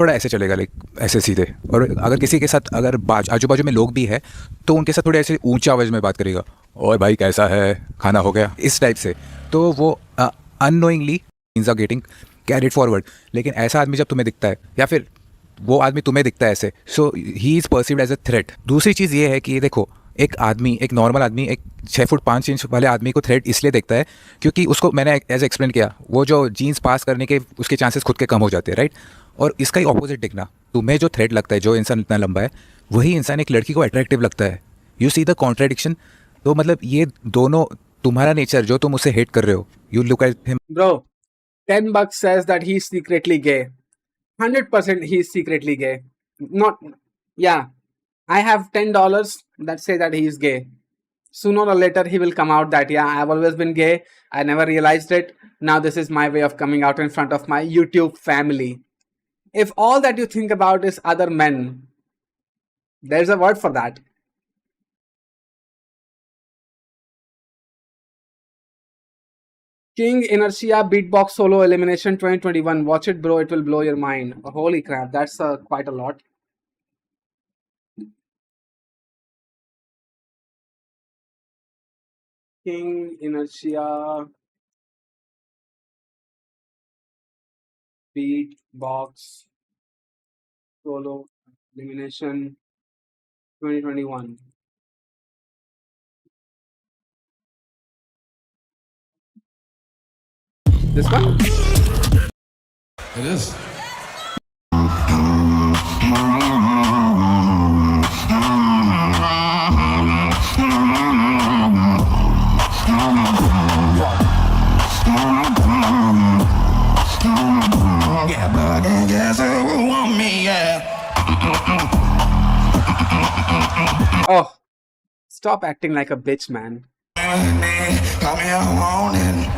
थोड़ा ऐसे चलेगा, like ऐसे सीधे. और अगर किसी के साथ अगर आजू बाजू में लोग भी है तो उनके साथ थोड़े ऐसे ऊंचा आवाज में बात करेगा, ओए भाई कैसा है, खाना हो गया, इस टाइप से. तो वो unknowingly things are getting carried forward. लेकिन ऐसा आदमी जब तुम्हें दिखता है या फिर वो आदमी तुम्हें दिखता है ऐसे, so he is perceived as a threat. दूसरी चीज़ ये है कि देखो, एक नॉर्मल आदमी एक 6 फुट 5 इंच वाले आदमी को थ्रेट इसलिए देखता है क्योंकि उसको, मैंने एज एक्सप्लेन किया, वो जो जीन्स पास करने के उसके चांसेस खुद के कम हो जाते हैं, राइट. और इसका ही ऑपोजिट देखना, तुम्हें जो थ्रेट लगता है, जो इंसान इतना लंबा है, वही इंसान एक लड़की को अट्रैक्टिव लगता है. You see the contradiction. तो मतलब ये दोनों, तुम्हारा नेचर जो तुम उसे हेट कर रहे हो, you look at him. Bro, $10 says that he's secretly gay. 100% he's secretly gay. Not, yeah. I have $10 that say that he's gay. Sooner or later he will come out that, yeah, I've always been gay. I never realized it. Now this is my way of coming out in front of my YouTube family. If all that you think about is other men, there's a word for that. King Inertia Beatbox Solo Elimination 2021. Watch it, bro. It will blow your mind. Holy crap. That's quite a lot. King Inertia Beatbox Solo Elimination 2021. This one? It is. Yeah, but I guess I will. on me, yeah. Oh, stop acting like a bitch, man. Call me a morning.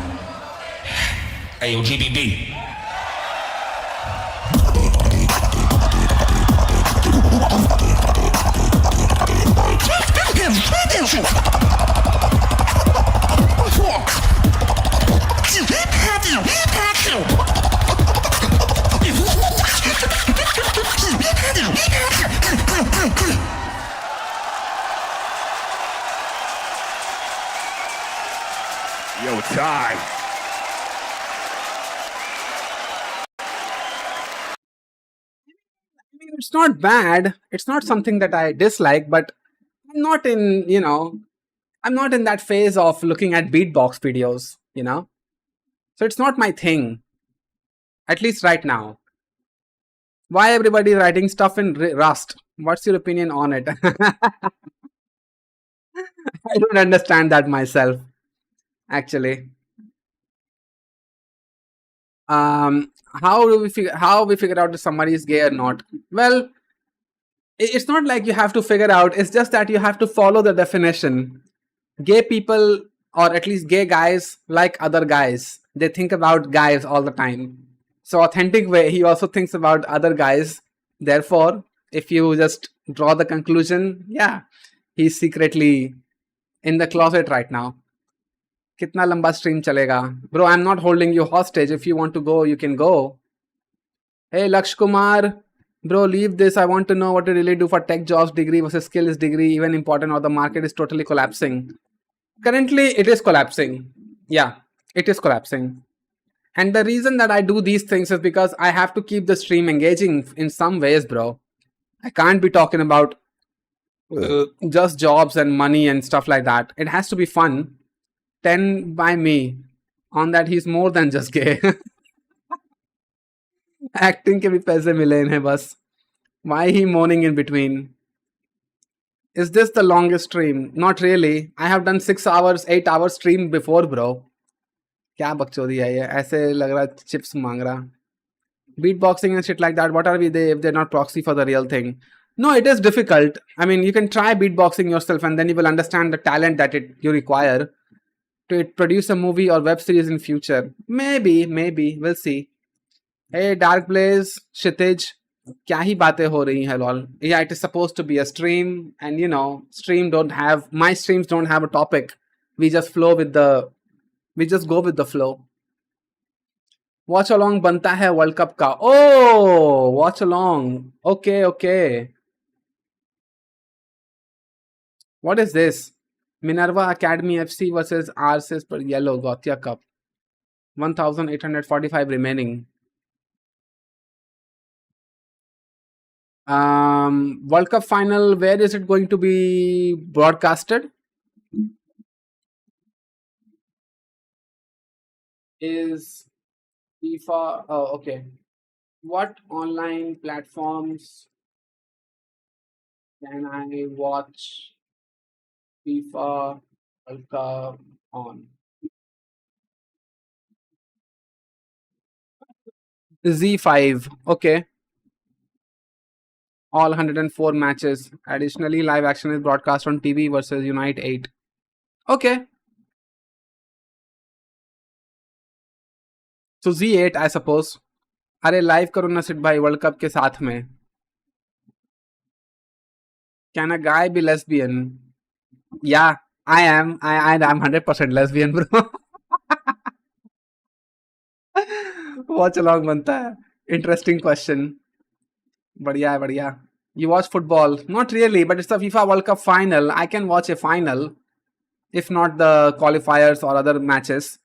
Hey, yo, GBB. Yo, Ty. It's not bad. It's not something that I dislike, but I'm not in, I'm not in that phase of looking at beatbox videos, So it's not my thing, at least right now. Why everybody writing stuff in Rust? What's your opinion on it? I don't understand that myself, actually. How we figure out if somebody is gay or not? Well, it's not like you have to figure out. It's just that you have to follow the definition. Gay people, or at least gay guys, like other guys. They think about guys all the time. So authentic way, he also thinks about other guys. Therefore, if you just draw the conclusion, yeah, he's secretly in the closet right now. Kitna lamba stream chalega? Bro, I'm not holding you hostage. If you want to go, you can go. Hey, Laksh Kumar. Bro, leave this. I want to know what to really do for tech jobs. Degree versus skills degree even important, or the market is totally collapsing? Currently, it is collapsing. Yeah, it is collapsing. And the reason that I do these things is because I have to keep the stream engaging in some ways, bro. I can't be talking about just jobs and money and stuff like that. It has to be fun. 10 by me. On that, he's more than just gay. Acting ke bhi paise mile inhe bas. Why he moaning in between? Is this the longest stream? Not really. I have done 6 hours, 8 hours stream before, bro. क्या बकचोदी है ये? ऐसे लग रहा chips मांग रहा. Beatboxing and shit like that. What are we they if they're not proxy for the real thing? No, it is difficult. I mean, you can try beatboxing yourself, and then you will understand the talent that you require to produce a movie or web series in future. Maybe, we'll see. Hey, Dark Blaze, Kshitij, क्या ही बातें हो रही हैं lol. Yeah, it is supposed to be a stream, and my streams don't have a topic. We just go with the flow. Watch along बनता है World Cup का. Oh, watch along. Okay. What is this? Minerva Academy FC versus RCS per Yellow Gothia Cup. 1,845 remaining. World Cup final, where is it going to be broadcasted? Is FIFA, oh, okay. What online platforms can I watch FIFA World Cup on? Z5, okay. All 104 matches. Additionally, live action is broadcast on TV versus Unite 8. Okay. So Z8, I suppose. अरे live करो ना seat भाई world cup के साथ में. Can a guy be lesbian? Yeah, I am. I'm 100% lesbian, bro. Watch along बनता है. Interesting question. बढ़िया. You watch football? Not really, but it's the FIFA World Cup final. I can watch a final, if not the qualifiers or other matches.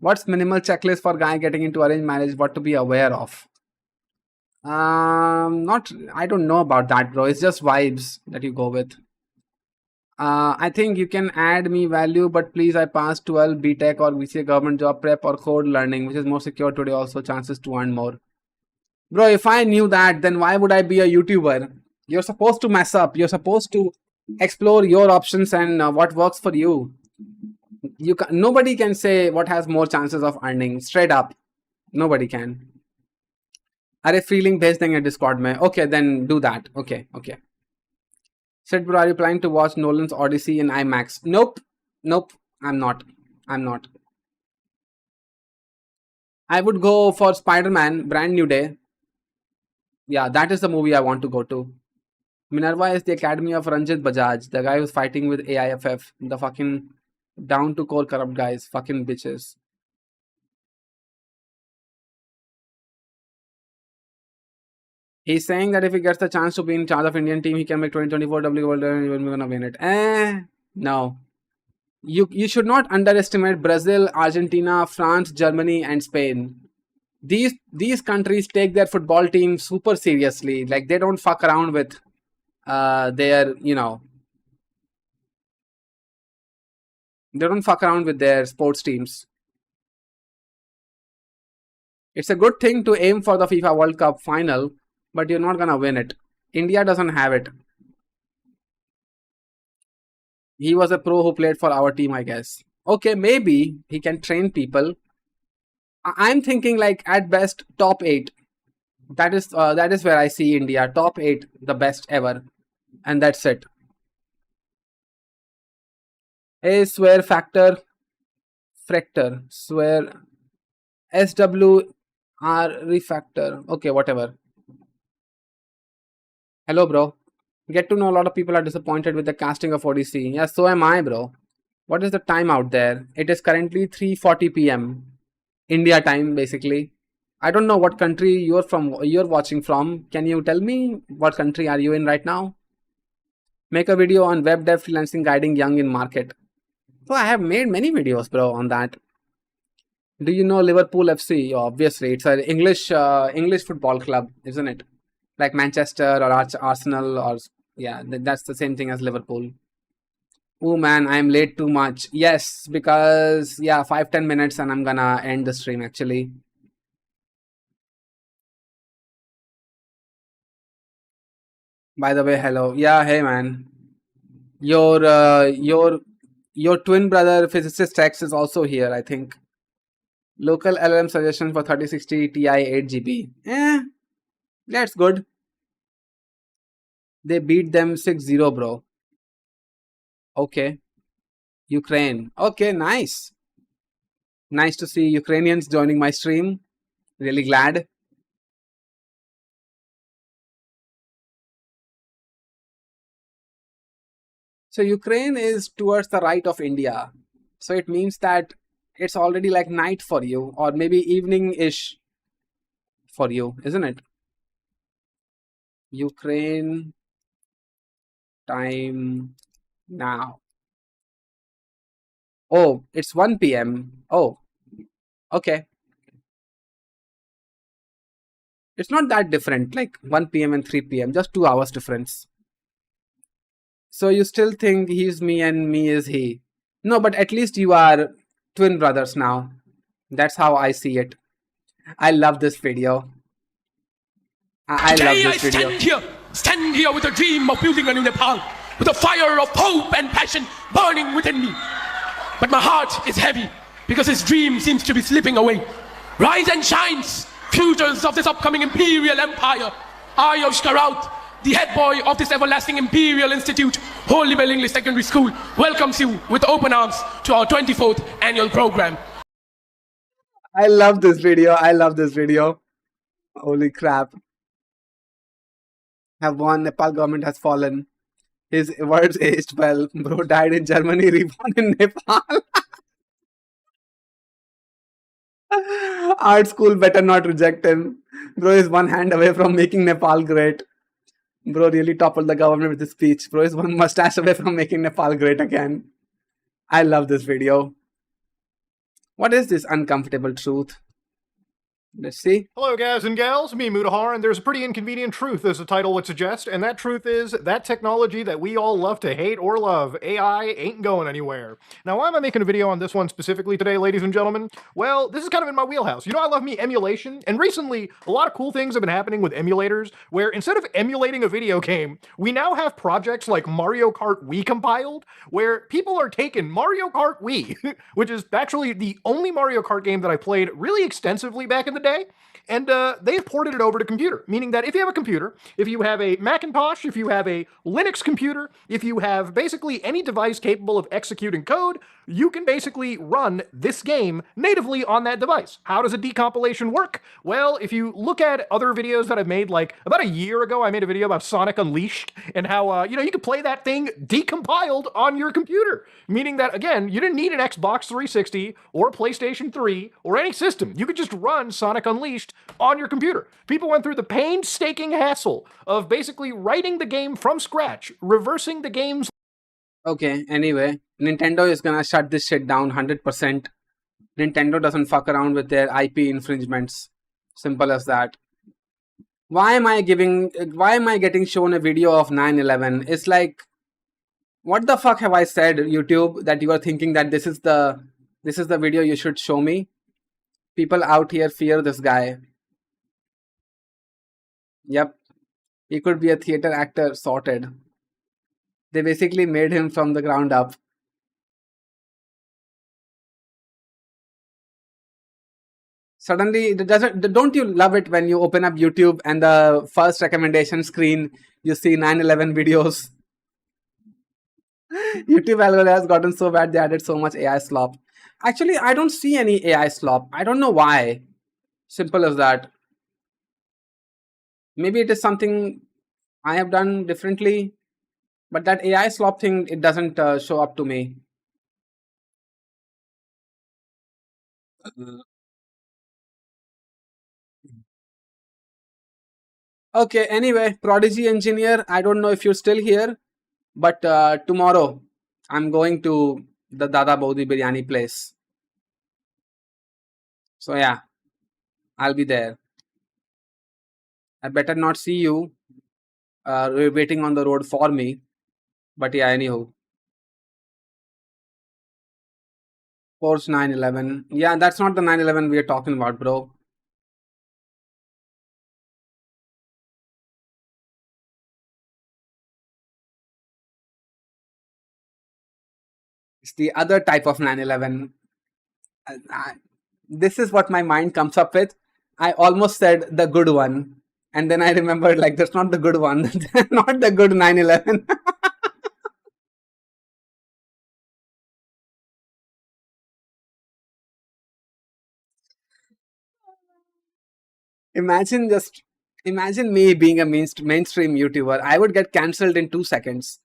What's minimal checklist for guy getting into arranged marriage? What to be aware of? I don't know about that, bro. It's just vibes that you go with. I think you can add me value, but please, I passed 12 BTech or VCA government job prep or code learning, which is more secure today. Also, chances to earn more. Bro, if I knew that, then why would I be a YouTuber? You're supposed to mess up. You're supposed to explore your options and what works for you. Nobody can say what has more chances of earning. Straight up. Nobody can. अरे free link भेज देंगे Discord में. Okay, then do that. Okay. Sid bro, are you planning to watch Nolan's Odyssey in IMAX? Nope. I'm not. I would go for Spider-Man, Brand New Day. Yeah, that is the movie I want to go to. Minerva is the academy of Ranjit Bajaj, the guy who's fighting with AIFF, the fucking down to core corrupt guys, fucking bitches. He's saying that if he gets the chance to be in charge of Indian team, he can make 2024 W World and we're gonna win it. No. You should not underestimate Brazil, Argentina, France, Germany, and Spain. These countries take their football team super seriously. Like, they don't fuck around with their, they don't fuck around with their sports teams. It's a good thing to aim for the FIFA World Cup final, but you're not gonna win it. India doesn't have it. He was a pro who played for our team, I guess. Okay, maybe he can train people. I'm thinking like at best top 8. That is where I see India. Top 8, the best ever. And that's it. A swear factor. Fractor. Swear. SWR refactor. Okay, whatever. Hello, bro. Get to know a lot of people are disappointed with the casting of Odyssey. Yeah, so am I, bro. What is the time out there? It is currently 3:40 p.m. India time, basically. I don't know what country you're watching from. Can you tell me what country are you in right now? Make a video on web dev freelancing guiding young in market. So I have made many videos, bro, on that. Do you know Liverpool FC? Obviously, it's an English football club, isn't it? Like Manchester or Arsenal, or yeah, that's the same thing as Liverpool. Oh man, I'm late too much. Yes, because 5-10 minutes and I'm gonna end the stream actually. By the way, hello. Yeah, hey man. Your twin brother physicist X is also here, I think. Local LLM suggestion for 3060 Ti 8GB. That's good. They beat them 6-0, bro. Okay. Ukraine. Okay, nice. Nice to see Ukrainians joining my stream. Really glad. So Ukraine is towards the right of India. So it means that it's already like night for you, or maybe evening-ish for you, isn't it? Ukraine time now. Oh, it's 1 p.m. Oh, okay. It's not that different, like 1 p.m. and 3 p.m. Just 2 hours difference. So you still think he's me and me is he? No, but at least you are twin brothers now. That's how I see it. I love this video. I love this video. Stand here with a dream of building a new Nepal, with a fire of hope and passion burning within me. But my heart is heavy because this dream seems to be slipping away. Rise and shines, futures of this upcoming imperial empire. I, Oscar Raut, the head boy of this everlasting imperial institute, Holy Bell English Secondary School, welcomes you with open arms to our 24th annual program. I love this video. I love this video. Holy crap. Have won. Nepal government has fallen. His words aged well. Bro died in Germany, reborn in Nepal. Art school better not reject him. Bro is one hand away from making Nepal great. Bro really toppled the government with his speech. Bro is one mustache away from making Nepal great again. I love this video. What is this uncomfortable truth? Let's see. Hello guys and gals, me Mutahar, and there's a pretty inconvenient truth as the title would suggest, and that truth is that technology that we all love to hate or love, AI, ain't going anywhere. Now why am I making a video on this one specifically today, ladies and gentlemen? Well, this is kind of in my wheelhouse. You know, I love me emulation, and recently a lot of cool things have been happening with emulators, where instead of emulating a video game, we now have projects like Mario Kart Wii compiled, where people are taking Mario Kart Wii, which is actually the only Mario Kart game that I played really extensively back in the day, and they've ported it over to computer, meaning that if you have a computer, if you have a Macintosh, if you have a Linux computer, if you have basically any device capable of executing code, you can basically run this game natively on that device. How does a decompilation work? Well, if you look at other videos that I've made, like about a year ago, I made a video about Sonic Unleashed and how, you could play that thing decompiled on your computer, meaning that, again, you didn't need an Xbox 360 or a PlayStation 3 or any system. You could just run Sonic Unleashed on your computer. People went through the painstaking hassle of basically writing the game from scratch, reversing the game's. Okay, anyway, Nintendo is gonna shut this shit down 100%. Nintendo doesn't fuck around with their IP infringements. Simple as that. Why am I getting shown a video of 9/11? It's like, what the fuck have I said, YouTube, that you are thinking that this is the video you should show me? People out here fear this guy. Yep, he could be a theater actor sorted. They basically made him from the ground up. Suddenly, don't you love it when you open up YouTube and the first recommendation screen, you see 9/11 videos? YouTube algorithm has gotten so bad they added so much AI slop. Actually, I don't see any AI slop. I don't know why. Simple as that. Maybe it is something I have done differently, but that AI slop thing, it doesn't show up to me. Okay, anyway, Prodigy Engineer, I don't know if you're still here, but tomorrow I'm going to the Dada Bodhi Biryani place. So yeah, I'll be there. I better not see you waiting on the road for me. But yeah, anywho. Porsche 911. Yeah, that's not the 911 we are talking about, bro. It's the other type of 911. This is what my mind comes up with. I almost said the good one. And then I remembered, like, that's not the good one. Not the good 911. Imagine me being a mainstream YouTuber. I would get cancelled in 2 seconds.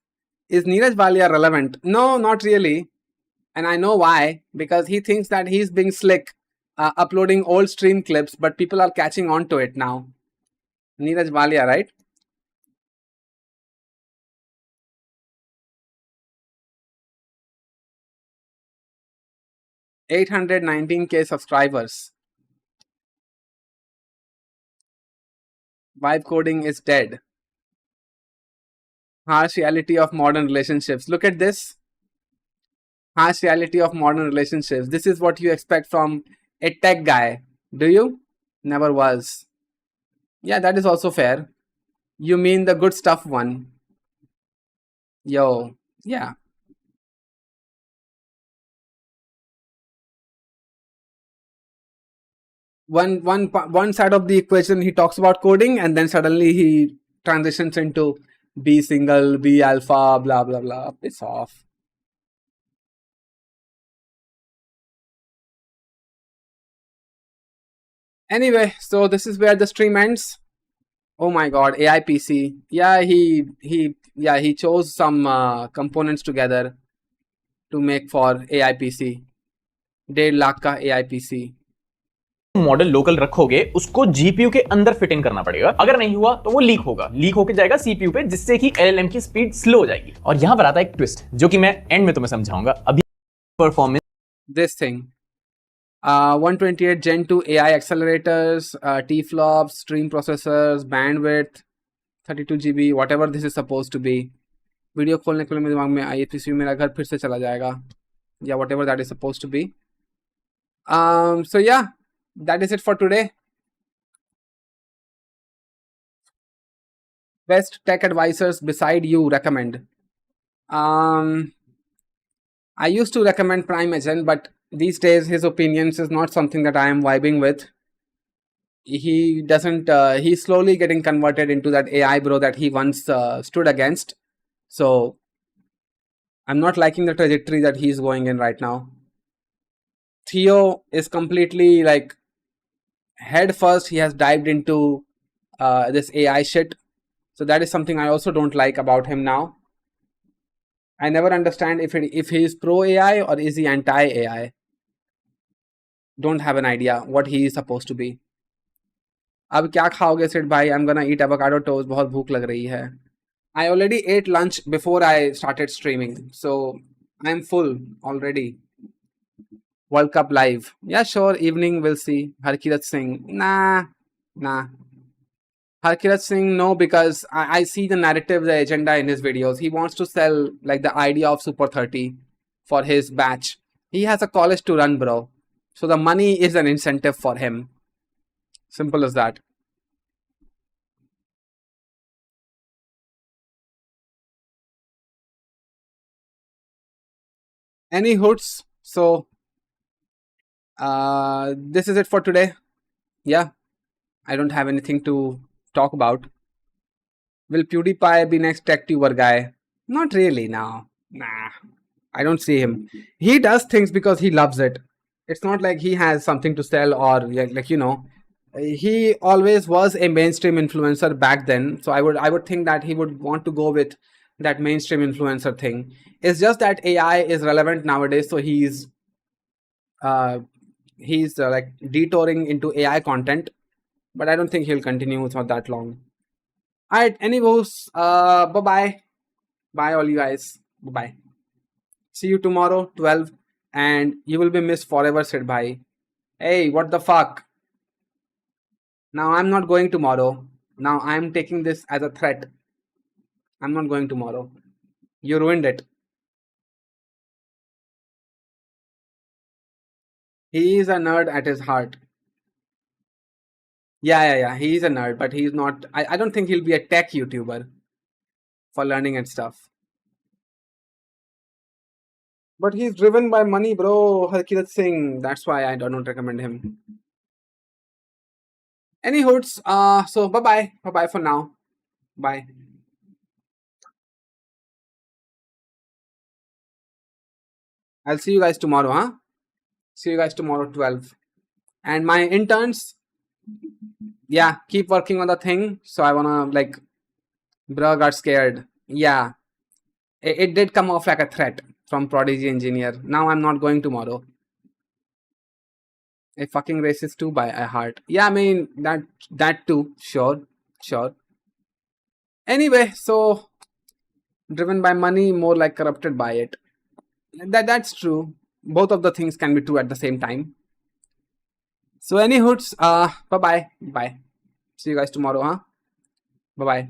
Is Neeraj Walia relevant? No, not really. And I know why. Because he thinks that he's being slick, uploading old stream clips, but people are catching on to it now. Neeraj Walia, right? $819K subscribers. Vibe coding is dead. Harsh reality of modern relationships. Look at this. Harsh reality of modern relationships. This is what you expect from a tech guy. Do you? Never was. Yeah, that is also fair. You mean the good stuff one. Yo, yeah. One side of the equation, he talks about coding, and then suddenly he transitions into be single, be alpha, blah blah blah. Piss off. Anyway, so this is where the stream ends. Oh my god, AI PC. Yeah, he chose some components together to make for AI PC. 1.5 lakh का AI PC. Model local रखोगे, उसको GPU के अंदर fit in करना पड़ेगा. अगर नहीं हुआ तो वो लीक होगा, लीक होके जाएगा सीपीयू पे, जिससे कि एलएलएम की स्पीड स्लो हो जाएगी. और यहां पर आता है एक ट्विस्ट, जो कि मैं एंड में तुम्हें समझाऊंगा. अभी performance this thing 128 Gen 2 AI accelerators, T-flops, stream processors, bandwidth 32 GB, whatever this is supposed to be. Video खोलने के लिए मेरे दिमाग में आई पीसी मेरा घर फिर से चला जाएगा, या whatever that is supposed to be. So yeah, that is it for today. Best tech advisors beside you recommend. I used to recommend Prime Agent, but these days his opinions is not something that I am vibing with. he doesn't. He's slowly getting converted into that AI bro that he once stood against. So I'm not liking the trajectory that he's going in right now. Theo is completely like head first. He has dived into this AI shit. So that is something I also don't like about him now. I never understand if he is pro AI or is he anti AI. Don't have an idea what he is supposed to be. अब क्या खाओगे सिड भाई? I'm gonna eat avocado toast. बहुत भूख लग रही है. I already ate lunch before I started streaming, so I'm full already. World Cup live. Yeah, sure. Evening we'll see. Harkirat Singh. Nah. Harkirat Singh, no, because I see the narrative, the agenda in his videos. He wants to sell like the idea of Super 30 for his batch. He has a college to run, bro. So the money is an incentive for him. Simple as that. Any hoods? So this is it for today. Yeah, I don't have anything to talk about. Will PewDiePie be next TechTuber guy? Not really now. Nah, I don't see him. He does things because he loves it. It's not like he has something to sell or like you know. He always was a mainstream influencer back then, so I would think that he would want to go with that mainstream influencer thing. It's just that AI is relevant nowadays, so he's like detouring into AI content, but I don't think he'll continue for that long. Alright, anyways, bye all you guys. Bye. See you tomorrow 12, and you will be missed forever, Sid bhai. Hey, what the fuck? Now I'm not going tomorrow. Now I'm taking this as a threat. I'm not going tomorrow. You ruined it. He is a nerd at his heart. Yeah. He is a nerd, but he's not. I don't think he'll be a tech YouTuber for learning and stuff. But he's driven by money, bro. Harkirat Singh. That's why I don't recommend him. Any hoods? So bye bye for now. Bye. I'll see you guys tomorrow, huh? See you guys tomorrow 12. And my interns, yeah, keep working on the thing. So I wanna like, bro got scared. Yeah, it did come off like a threat from Prodigy Engineer. Now I'm not going tomorrow. A fucking racist too by a heart. Yeah, I mean that too. Sure. Anyway, so driven by money, more like corrupted by it. That's true. Both of the things can be true at the same time. So any hoods, bye. See you guys tomorrow, huh? Bye.